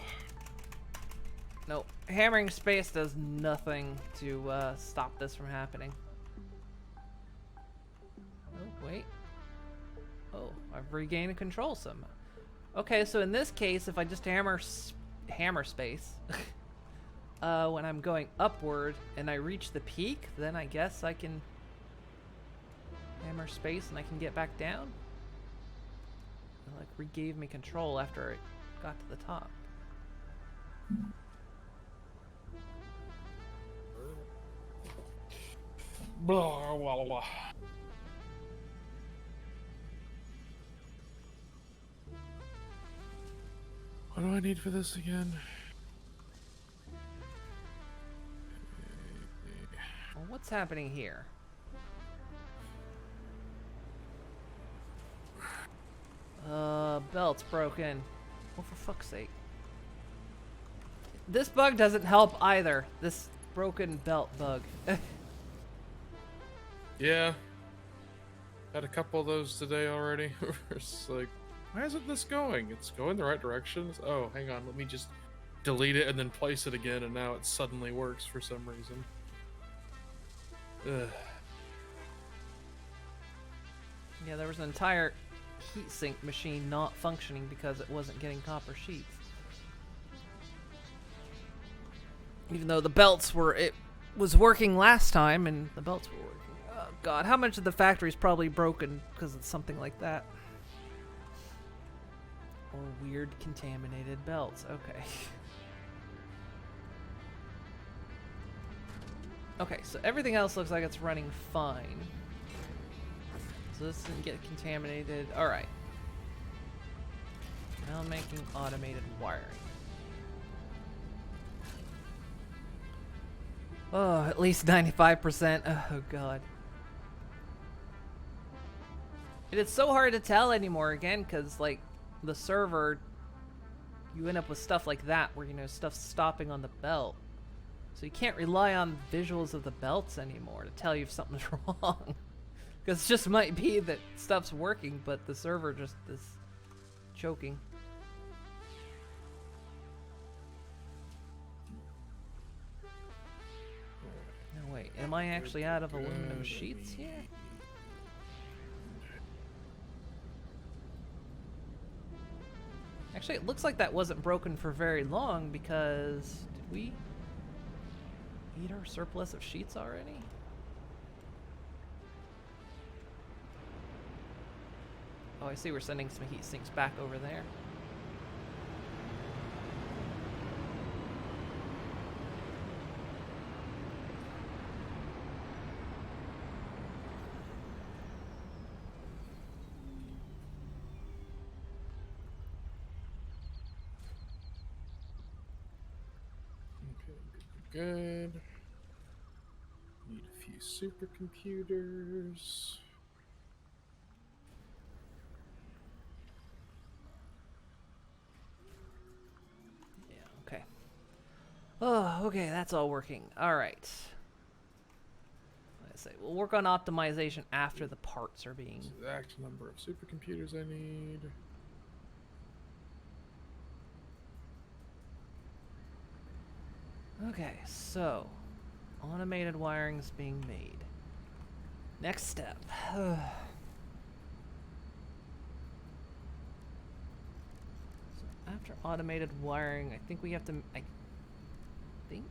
Speaker 2: No, hammering space does nothing to stop this from happening. Oh, wait. Oh, I've regained control somehow. Okay, so in this case, if I just hammer space when I'm going upward and I reach the peak, then I guess I can hammer space and I can get back down. It, like, regave me control after it got to the top.
Speaker 3: Blah, blah, blah. What do I need for this again?
Speaker 2: Well, what's happening here? Belt's broken. Oh, for fuck's sake. This bug doesn't help either. This broken belt bug.
Speaker 3: Yeah. Had a couple of those today already. It's like, why isn't this going? It's going the right direction. Oh, hang on. Let me just delete it and then place it again, and now it suddenly works for some reason. Ugh.
Speaker 2: Yeah, there was an entire heatsink machine not functioning because it wasn't getting copper sheets. Even though the belts were, it was working last time and the belts were working. Oh god, how much of the factory is probably broken because of something like that? Or weird contaminated belts, okay. Okay, so everything else looks like it's running fine. So this didn't get contaminated. Alright. Now I'm making automated wiring. Oh, at least 95%. Oh, God. And it's so hard to tell anymore, again, because, like, the server, you end up with stuff like that, where, you know, stuff's stopping on the belt. So you can't rely on visuals of the belts anymore to tell you if something's wrong. Because it just might be that stuff's working, but the server just is choking. No, wait, am I actually out of aluminum sheets here? Actually, it looks like that wasn't broken for very long because did we eat our surplus of sheets already? Oh, I see we're sending some heat sinks back over there.
Speaker 3: Good. Need a few supercomputers.
Speaker 2: Yeah, okay. Oh, okay, that's all working. All right. I say we'll work on optimization after the parts are being.
Speaker 3: Exact number of supercomputers I need.
Speaker 2: Okay, so automated wiring's being made. Next step. So after automated wiring, I think we have to. I think.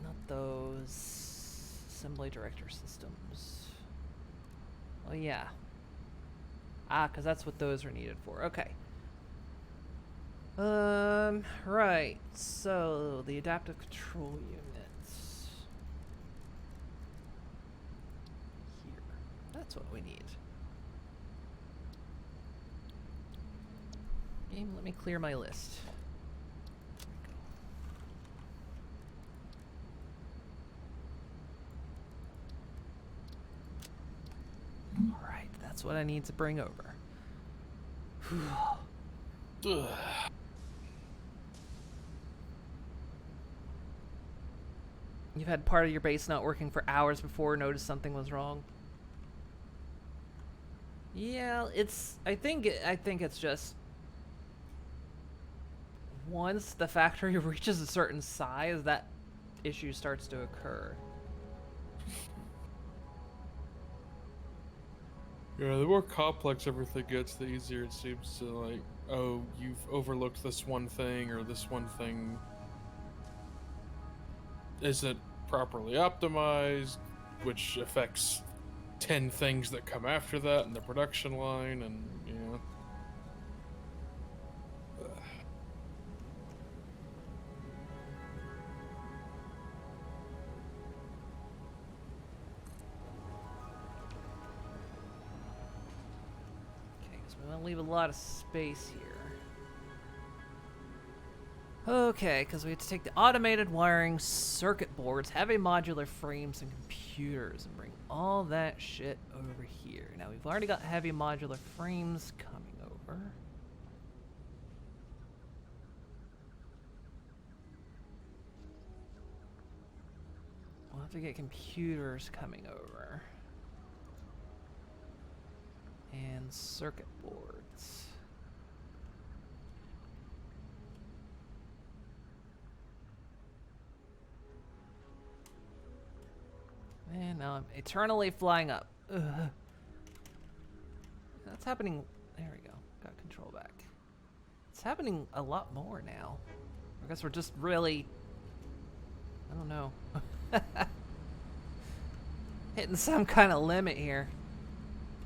Speaker 2: Not those assembly director systems. Oh yeah. Ah, because that's what those are needed for. Okay. Right. So the adaptive control units. Here. That's what we need. Game, let me clear my list. Alright, that's what I need to bring over. You've had part of your base not working for hours before noticed something was wrong. Yeah, I think it's just once the factory reaches a certain size, that issue starts to occur.
Speaker 3: Yeah, the more complex everything gets, the easier it seems to, like, oh, you've overlooked this one thing, or this one thing isn't properly optimized, which affects 10 things that come after that in the production line, and, you know.
Speaker 2: We want to leave a lot of space here. Okay, because we have to take the automated wiring, circuit boards, heavy modular frames, and computers, and bring all that shit over here. Now, we've already got heavy modular frames coming over. We'll have to get computers coming over. And circuit boards. And now I'm eternally flying up. Ugh. That's happening. There we go. Got control back. It's happening a lot more now. I guess we're just really. I don't know. Hitting some kind of limit here.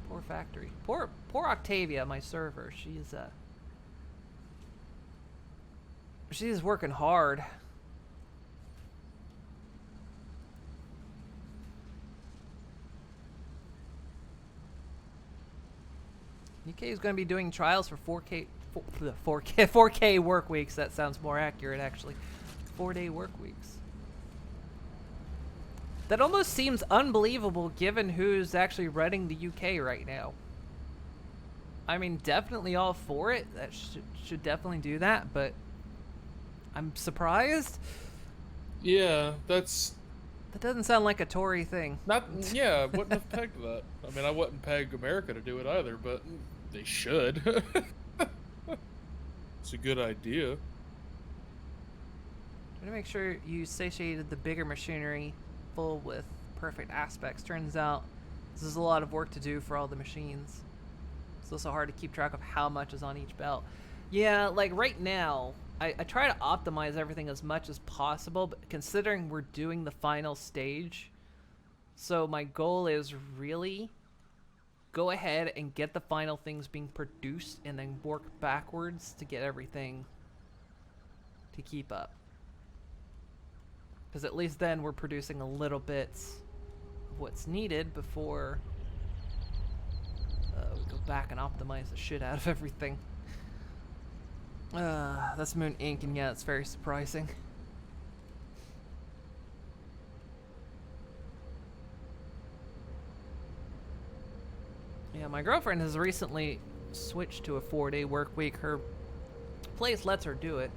Speaker 2: Poor factory. Poor Octavia, my server. She's She's working hard. UK is going to be doing trials for 4K work weeks. That sounds more accurate, actually. 4-day work weeks. That almost seems unbelievable given who's actually running the UK right now. I mean, definitely all for it. That should definitely do that, but I'm surprised.
Speaker 3: Yeah, that's
Speaker 2: That doesn't sound like a Tory thing.
Speaker 3: not. Yeah, I wouldn't have pegged that. I mean, I wouldn't peg America to do it either, but they should. It's a good idea.
Speaker 2: Trying to make sure you satiated the bigger machinery full with perfect aspects. Turns out this is a lot of work to do for all the machines. It's also hard to keep track of how much is on each belt. Yeah, like right now, I try to optimize everything as much as possible, but considering we're doing the final stage, so my goal is really go ahead and get the final things being produced and then work backwards to get everything to keep up. Because at least then we're producing a little bit of what's needed before we go back and optimize the shit out of everything. That's Moon Ink, and yeah, it's very surprising. Yeah, my girlfriend has recently switched to a 4-day work week. Her place lets her do it.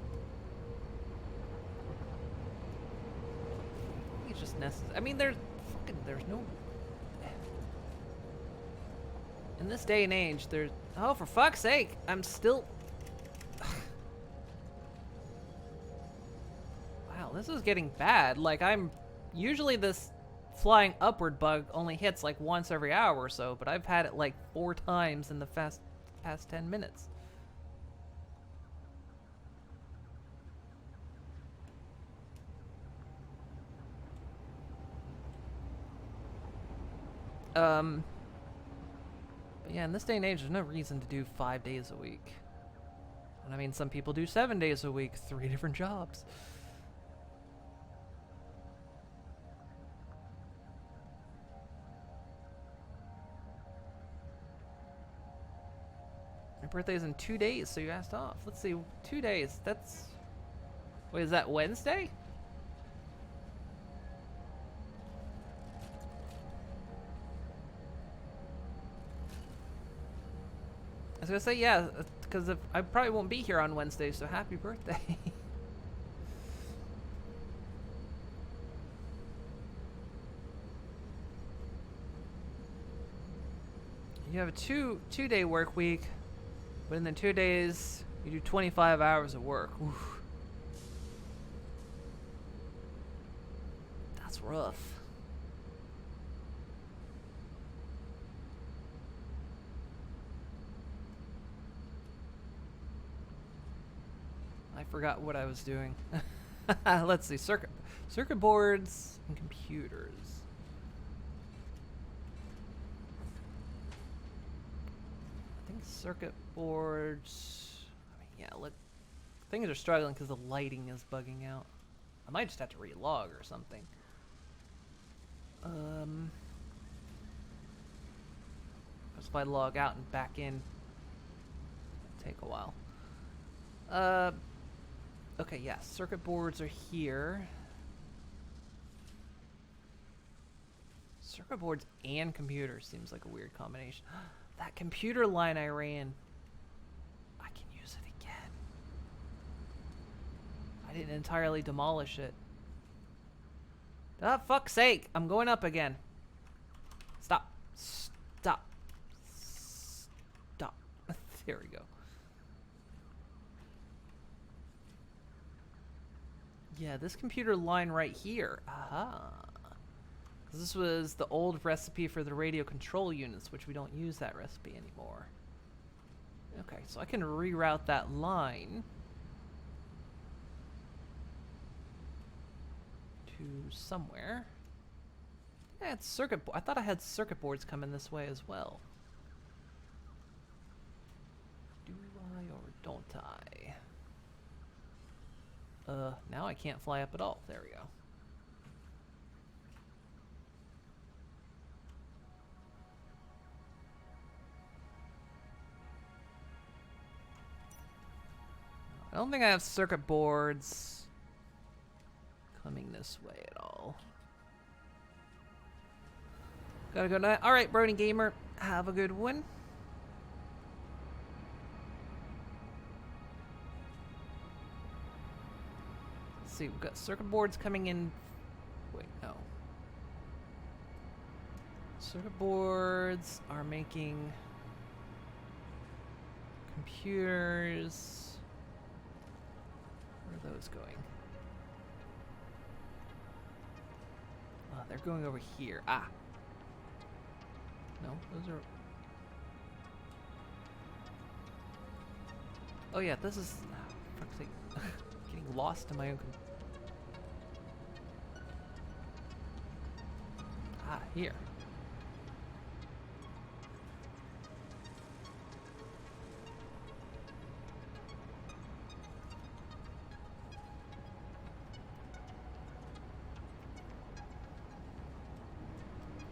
Speaker 2: I think it's just necessary. I mean, there's no... In this day and age, there's... Oh, for fuck's sake, I'm still... Wow, this is getting bad. Like, I'm... Usually this flying upward bug only hits like once every hour or so, but I've had it like 4 times in the past 10 minutes. But yeah, in this day and age, there's no reason to do 5 days a week. And I mean, some people do 7 days a week, 3 different jobs. My birthday's in 2 days, so you asked off. Let's see, 2 days, that's... Wait, is that Wednesday? I was gonna say, yeah, because I probably won't be here on Wednesday, so happy birthday. You have a two-day work week, but in the 2 days, you do 25 hours of work. Oof. That's rough. I forgot what I was doing. Let's see, circuit boards and computers. I think circuit boards. I mean, yeah, look, things are struggling because the lighting is bugging out. I might just have to relog or something. Because if I log out and back in, it'll take a while. Okay, yeah, circuit boards are here. Circuit boards and computers seems like a weird combination. That computer line I ran, I can use it again. I didn't entirely demolish it. Ah, fuck's sake, I'm going up again. Stop. Stop. Stop. There we go. Yeah, this computer line right here. Aha. This was the old recipe for the radio control units, which we don't use that recipe anymore. Okay, so I can reroute that line to somewhere. Yeah, it's circuit. I thought I had circuit boards coming this way as well. Do I or don't I? Now I can't fly up at all. There we go. I don't think I have circuit boards coming this way at all. Gotta go now. Alright, Brony Gamer, have a good one. Let's see, we've got circuit boards coming in. Wait, no. Circuit boards are making computers. Where are those going? Oh, they're going over here. Ah. No, those are... Oh yeah, this is... for fuck's sake. Getting lost in my own... Ah, here.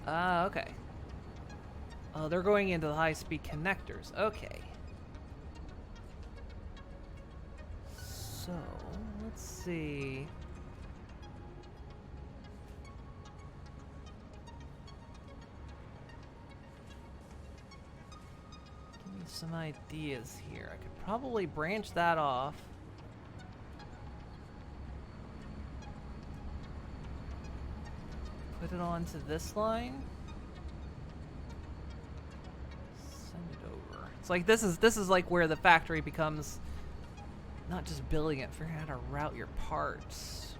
Speaker 2: Ah, okay. Oh, they're going into the high-speed connectors. Okay. So, let's see. Give me some ideas here. I could probably branch that off. Put it onto this line. Send it over. It's like this is like where the factory becomes not just building it, figuring out how to route your parts.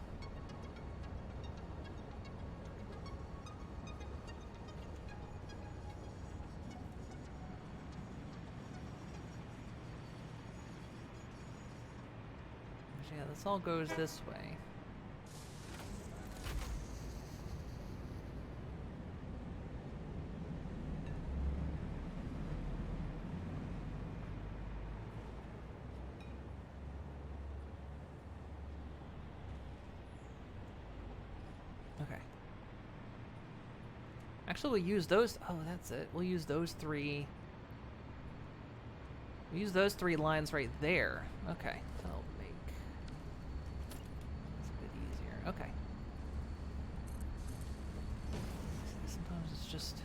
Speaker 2: Yeah, this all goes this way. Actually, we'll use those. Oh, that's it. We'll use those three. We'll use those three lines right there. Okay. That'll make this a bit easier. Okay. Sometimes it's just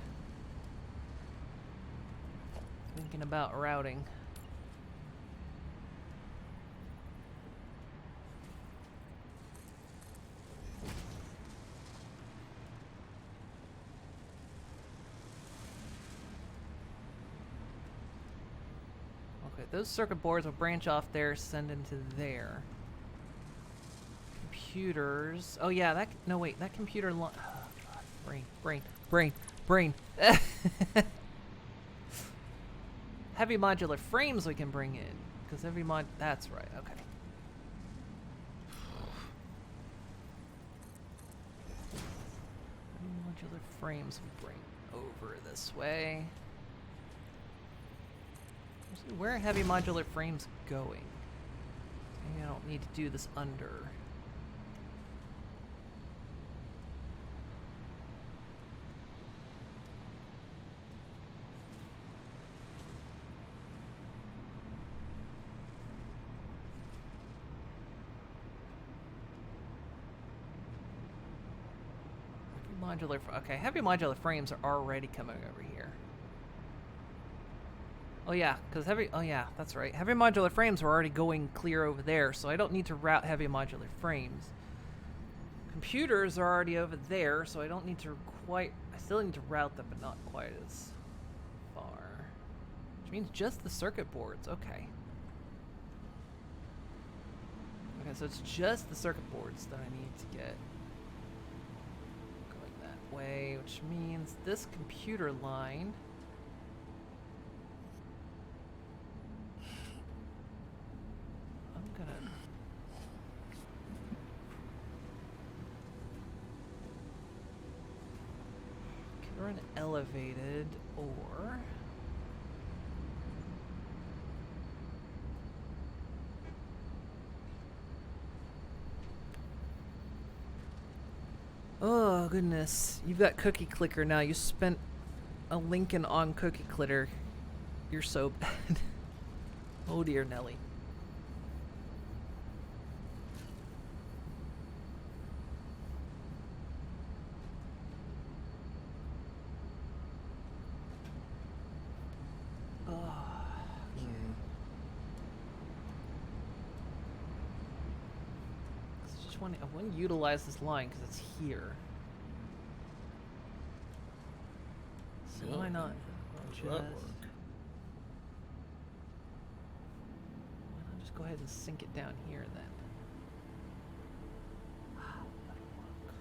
Speaker 2: thinking about routing. Those circuit boards will branch off there, send into there. Computers. Oh yeah, that. No wait, that computer. Oh, God. Brain. Heavy modular frames we can bring in, because every mod. That's right. Okay. Heavy modular frames we bring over this way. Where are heavy modular frames going? Maybe I don't need to do this under. Okay, heavy modular frames are already coming over here. Oh yeah, because oh yeah, that's right. Heavy modular frames are already going clear over there, so I don't need to route heavy modular frames. Computers are already over there, so I don't need to I still need to route them, but not quite as far. Which means just the circuit boards, okay. Okay, so it's just the circuit boards that I need to get going that way, which means this computer line run elevated, or Oh, goodness. You've got Cookie Clicker now. You spent a Lincoln on Cookie Clicker. You're so bad. Oh, dear, Nelly. I want to utilize this line because it's here. So
Speaker 3: Yeah.
Speaker 2: why not?
Speaker 3: How's
Speaker 2: Just,
Speaker 3: that
Speaker 2: why
Speaker 3: work?
Speaker 2: not just go ahead and sink it down here then? That'll work.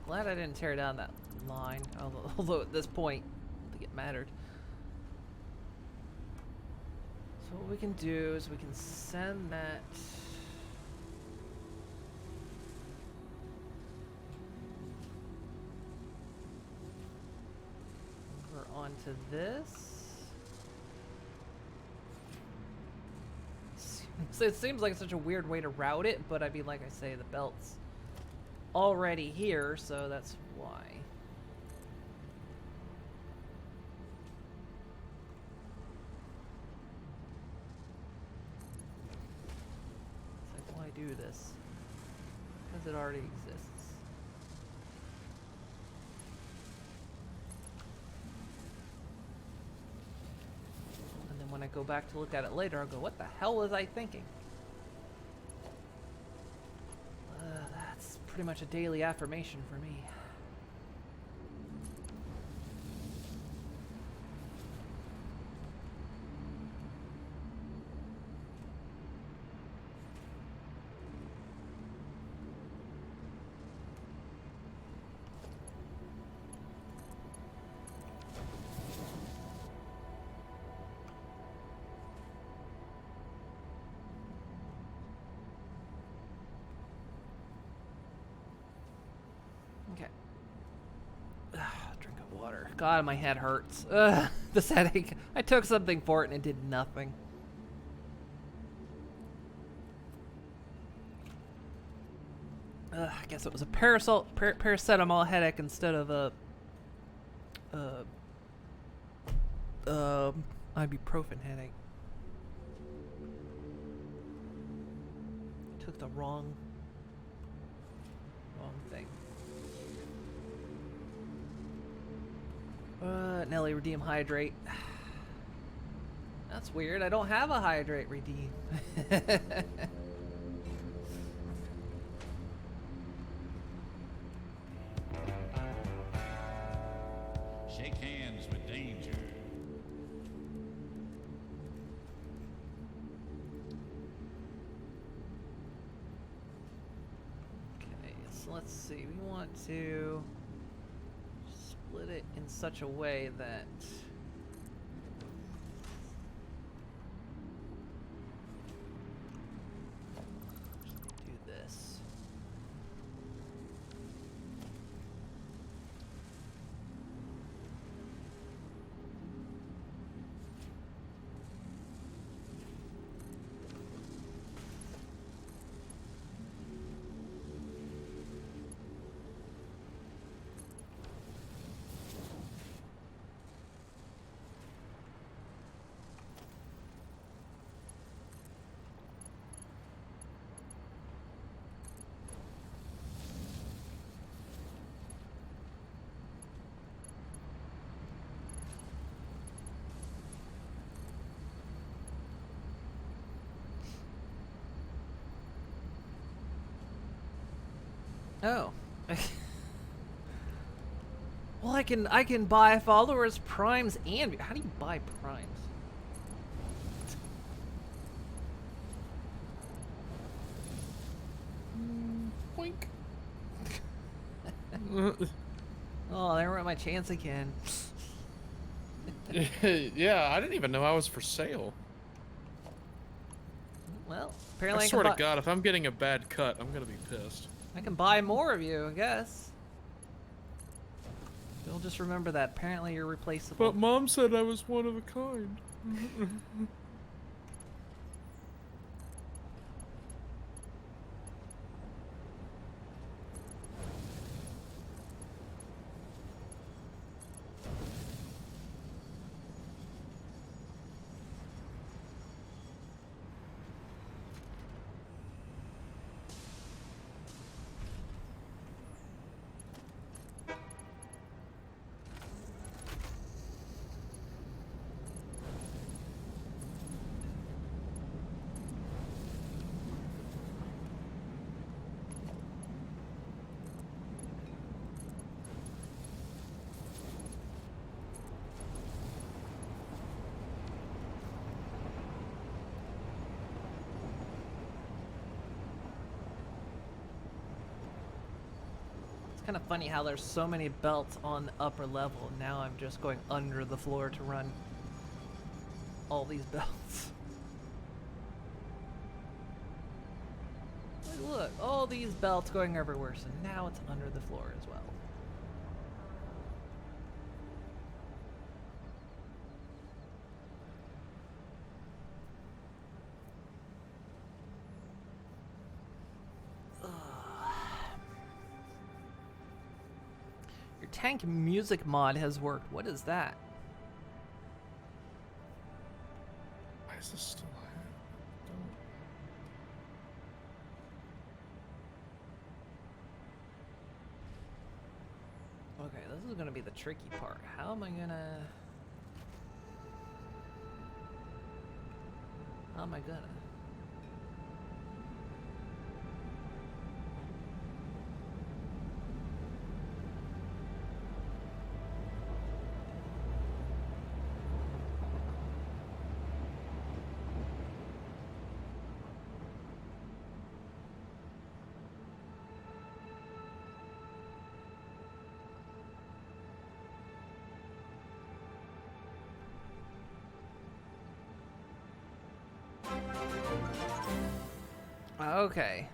Speaker 2: Glad I didn't tear down that line, although at this point, I don't think it mattered. So what we can do is we can send that over onto this. So it seems like such a weird way to route it, but I mean, like I say, the belt's already here, so that's why. It's like, why do this? Because it already exists. And then when I go back to look at it later, I'll go, what the hell was I thinking? That's pretty much a daily affirmation for me. Okay. Drink of water. God, my head hurts. This headache. I took something for it and it did nothing. I guess it was a paracetamol headache instead of a ibuprofen headache. Took the wrong thing. Nelly, redeem hydrate. That's weird. I don't have a hydrate redeem.
Speaker 6: Shake hands with danger.
Speaker 2: Okay, so let's see. We want to split it in such a way that do this. Oh. Well, I can buy followers, primes, and how do you buy primes?
Speaker 3: Boink.
Speaker 2: Oh, there went my chance again.
Speaker 3: Yeah, I didn't even know I was for sale.
Speaker 2: Well,
Speaker 3: I
Speaker 2: apparently
Speaker 3: swear to God, if I'm getting a bad cut, I'm gonna be pissed.
Speaker 2: I can buy more of you, I guess. You'll just remember that. Apparently you're replaceable.
Speaker 3: But Mom said I was one of a kind.
Speaker 2: It's kind of funny how there's so many belts on the upper level, and now I'm just going under the floor to run all these belts. Like, look, all these belts going everywhere, so now it's under the floor as well. Your tank music mod has worked. What is that?
Speaker 3: Why is this still
Speaker 2: Okay, this is gonna be the tricky part. How am I gonna... How am I gonna... Okay.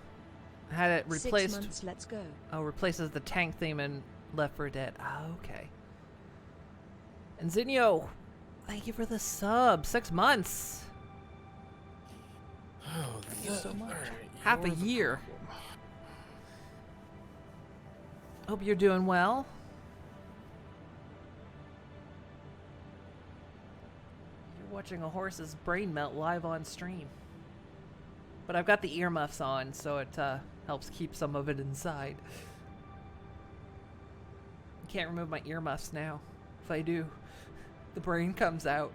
Speaker 2: I had it replaced.
Speaker 7: 6 months, let's go.
Speaker 2: Oh, replaces the tank theme in Left 4 Dead. Okay. And Zinio, thank you for the sub. 6 months.
Speaker 3: Oh,
Speaker 2: Thank you so much.
Speaker 3: Alright,
Speaker 2: Half a
Speaker 3: you're the
Speaker 2: year.
Speaker 3: problem.
Speaker 2: Hope you're doing well. You're watching a horse's brain melt live on stream. But I've got the earmuffs on, so it helps keep some of it inside. I can't remove my earmuffs now. If I do, the brain comes out.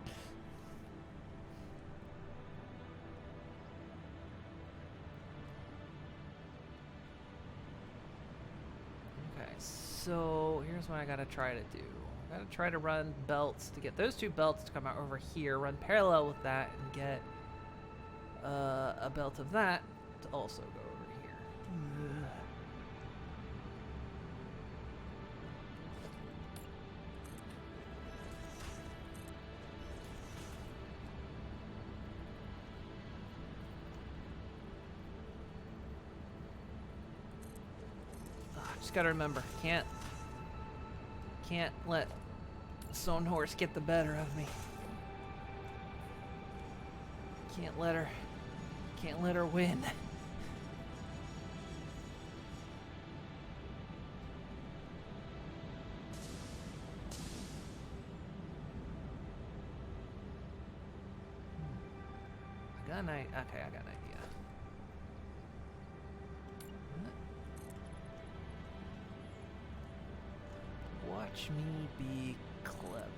Speaker 2: Okay, so here's what I gotta try to do. I gotta try to run belts to get those two belts to come out over here, run parallel with that, and get a belt of that to also go over here. Just gotta remember, can't let Stone Horse get the better of me. Can't let her win. I got an idea. Okay, I got an idea. Watch me be clever.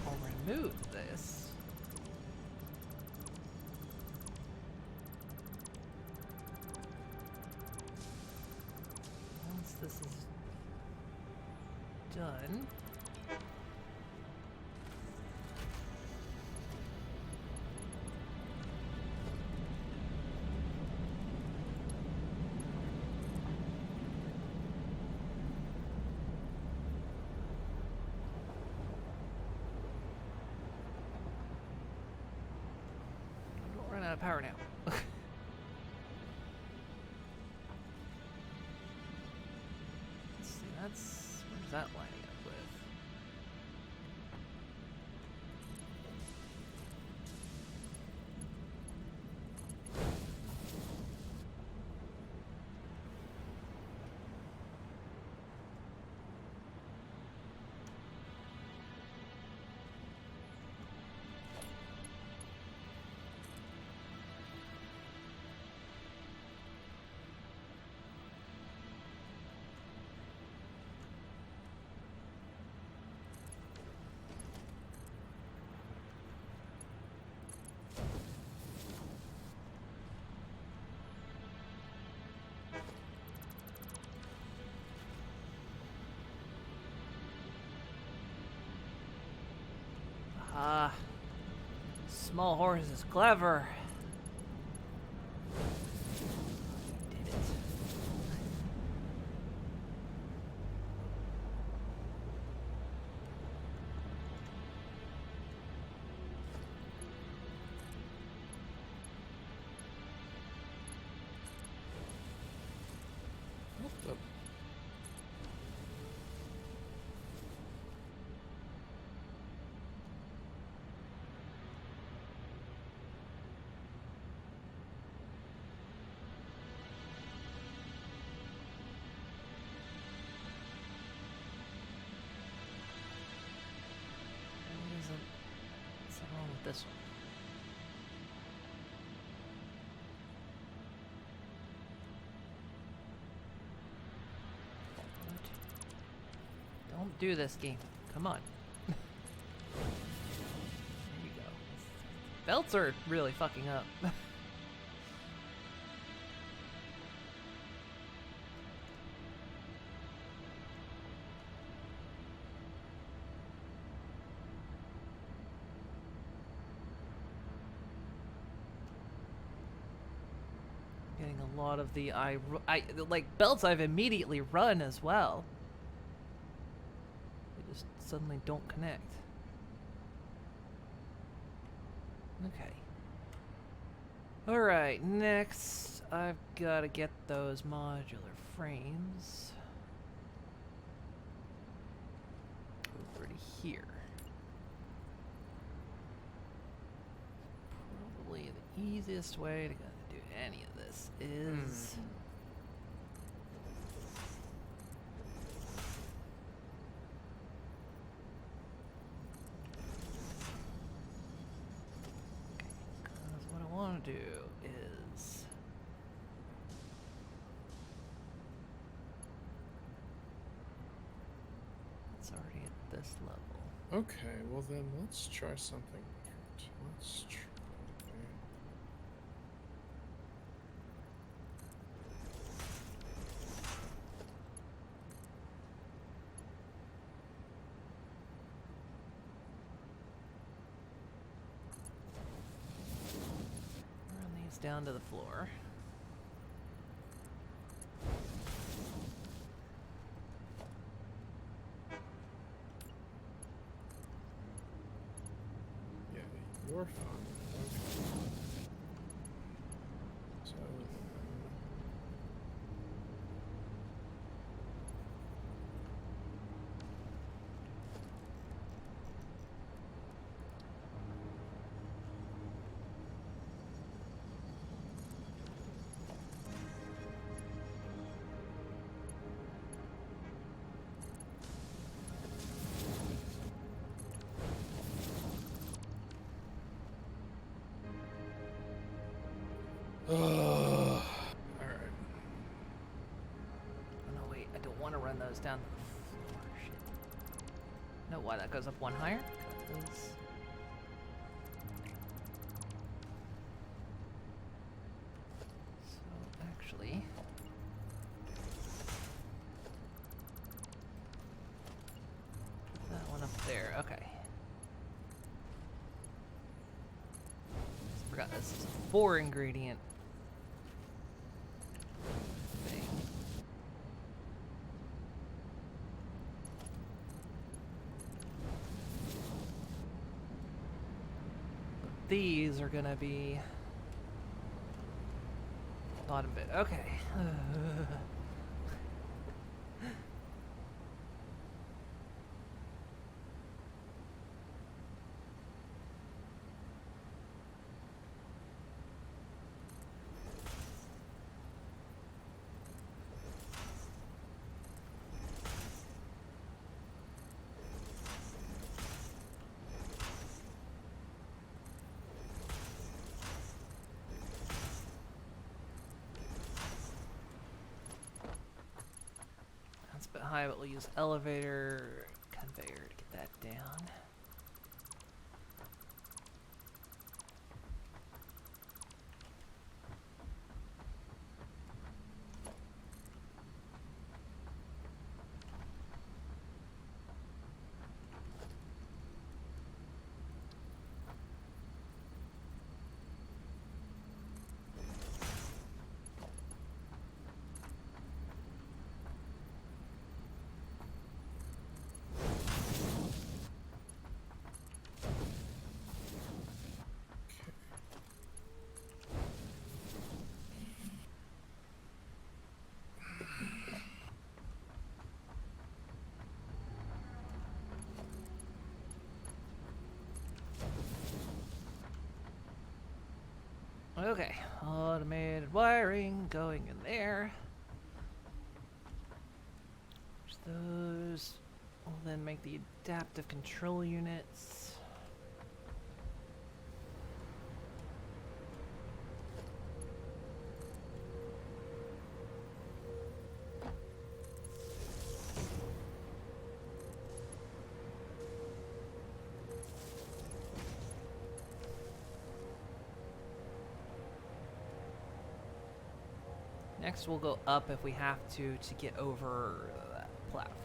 Speaker 2: I'll remove this. Once this is done, got power now. Let's see, where's that lining up with? Ah, small horse is clever. Did it.
Speaker 3: What the?
Speaker 2: What's wrong with this one? What? Don't do this game. Come on. There you go. Belts are really fucking up. Getting a lot of the I like belts I've immediately run as well. They just suddenly don't connect. Okay. Alright, next I've got to get those modular frames over to here. Probably the easiest way to do any of this is because what I want to do is it's already at this level.
Speaker 3: Okay, well then let's try something different. Let's try.
Speaker 2: Run these down to the floor.
Speaker 3: Yeah, you're fine. Okay. So. Alright.
Speaker 2: Oh no, wait, I don't want to run those down to the floor. Shit. No, why that goes up one higher? 'Cause so actually, that one up there. Okay. Forgot this is a 4-ingredient thing. But these are gonna be Bottom bit. Okay. That's a bit high, but we'll use elevator conveyor to get that down. Okay, automated wiring going in there. Those will then make the adaptive control units. Next, we'll go up if we have to get over that platform.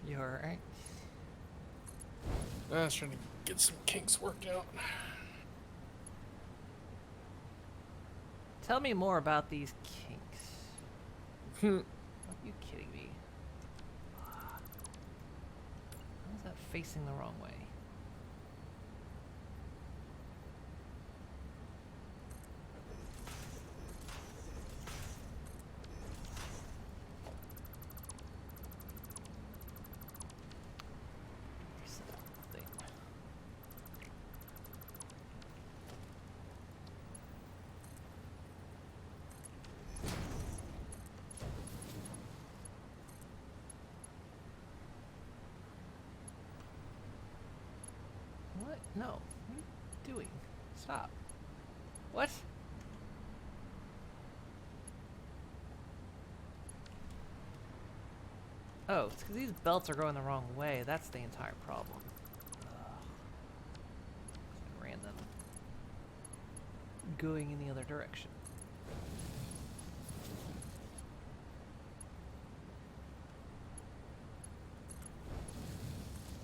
Speaker 2: You alright?
Speaker 3: I was trying to get some kinks worked out.
Speaker 2: Tell me more about these kinks. Are you kidding me? How is that facing the wrong way? Something. What? No. What are you doing? Stop. What? Oh, it's because these belts are going the wrong way. That's the entire problem. Ugh. I ran them going in the other direction.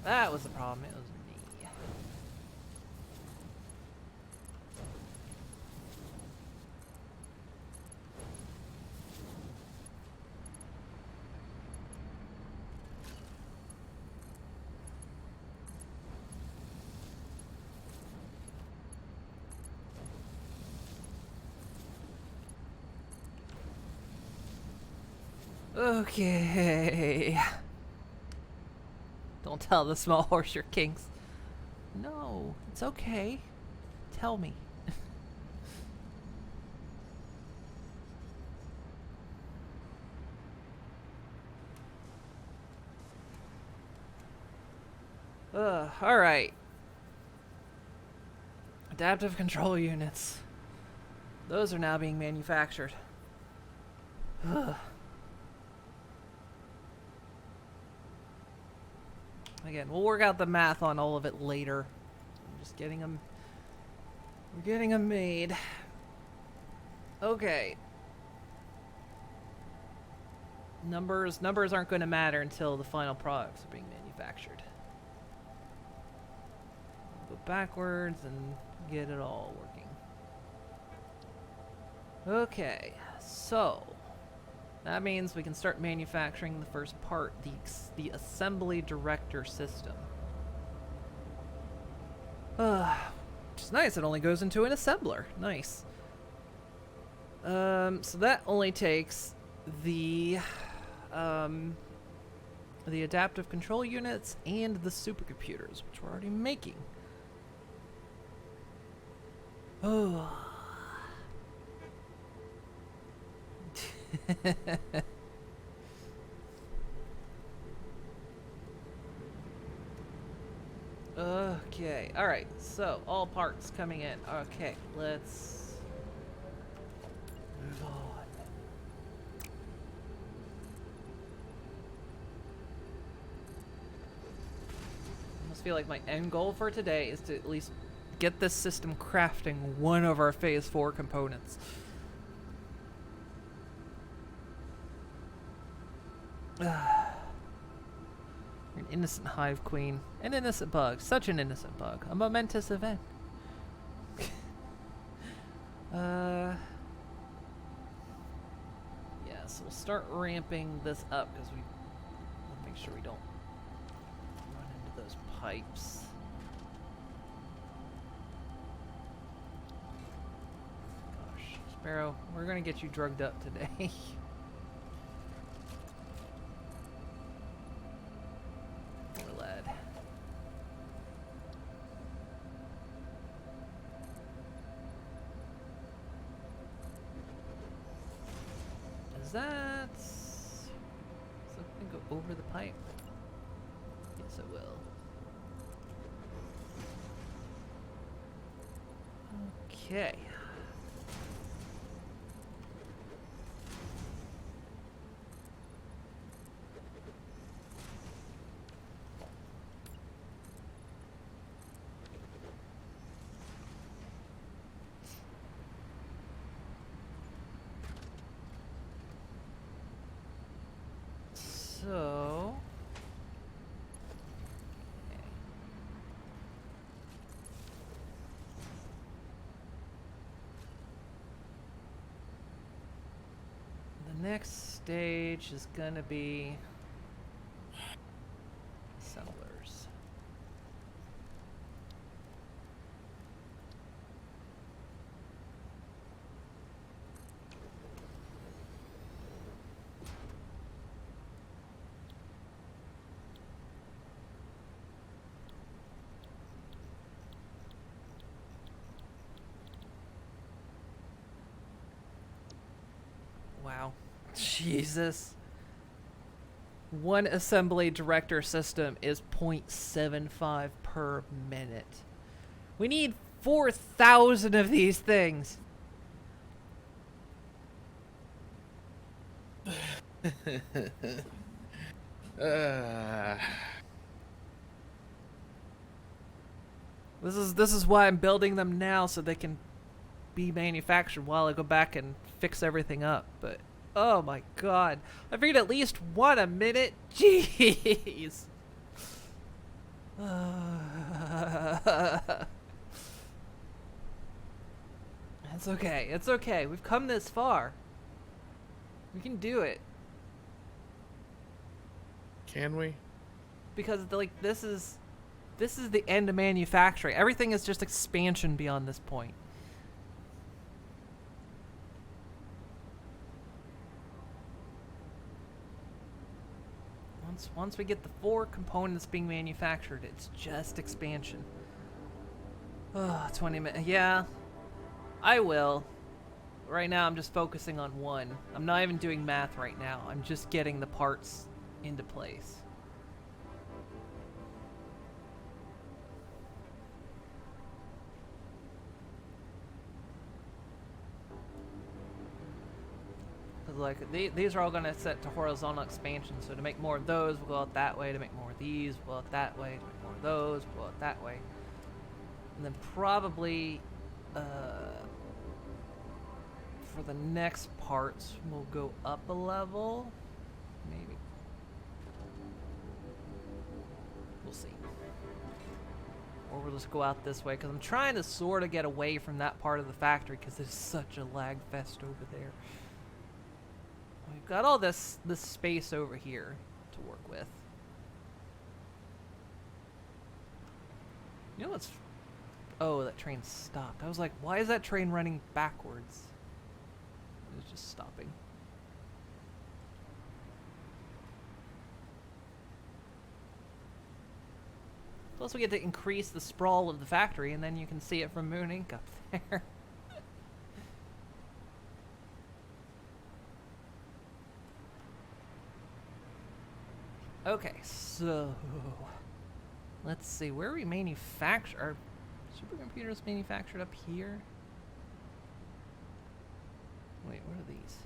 Speaker 2: That was the problem. It was me. Okay. Don't tell the small horse your kinks. No, it's okay. Tell me. Alright. Adaptive control units. Those are now being manufactured. Ugh. Again, we'll work out the math on all of it later. I'm just getting them. We're getting them made. Okay. Numbers aren't going to matter until the final products are being manufactured. Go backwards and get it all working. Okay, so that means we can start manufacturing the first part, the assembly director system. Which is nice. It only goes into an assembler. Nice. So that only takes the adaptive control units and the supercomputers, which we're already making. Oh. Okay, alright, so all parts coming in. Okay, let's move on. I almost feel like my end goal for today is to at least get this system crafting one of our Phase 4 components. You're an innocent hive queen. An innocent bug. Such an innocent bug. A momentous event. Yeah, so we'll start ramping this up because we'll make sure we don't run into those pipes. Gosh, Sparrow, we're gonna get you drugged up today. Does something go over the pipe? Yes, it will. Okay. So, okay. The next stage is gonna be assemblers. Wow. Jesus. One assembly director system is 0.75 per minute. We need 4,000 of these things. This is why I'm building them now, so they can be manufactured while I go back and fix everything up. But oh my god, I figured at least one a minute. Jeez. It's okay. It's okay. We've come this far. We can do it.
Speaker 3: Can we?
Speaker 2: Because like this is the end of manufacturing. Everything is just expansion beyond this point. Once we get the 4 components being manufactured, it's just expansion. Oh, 20 minutes. Yeah, I will. Right now, I'm just focusing on one. I'm not even doing math right now. I'm just getting the parts into place. Like these are all going to set to horizontal expansion, so to make more of those we'll go out that way, to make more of these we'll go out that way, to make more of those we'll go out that way, and then probably for the next parts we'll go up a level, maybe, we'll see, or we'll just go out this way because I'm trying to sort of get away from that part of the factory because there's such a lag fest over there. We've got all this space over here to work with. You know what's... Oh, that train stopped. I was like, why is that train running backwards? It was just stopping. Plus we get to increase the sprawl of the factory, and then you can see it from Moon Inc. up there. Okay, so let's see, where we manufacture our supercomputers manufactured up here. Wait, what are these?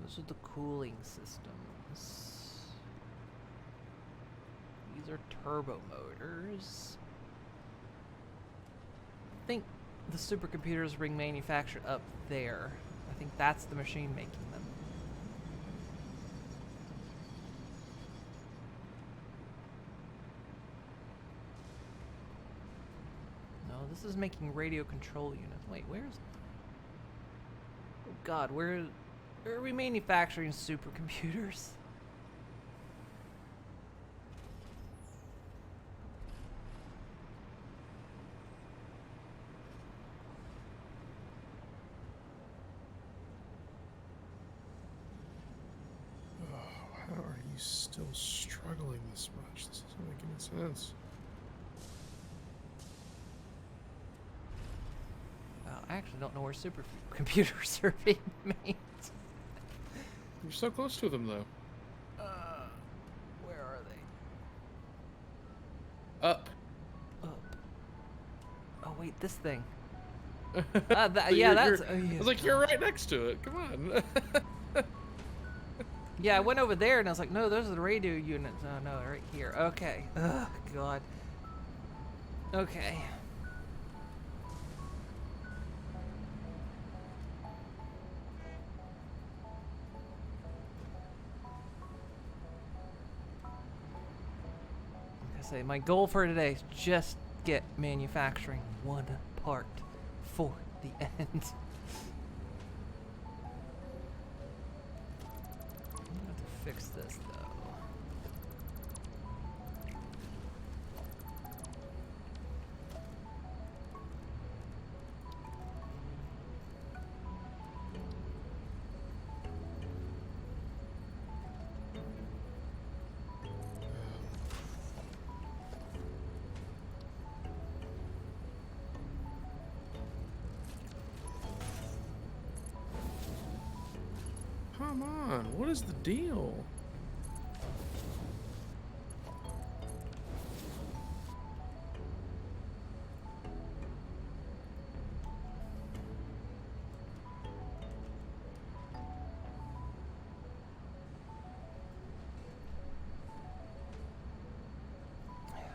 Speaker 2: Those are the cooling systems. These are turbo motors. I think the supercomputers are being manufactured up there. I think that's the machine making them. No, this is making radio control units. Wait, where's... Oh god, where are we manufacturing supercomputers?
Speaker 3: How are you still struggling this much? This doesn't make any sense.
Speaker 2: I actually don't know where supercomputers are being made.
Speaker 3: You're so close to them, though.
Speaker 2: Where are they?
Speaker 3: Up.
Speaker 2: Up. Oh wait, this thing.
Speaker 3: But
Speaker 2: Yeah, that's...
Speaker 3: you're-
Speaker 2: oh, yeah.
Speaker 3: I was like, you're right next to it. Come on.
Speaker 2: Yeah, I went over there and I was like, no, those are the radio units. Oh, no, right here. Okay. Ugh, God. Okay. Like I say, my goal for today is just get manufacturing one part for the end. I'm gonna have to fix this though.
Speaker 3: Come on. What is the deal?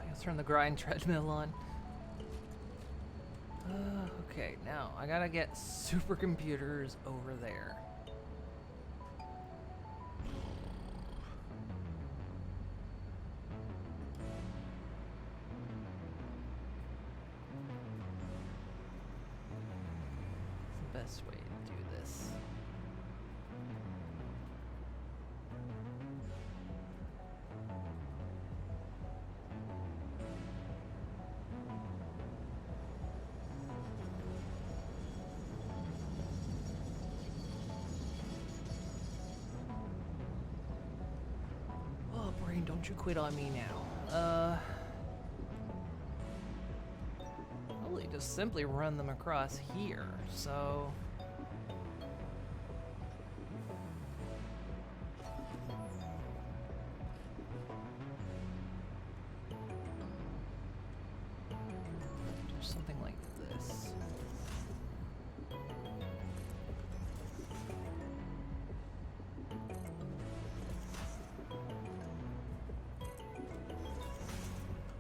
Speaker 2: Let's turn the grind treadmill on. Okay, now I gotta get supercomputers over there. What's the best way to do this? Don't you quit on me now. Probably just simply run them across here, so... do something like this.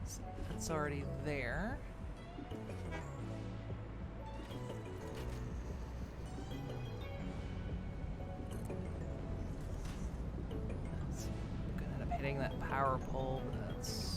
Speaker 2: So that's already there. That's gonna end up hitting that power pole, but that's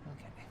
Speaker 2: okay.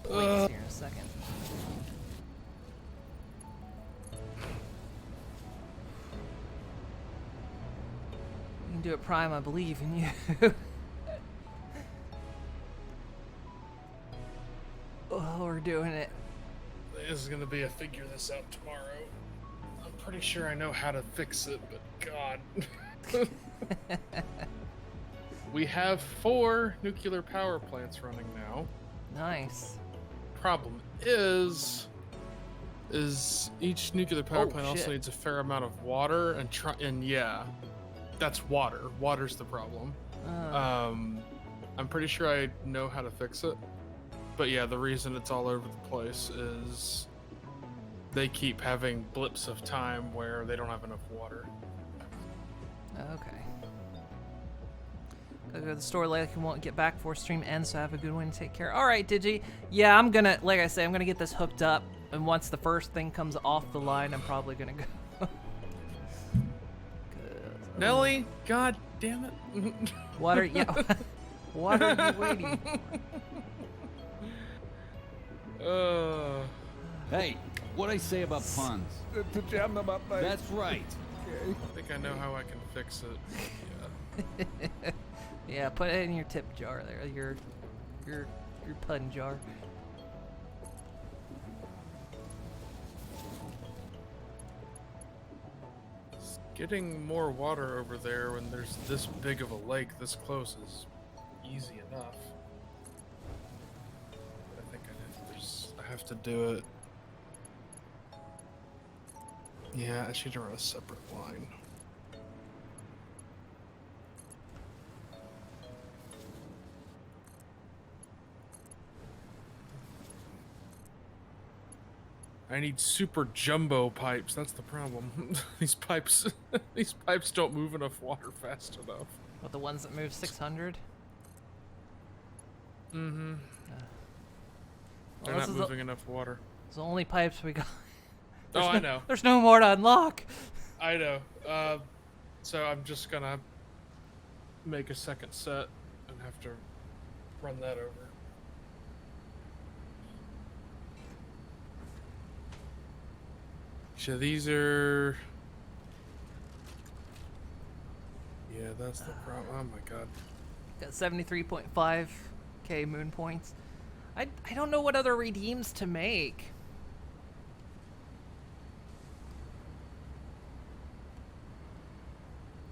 Speaker 2: Plates here in a second. You can do it, Prime. I believe in you. Oh, we're doing it.
Speaker 3: This is gonna be a figure this out tomorrow. I'm pretty sure I know how to fix it, but God. We have 4 nuclear power plants running now.
Speaker 2: Nice.
Speaker 3: Problem is each nuclear power plant
Speaker 2: shit.
Speaker 3: also needs a fair amount of water and yeah, that's water. Water's the problem. I'm pretty sure I know how to fix it, but yeah, the reason it's all over the place is they keep having blips of time where they don't have enough water.
Speaker 2: Okay. Gotta go to the store like I won't get back before stream ends, so have a good one to take care. Alright, Digi. Yeah, I'm gonna, like I say, I'm gonna get this hooked up, and once the first thing comes off the line, I'm probably gonna go.
Speaker 3: Nelly, God damn it.
Speaker 2: Water, yeah. What are you waiting for?
Speaker 6: Hey, what I say about puns?
Speaker 7: To jam them up, mate.
Speaker 6: That's right.
Speaker 3: I think I know how I can fix it. Yeah.
Speaker 2: Yeah, put it in your tip jar there, your pun jar.
Speaker 3: Getting more water over there when there's this big of a lake this close is easy enough. I think I have to do it. Yeah, I should run a separate line. I need super jumbo pipes. That's the problem. These pipes don't move enough water fast enough.
Speaker 2: What, the ones that move 600?
Speaker 3: Mm-hmm.
Speaker 2: Well,
Speaker 3: They're
Speaker 2: this
Speaker 3: not
Speaker 2: is
Speaker 3: moving enough water.
Speaker 2: it's the only pipes we got.
Speaker 3: Oh, I know.
Speaker 2: There's no more to unlock.
Speaker 3: I know. So I'm just gonna make a second set and have to run that over. So these are... Yeah, that's the problem. Oh my god.
Speaker 2: Got 73.5k moon points. I don't know what other redeems to make.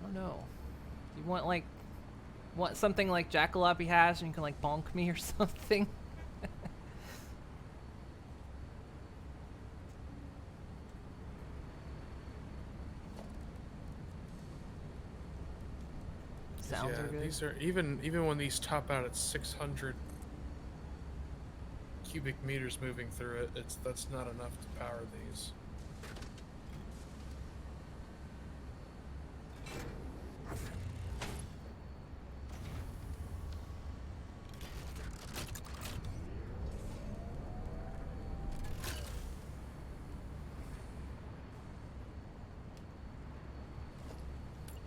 Speaker 2: I don't know. You want something like Jackalope has, and you can like bonk me or something. Sounds
Speaker 3: Yeah,
Speaker 2: are good.
Speaker 3: these are even when these top out at 600 cubic meters moving through it, that's not enough to power these.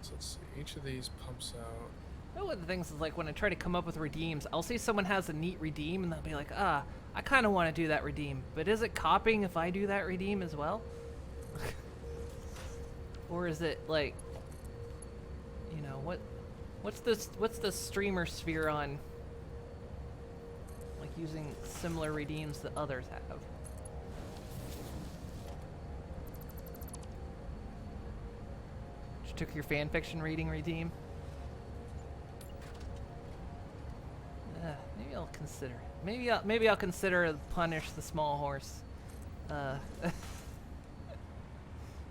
Speaker 3: So let's see, each of these pumps out.
Speaker 2: You know, one of the things is like when I try to come up with redeems, I'll see someone has a neat redeem and they'll be like, I kind of want to do that redeem, but is it copying if I do that redeem as well? Or is it like, you know, what's the streamer sphere on? Like using similar redeems that others have. You took your fanfiction reading redeem. Maybe I'll consider. Maybe I'll consider punish the small horse.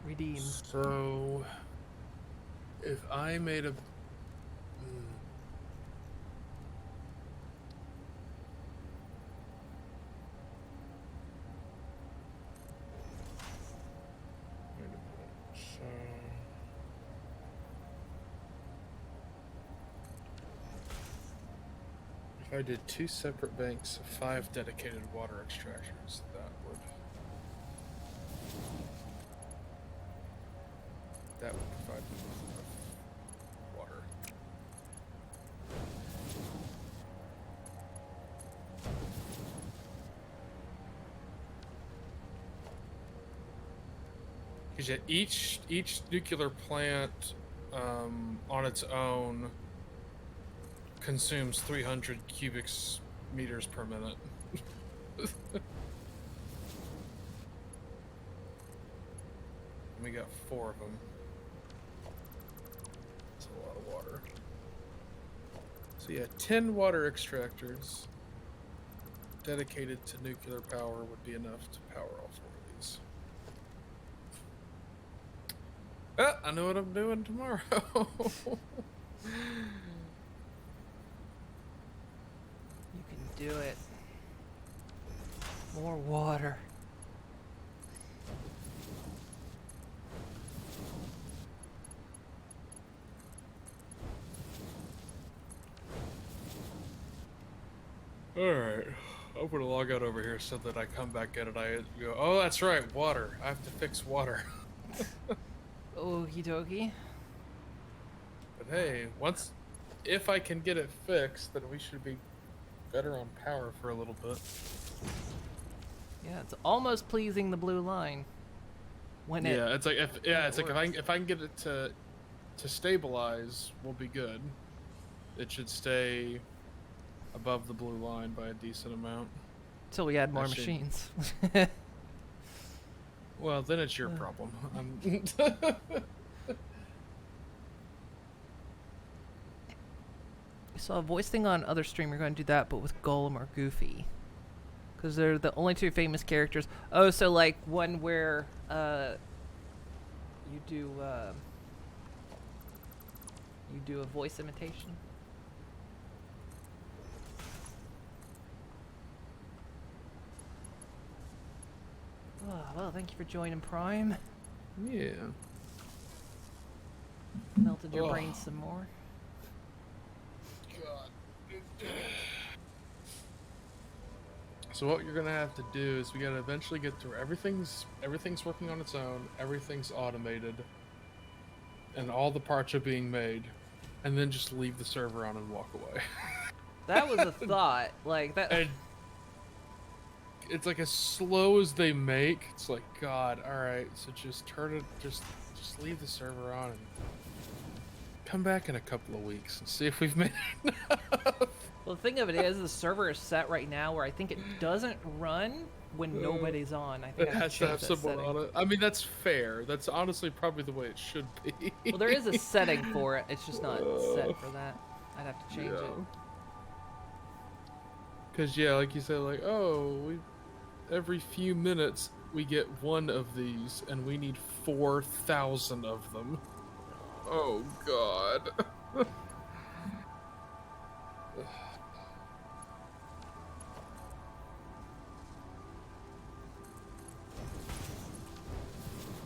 Speaker 2: Redeem.
Speaker 3: So, if I made a... Wait a minute. So... If I did 2 separate banks of 5 dedicated water extractors, that would provide me with enough water. Because yeah, each nuclear plant on its own consumes 300 cubic meters per minute. We got 4 of them. That's a lot of water. So yeah, 10 water extractors dedicated to nuclear power would be enough to power all 4 of these. Ah, I know what I'm doing tomorrow.
Speaker 2: You can do it. More water.
Speaker 3: Alright. I'm gonna log out over here so that I come back at it. I go, oh, that's right, water. I have to fix water.
Speaker 2: Okie dokie.
Speaker 3: But hey, if I can get it fixed, then we should be better on power for a little bit.
Speaker 2: Yeah, it's almost pleasing the blue line. When it
Speaker 3: Yeah, it's like if
Speaker 2: works.
Speaker 3: if I can get it to stabilize, we'll be good. It should stay above the blue line by a decent amount.
Speaker 2: Till we add more
Speaker 3: Actually-
Speaker 2: machines.
Speaker 3: Well, then it's your problem.
Speaker 2: So a voice thing on other stream, you're going to do that, but with Golem or Goofy. Because they're the only 2 famous characters. Oh, so like one where you do a voice imitation. Oh, well, thank you for joining Prime.
Speaker 3: Yeah.
Speaker 2: Melted your
Speaker 3: Ugh.
Speaker 2: brain some more.
Speaker 3: God. So what you're gonna have to do is we gotta eventually get through everything's working on its own, everything's automated, and all the parts are being made, and then just leave the server on and walk away.
Speaker 2: That was a thought. Like that.
Speaker 3: And it's like as slow as they make. It's like, God, all right. So just turn it, just leave the server on and come back in a couple of weeks and see if we've made enough.
Speaker 2: Well, the thing of it is, the server is set right now where I think it doesn't run when nobody's on. I think
Speaker 3: It
Speaker 2: I
Speaker 3: has to have someone on it. I mean, that's fair. That's honestly probably the way it should be.
Speaker 2: Well, there is a setting for it. It's just not set for that. I'd have to change it.
Speaker 3: Because, yeah, like you said, like, oh, every few minutes we get one of these, and we need 4,000 of them. Oh, God.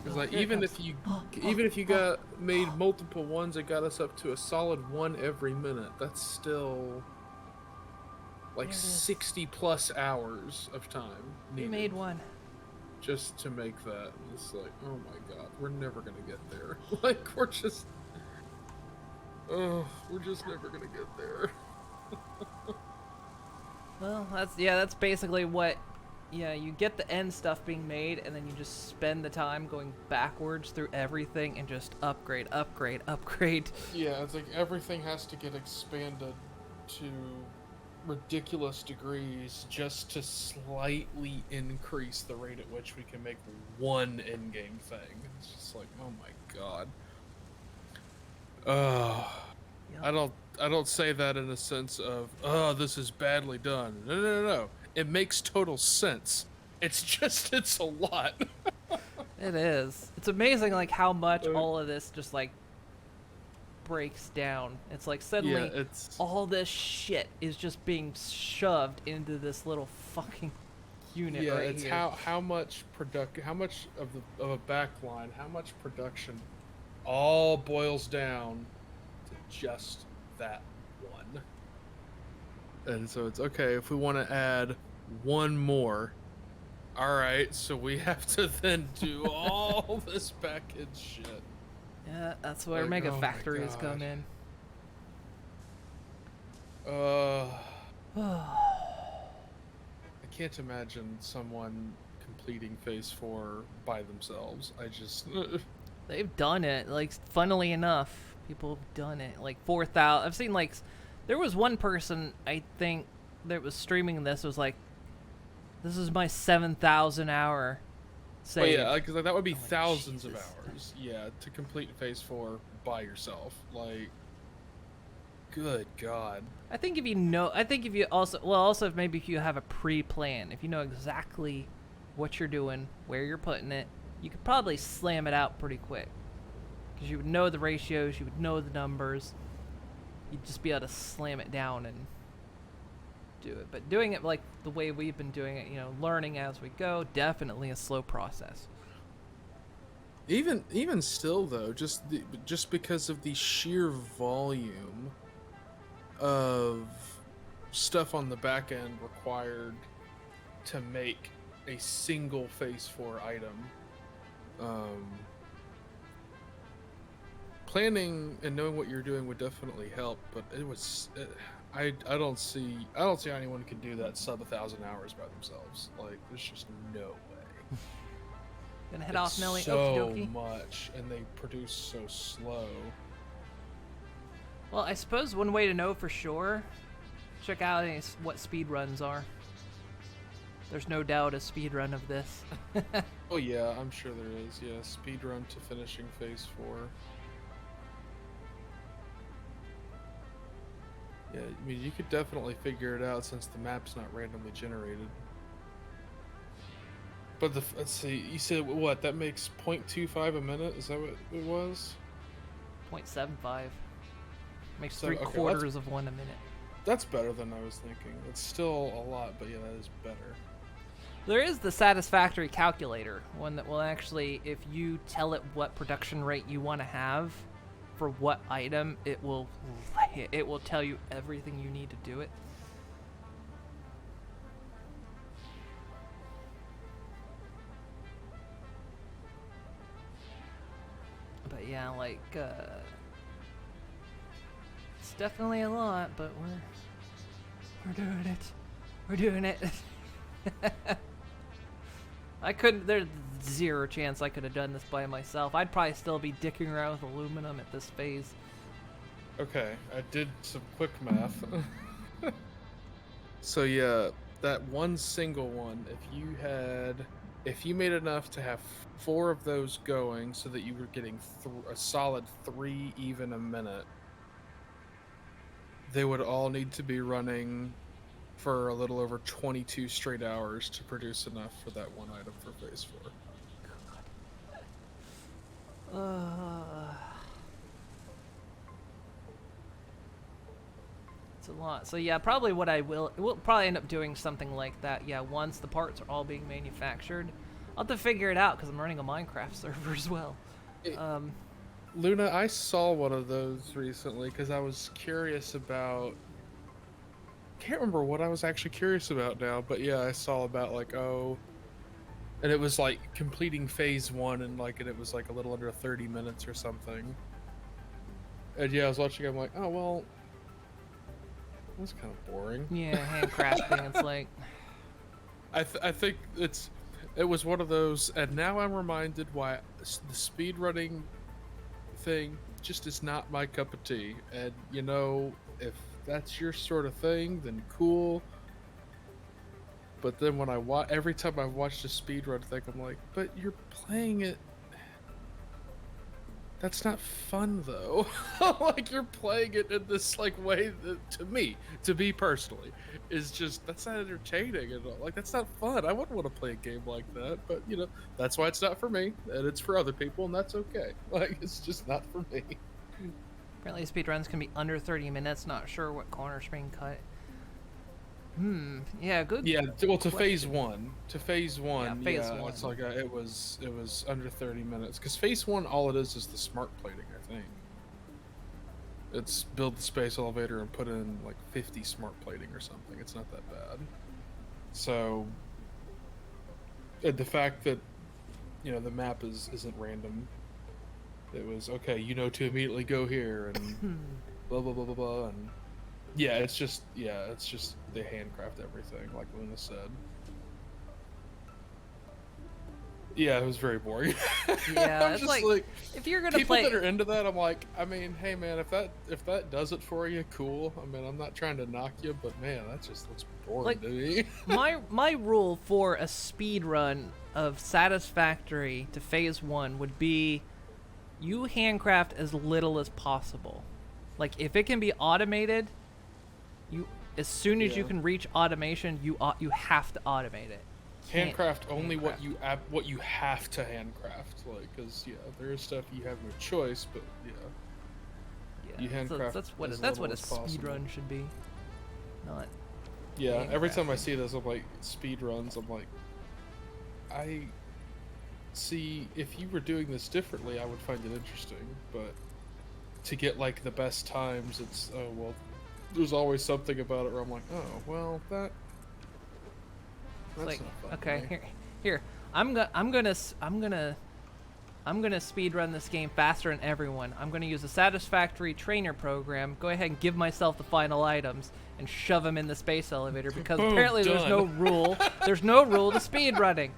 Speaker 3: Because like even if you got made multiple ones, it got us up to a solid one every minute. That's still like 60 plus hours of time needed.
Speaker 2: We made one.
Speaker 3: Just to make that. It's like, oh my God, we're never gonna get there. Like we're just never gonna get there.
Speaker 2: Well, that's basically what. Yeah, you get the end stuff being made, and then you just spend the time going backwards through everything and just upgrade.
Speaker 3: Yeah, it's like everything has to get expanded to ridiculous degrees just to slightly increase the rate at which we can make one in-game thing. It's just like, oh my God.
Speaker 2: Yep.
Speaker 3: I don't say that in a sense of, oh, this is badly done. No. It makes total sense. It's a lot.
Speaker 2: It is. It's amazing, like, how much all of this just, like, breaks down. It's like suddenly all this shit is just being shoved into this little fucking unit right
Speaker 3: it's
Speaker 2: here.
Speaker 3: how much of a backline, how much production all boils down to just that one. And so it's okay if we want to add one more. All right, so we have to then do all this back-end shit.
Speaker 2: Yeah, that's where
Speaker 3: Like,
Speaker 2: mega
Speaker 3: oh my
Speaker 2: factories
Speaker 3: God.
Speaker 2: come in.
Speaker 3: I can't imagine someone completing Phase 4 by themselves. I just...
Speaker 2: They've done it. Like, funnily enough, people have done it. Like 4,000. I've seen like, there was one person I think that was streaming this was like, this is my 7,000 hour save.
Speaker 3: Oh yeah, because like, that would be
Speaker 2: I'm like,
Speaker 3: thousands of
Speaker 2: Jesus.
Speaker 3: hours. Yeah, to complete Phase 4 by yourself. Like, good God.
Speaker 2: I think if you also if maybe if you have a pre-plan, if you know exactly what you're doing, where you're putting it, you could probably slam it out pretty quick. Because you would know the ratios, you would know the numbers. You'd just be able to slam it down and do it. But doing it like the way we've been doing it, learning as we go, definitely a slow process.
Speaker 3: Even still though, just because of the sheer volume of stuff on the back end required to make a single Phase 4 item, planning and knowing what you're doing would definitely help. But I don't see anyone can do that sub 1,000 hours by themselves. Like, there's just no way.
Speaker 2: Gonna head off, Nelly.
Speaker 3: So
Speaker 2: Okie dokie.
Speaker 3: much, and they produce so slow.
Speaker 2: Well, I suppose one way to know for sure, check out what speed runs are. There's no doubt a speed run of this.
Speaker 3: Oh yeah, I'm sure there is. Yeah, speedrun to finishing Phase 4. Yeah, I mean, you could definitely figure it out since the map's not randomly generated. But let's see, you said what? That makes 0.25 a minute? Is that what it was?
Speaker 2: 0.75. Makes
Speaker 3: So,
Speaker 2: three
Speaker 3: okay, well,
Speaker 2: quarters of one a minute.
Speaker 3: That's better than I was thinking. It's still a lot, but yeah, that is better.
Speaker 2: There is the Satisfactory calculator, one that will actually, if you tell it what production rate you want to have for what item, it will tell you everything you need to do it. yeah, like, it's definitely a lot, but we're doing it. We're doing it. There's zero chance I could have done this by myself. I'd probably still be dicking around with aluminum at this phase.
Speaker 3: Okay, I did some quick math. So yeah, that one single one, if you made enough to have 4 of those going so that you were getting a solid 3 even a minute, they would all need to be running for a little over 22 straight hours to produce enough for that one item for phase 4.
Speaker 2: It's a lot. So yeah, probably we'll probably end up doing something like that. Yeah, once the parts are all being manufactured. I'll have to figure it out because I'm running a Minecraft server as well.
Speaker 3: Luna, I saw one of those recently because I was curious about... Can't remember what I was actually curious about now, but yeah, I saw about like, oh... And it was like completing phase 1 and it was like a little under 30 minutes or something. And yeah, I was watching, I'm like, oh, well... That's kind of boring.
Speaker 2: Yeah, handcrafting, it's like...
Speaker 3: I think it was one of those, and now I'm reminded why the speedrunning thing just is not my cup of tea. And you know, if that's your sort of thing, then cool. But then when every time I've watched a speedrun thing, I'm like, but you're playing it. That's not fun though. Like you're playing it in this way that, to me personally, is just, that's not entertaining at all. Like that's not fun. I wouldn't want to play a game like that, but you know, that's why it's not for me, and it's for other people, and that's okay. Like it's just not for me.
Speaker 2: Apparently speedruns can be under 30 minutes, not sure what corner's being cut. Yeah, good.
Speaker 3: Yeah, well, to phase 1. To phase 1,
Speaker 2: yeah, phase 1.
Speaker 3: It's like it was under 30 minutes. Because phase 1, all it is the smart plating, I think. It's build the space elevator and put in, 50 smart plating or something. It's not that bad. So, the fact that, the map isn't random. It was, okay, to immediately go here, and blah, blah, blah, blah, blah, and... Yeah, it's just they handcraft everything, like Luna said. Yeah, it was very boring.
Speaker 2: Yeah,
Speaker 3: I'm
Speaker 2: it's
Speaker 3: just
Speaker 2: if you're gonna
Speaker 3: people
Speaker 2: play
Speaker 3: that are into that, I'm like, I mean, hey man, if that does it for you, cool. I mean, I'm not trying to knock you, but man, that just looks boring to me.
Speaker 2: my rule for a speed run of Satisfactory to phase 1 would be, you handcraft as little as possible. Like if it can be automated. As soon as you can reach automation, you have to automate it.
Speaker 3: Handcraft only what you have to handcraft, because there is stuff you have no choice, but you handcraft.
Speaker 2: That's what a speed run should be. Not.
Speaker 3: Yeah, every time I see this, I'm like speed runs. I'm like, I see if you were doing this differently, I would find it interesting, but to get the best times, it's there's always something about it where I'm like, oh well, that's not fun
Speaker 2: okay, here, I'm gonna speed run this game faster than everyone. I'm gonna use a Satisfactory trainer program. Go ahead and give myself the final items and shove them in the space elevator because apparently there's no rule. There's no rule to speed running.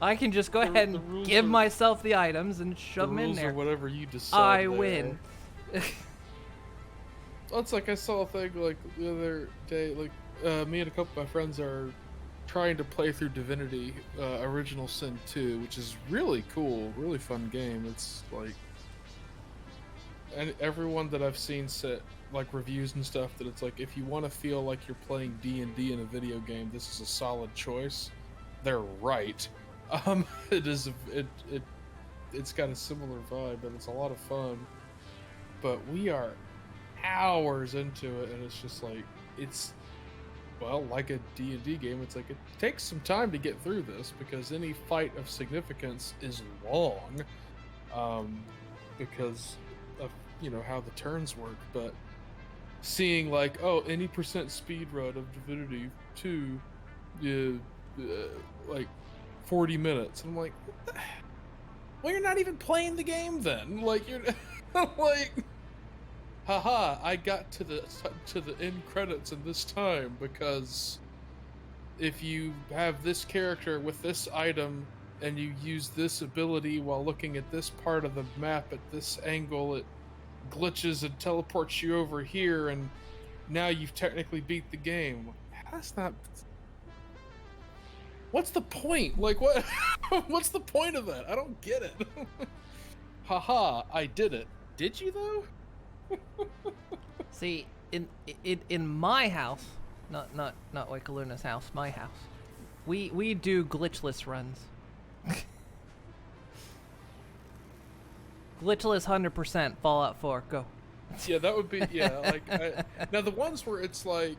Speaker 2: I can just go ahead and give myself the items and shove them in there.
Speaker 3: Whatever you decide.
Speaker 2: I win.
Speaker 3: Well, it's I saw a thing the other day, me and a couple of my friends are trying to play through Divinity Original Sin 2, which is really cool, really fun game. It's and everyone that I've seen set reviews and stuff, that it's if you want to feel like you're playing D&D in a video game, this is a solid choice. They're right. It's got a similar vibe, and it's a lot of fun. But we are hours into it, and it's just it's like a D&D game. It's it takes some time to get through this because any fight of significance is long, because of how the turns work. But seeing any percent speed run of Divinity 2, 40 minutes, and I'm like, Well, you're not even playing the game then. Like you're like, haha, I got to the end credits in this time because if you have this character with this item and you use this ability while looking at this part of the map at this angle, it glitches and teleports you over here, and now you've technically beat the game. That's not. What's the point? Like, what? What's the point of that? I don't get it. Haha, I did it. Did you though?
Speaker 2: See, in my house, not Wakaluna's house, my house, we do glitchless runs. Glitchless 100% Fallout 4. Go.
Speaker 3: Yeah, that would be like now the ones where it's like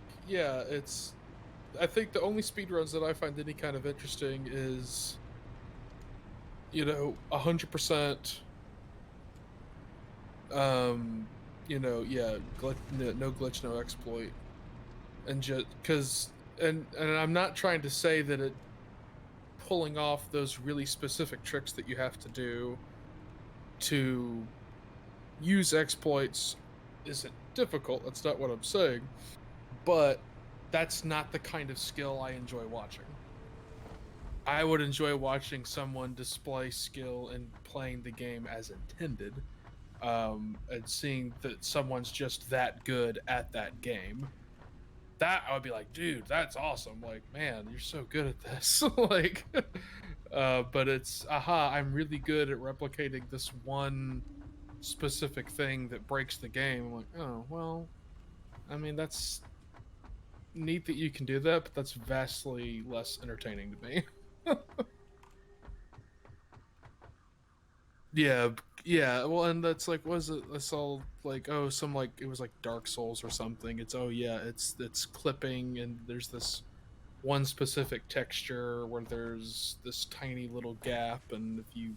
Speaker 3: I think the only speedruns that I find any kind of interesting is 100% no glitch, no exploit, and just because and I'm not trying to say that it pulling off those really specific tricks that you have to do to use exploits isn't difficult. That's not what I'm saying, but that's not the kind of skill I enjoy watching. I would enjoy watching someone display skill in playing the game as intended, and seeing that someone's just that good at that game. That I would be like, dude, that's awesome. Like, man, you're so good at this. Like, but it's, I'm really good at replicating this one specific thing that breaks the game. I'm like, oh, well, I mean, that's neat that you can do that, but that's vastly less entertaining to me. Yeah, well, and that's like, was it? I saw like, oh, some like it was like Dark Souls or something. It's it's clipping, and there's this one specific texture where there's this tiny little gap, and if you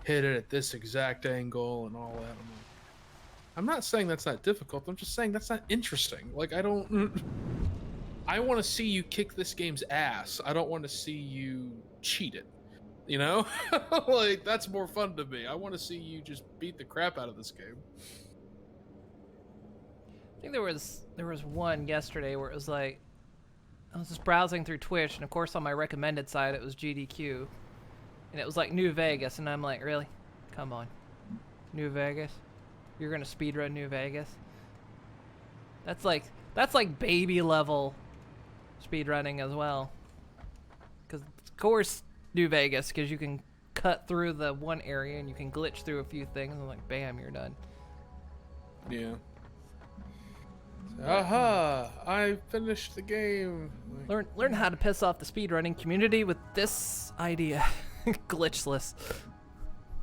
Speaker 3: hit it at this exact angle and all that, I'm not saying that's not difficult. I'm just saying that's not interesting. Like, I don't. I want to see you kick this game's ass. I don't want to see you cheat it. You know? Like, that's more fun to me. I want to see you just beat the crap out of this game.
Speaker 2: I think there was one yesterday where it was like, I was just browsing through Twitch, and of course on my recommended side it was GDQ, and it was like New Vegas, and I'm like, really? Come on. New Vegas? You're gonna speedrun New Vegas? That's like baby level speedrunning as well. Because of course New Vegas, because you can cut through the one area and you can glitch through a few things and like bam, you're done.
Speaker 3: Yeah. Aha! I finished the game.
Speaker 2: Learn how to piss off the speedrunning community with this idea. Glitchless.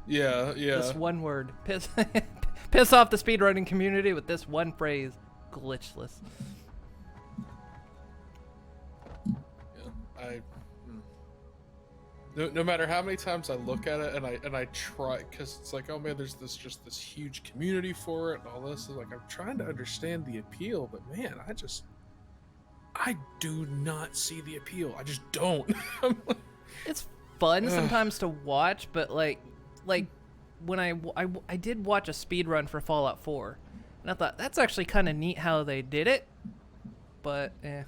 Speaker 3: Yeah.
Speaker 2: This one word. Piss off the speedrunning community with this one phrase. Glitchless.
Speaker 3: Yeah, no matter how many times I look at it and I try, because it's like, oh man, there's this huge community for it and all this. Like, I'm trying to understand the appeal, but man, I do not see the appeal. I just don't.
Speaker 2: It's fun sometimes to watch, but like when I did watch a speed run for Fallout 4, and I thought that's actually kind of neat how they did it, but it's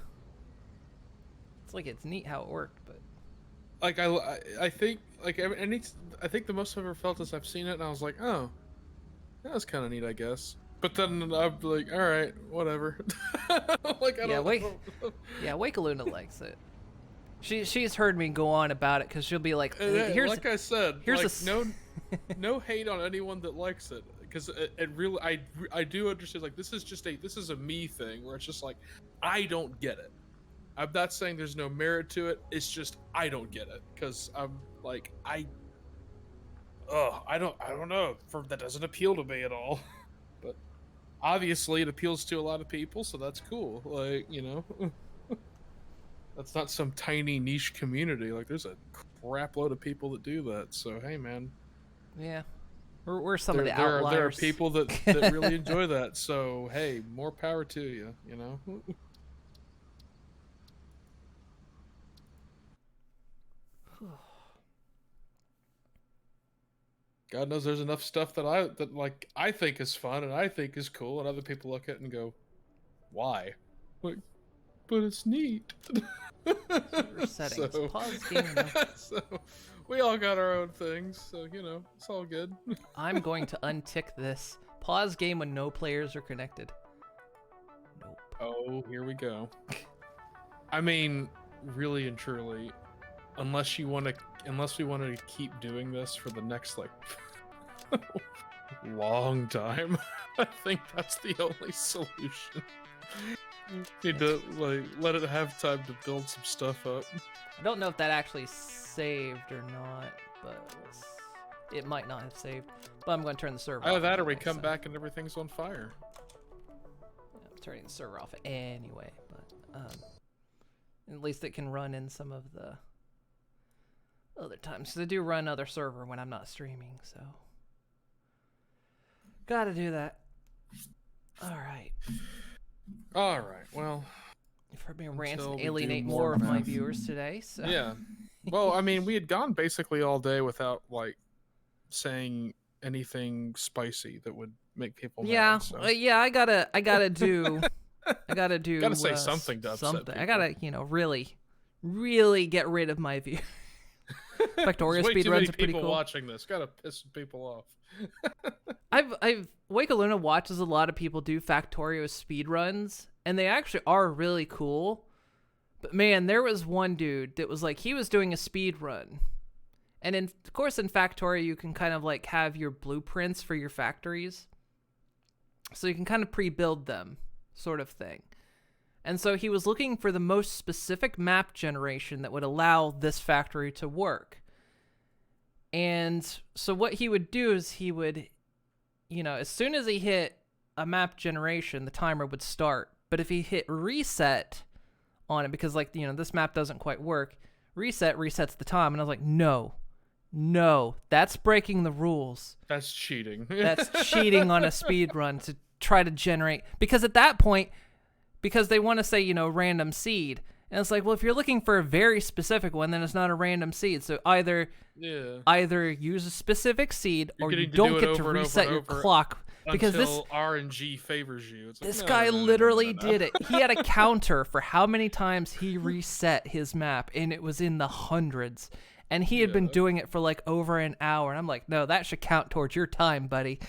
Speaker 2: like it's neat how it worked, but
Speaker 3: like I think like I think the most I've ever felt is I've seen it and I was like, oh, that was kind of neat, I guess. But then I'm like, all right, whatever. Like, I don't know.
Speaker 2: Yeah, Wakaluna likes it. She's heard me go on about it because she'll be like, "Here's
Speaker 3: like I said,
Speaker 2: here's
Speaker 3: like, no hate on anyone that likes it, because it really I do understand, like, this is a me thing where it's just like, I don't get it. I'm not saying there's no merit to it. It's just I don't get it, because I'm like, I don't know, that doesn't appeal to me at all. But obviously it appeals to a lot of people, so that's cool. Like, that's not some tiny niche community. Like, there's a crap load of people that do that. So hey, man.
Speaker 2: Yeah, we're some of the outliers.
Speaker 3: There are people that really enjoy that. So hey, more power to you. God knows there's enough stuff that I think is fun and I think is cool, and other people look at it and go, "Why?" Like, but it's neat.
Speaker 2: Server settings. Pause game.
Speaker 3: So we all got our own things, so it's all good.
Speaker 2: I'm going to untick this. Pause game when no players are connected. Nope.
Speaker 3: Oh, here we go. I mean, really and truly, unless we want to keep doing this for the next long time, I think that's the only solution. Need to let it have time to build some stuff up.
Speaker 2: I don't know if that actually saved or not, but it might not have saved. But I'm going to turn the server off.
Speaker 3: Either that or we
Speaker 2: anyway,
Speaker 3: come back and everything's on fire.
Speaker 2: Yeah, I'm turning the server off anyway, but at least it can run in some of the other times. Because I do run other server when I'm not streaming, so gotta do that. All right, well,
Speaker 3: You've
Speaker 2: heard me rant
Speaker 3: until
Speaker 2: and
Speaker 3: we do
Speaker 2: alienate
Speaker 3: more
Speaker 2: more of my
Speaker 3: math.
Speaker 2: viewers today, so
Speaker 3: Yeah. Well, I mean, we had gone basically all day without saying anything spicy that would make people
Speaker 2: yeah,
Speaker 3: mad. So.
Speaker 2: I gotta do.
Speaker 3: Gotta say something to upset
Speaker 2: something. I
Speaker 3: people.
Speaker 2: gotta, really get rid of my view. Factorio
Speaker 3: There's way too many
Speaker 2: speedruns are pretty
Speaker 3: people
Speaker 2: cool.
Speaker 3: watching this. Gotta piss people off.
Speaker 2: I've Wakeluna watches a lot of people do Factorio speedruns, and they actually are really cool. But man, there was one dude that was he was doing a speed run. And of course in Factorio you can kind of have your blueprints for your factories. So you can kind of pre-build them, sort of thing. And so he was looking for the most specific map generation that would allow this factory to work. And so what he would do is he would, as soon as he hit a map generation, the timer would start. But if he hit reset on it, because this map doesn't quite work, resets the time. And I was like, no, that's breaking the rules.
Speaker 3: That's cheating.
Speaker 2: That's cheating on a speed run to try to generate, because at that point, because they want to say, random seed. And it's well, if you're looking for a very specific one, then it's not a random seed. So either use a specific seed, or you don't get to reset your clock. Because
Speaker 3: until RNG favors you. It's
Speaker 2: this
Speaker 3: no,
Speaker 2: guy
Speaker 3: no.
Speaker 2: literally did it. He had a counter for how many times he reset his map, and it was in the hundreds. And he had been doing it for over an hour. And I'm like, no, that should count towards your time, buddy.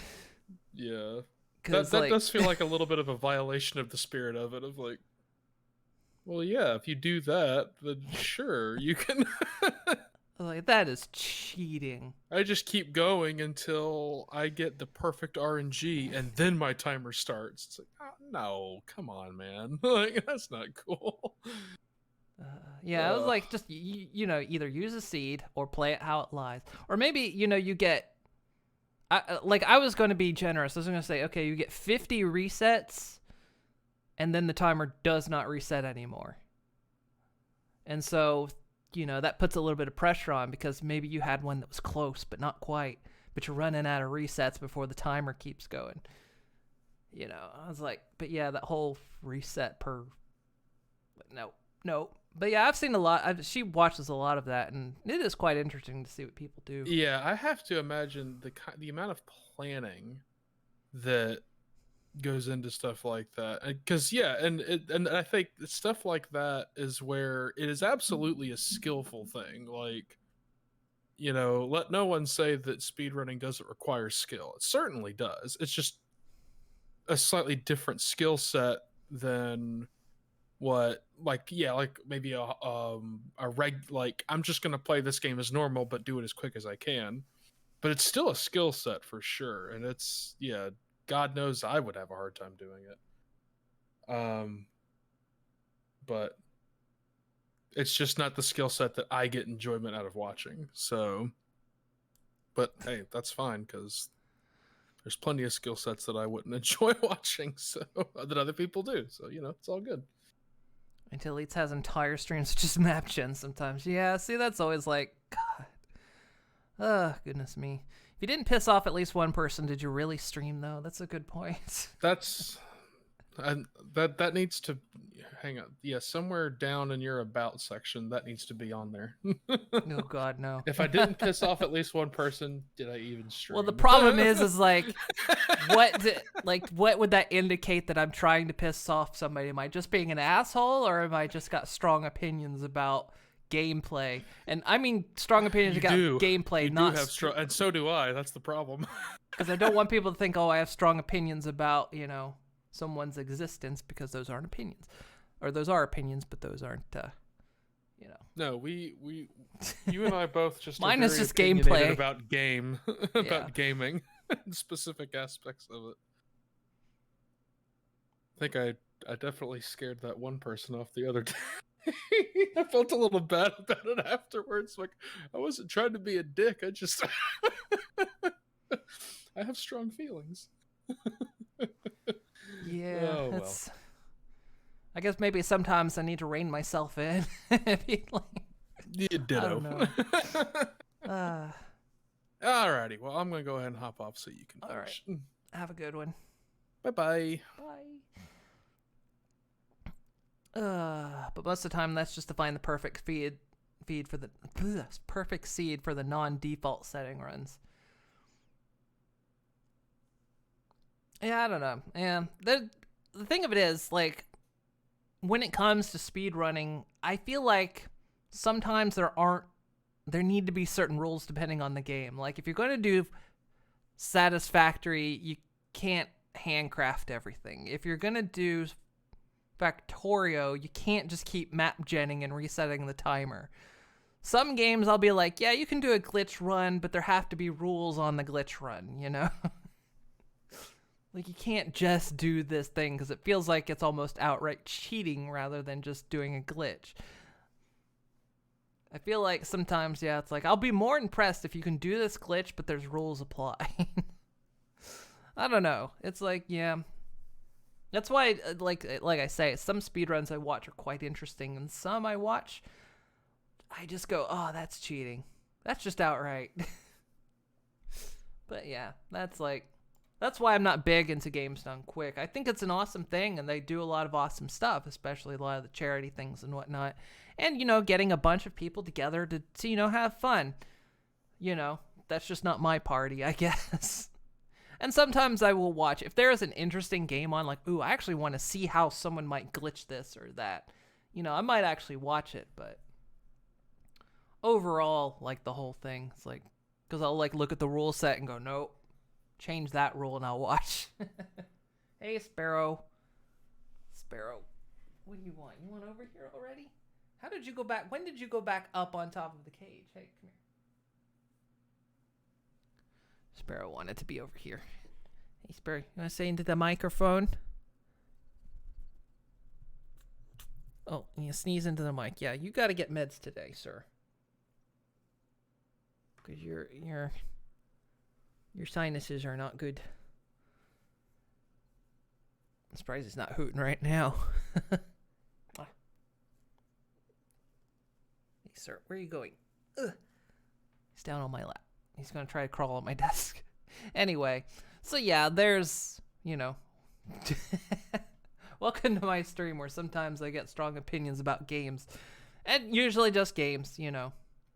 Speaker 3: Yeah. That does feel like a little bit of a violation of the spirit of it. Of well, yeah, if you do that, then sure, you can.
Speaker 2: That is cheating.
Speaker 3: I just keep going until I get the perfect RNG, and then my timer starts. It's no, come on, man. That's not cool.
Speaker 2: I was just, either use a seed or play it how it lies. Or maybe, you get, I was going to be generous. I was going to say, okay, you get 50 resets, and then the timer does not reset anymore. And so, that puts a little bit of pressure on, because maybe you had one that was close, but not quite. But you're running out of resets before the timer keeps going. I was but yeah, that whole reset per... No. But yeah, I've seen a lot. She watches a lot of that, and it is quite interesting to see what people do.
Speaker 3: Yeah, I have to imagine the amount of planning that goes into stuff like that. Because and I think stuff like that is where it is absolutely a skillful thing. Let no one say that speedrunning doesn't require skill. It certainly does. It's just a slightly different skill set than what maybe I'm just gonna play this game as normal but do it as quick as I can. But it's still a skill set for sure, and it's God knows I would have a hard time doing it. But it's just not the skill set that I get enjoyment out of watching. So, but hey, that's fine, because there's plenty of skill sets that I wouldn't enjoy watching, so that other people do. So it's all good.
Speaker 2: Until Elites has entire streams just map gen sometimes. Yeah, see, that's always God. Goodness me. If you didn't piss off at least one person, did you really stream, though? That's a good point.
Speaker 3: And that needs to hang on. Yeah, somewhere down in your about section that needs to be on there.
Speaker 2: Oh God, no.
Speaker 3: If I didn't piss off at least one person, did I even stream?
Speaker 2: Well, the problem is like, what would that indicate that I'm trying to piss off somebody? Am I just being an asshole, or am I just got strong opinions about gameplay? And I mean strong opinions about gameplay, not
Speaker 3: have strong, and so do I. That's the problem.
Speaker 2: because I don't want people to think, oh, I have strong opinions about, someone's existence, because those aren't opinions. Or those are opinions, but those aren't,
Speaker 3: No, you and I both just
Speaker 2: Mine
Speaker 3: are
Speaker 2: is
Speaker 3: very
Speaker 2: just
Speaker 3: opinionated
Speaker 2: gameplay.
Speaker 3: about about gaming, and specific aspects of it. I think I definitely scared that one person off the other day. I felt a little bad about it afterwards. Like, I wasn't trying to be a dick. I just I have strong feelings.
Speaker 2: Yeah,
Speaker 3: Oh, well.
Speaker 2: I guess maybe sometimes I need to rein myself in. Be like,
Speaker 3: You ditto.
Speaker 2: I don't know.
Speaker 3: Alrighty, well, I'm gonna go ahead and hop off so you can finish.
Speaker 2: All right. Have a good one.
Speaker 3: Bye-bye.
Speaker 2: Bye. But most of the time, that's just to find the perfect feed for the perfect seed for the non-default setting runs. Yeah, I don't know. And the thing of it is, like, when it comes to speed running, I feel like sometimes there need to be certain rules depending on the game. Like, if you're going to do Satisfactory, you can't handcraft everything. If you're going to do Factorio, you can't just keep map genning and resetting the timer. Some games I'll be like, yeah, you can do a glitch run, but there have to be rules on the glitch run, Like, you can't just do this thing because it feels like it's almost outright cheating rather than just doing a glitch. I feel like sometimes, yeah, it's like, I'll be more impressed if you can do this glitch, but there's rules apply. I don't know. It's like, yeah. That's why, like I say, some speedruns I watch are quite interesting, and some I watch, I just go, oh, that's cheating. That's just outright. But yeah, that's why I'm not big into games done quick. I think it's an awesome thing, and they do a lot of awesome stuff, especially a lot of the charity things and whatnot. And, getting a bunch of people together to have fun. That's just not my party, I guess. And sometimes I will watch. If there is an interesting game on, like, ooh, I actually want to see how someone might glitch this or that. I might actually watch it, but overall, like, the whole thing, it's like, because I'll, like, look at the rule set and go, nope. Change that rule and I'll watch. Hey, Sparrow. What do you want? You want over here already? How did you go back? When did you go back up on top of the cage? Hey, come here. Sparrow wanted to be over here. Hey, Sparrow, you want to say into the microphone? Oh, you sneeze into the mic. Yeah, you got to get meds today, sir. Because your sinuses are not good. I'm surprised he's not hooting right now. Hey, sir, where are you going? Ugh. He's down on my lap. He's going to try to crawl on my desk. Anyway, so yeah, there's, welcome to my stream where sometimes I get strong opinions about games. And usually just games,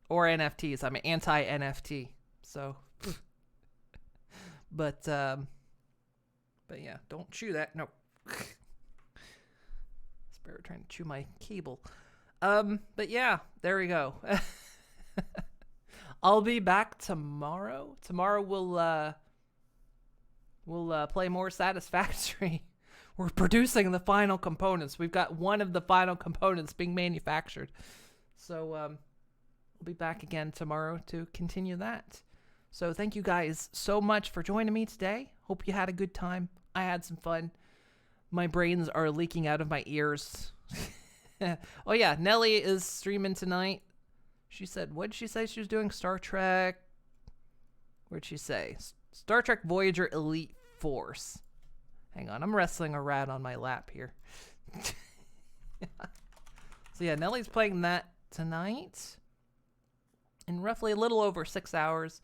Speaker 2: or NFTs. I'm anti-NFT, so... But yeah, don't chew that. No. Sparrow trying to chew my cable. But yeah, there we go. I'll be back tomorrow. Tomorrow we'll play more Satisfactory. We're producing the final components. We've got one of the final components being manufactured. So I'll be back again tomorrow to continue that. So thank you guys so much for joining me today. Hope you had a good time. I had some fun. My brains are leaking out of my ears. Oh yeah, Nelly is streaming tonight. She said, what did she say she was doing? Star Trek. What'd she say? Star Trek Voyager Elite Force. Hang on, I'm wrestling a rat on my lap here. So yeah, Nelly's playing that tonight in roughly a little over 6 hours.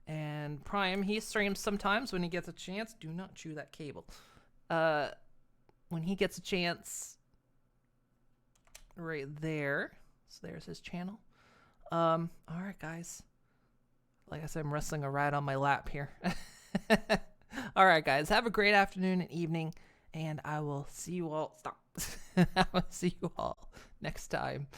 Speaker 2: And Prime, he streams sometimes when he gets a chance. Do not chew that cable. when he gets a chance, right there. So there's his channel. All right, guys. Like I said, I'm wrestling a rat on my lap here. All right, guys. Have a great afternoon and evening, and I will see you all. Stop. I will see you all next time.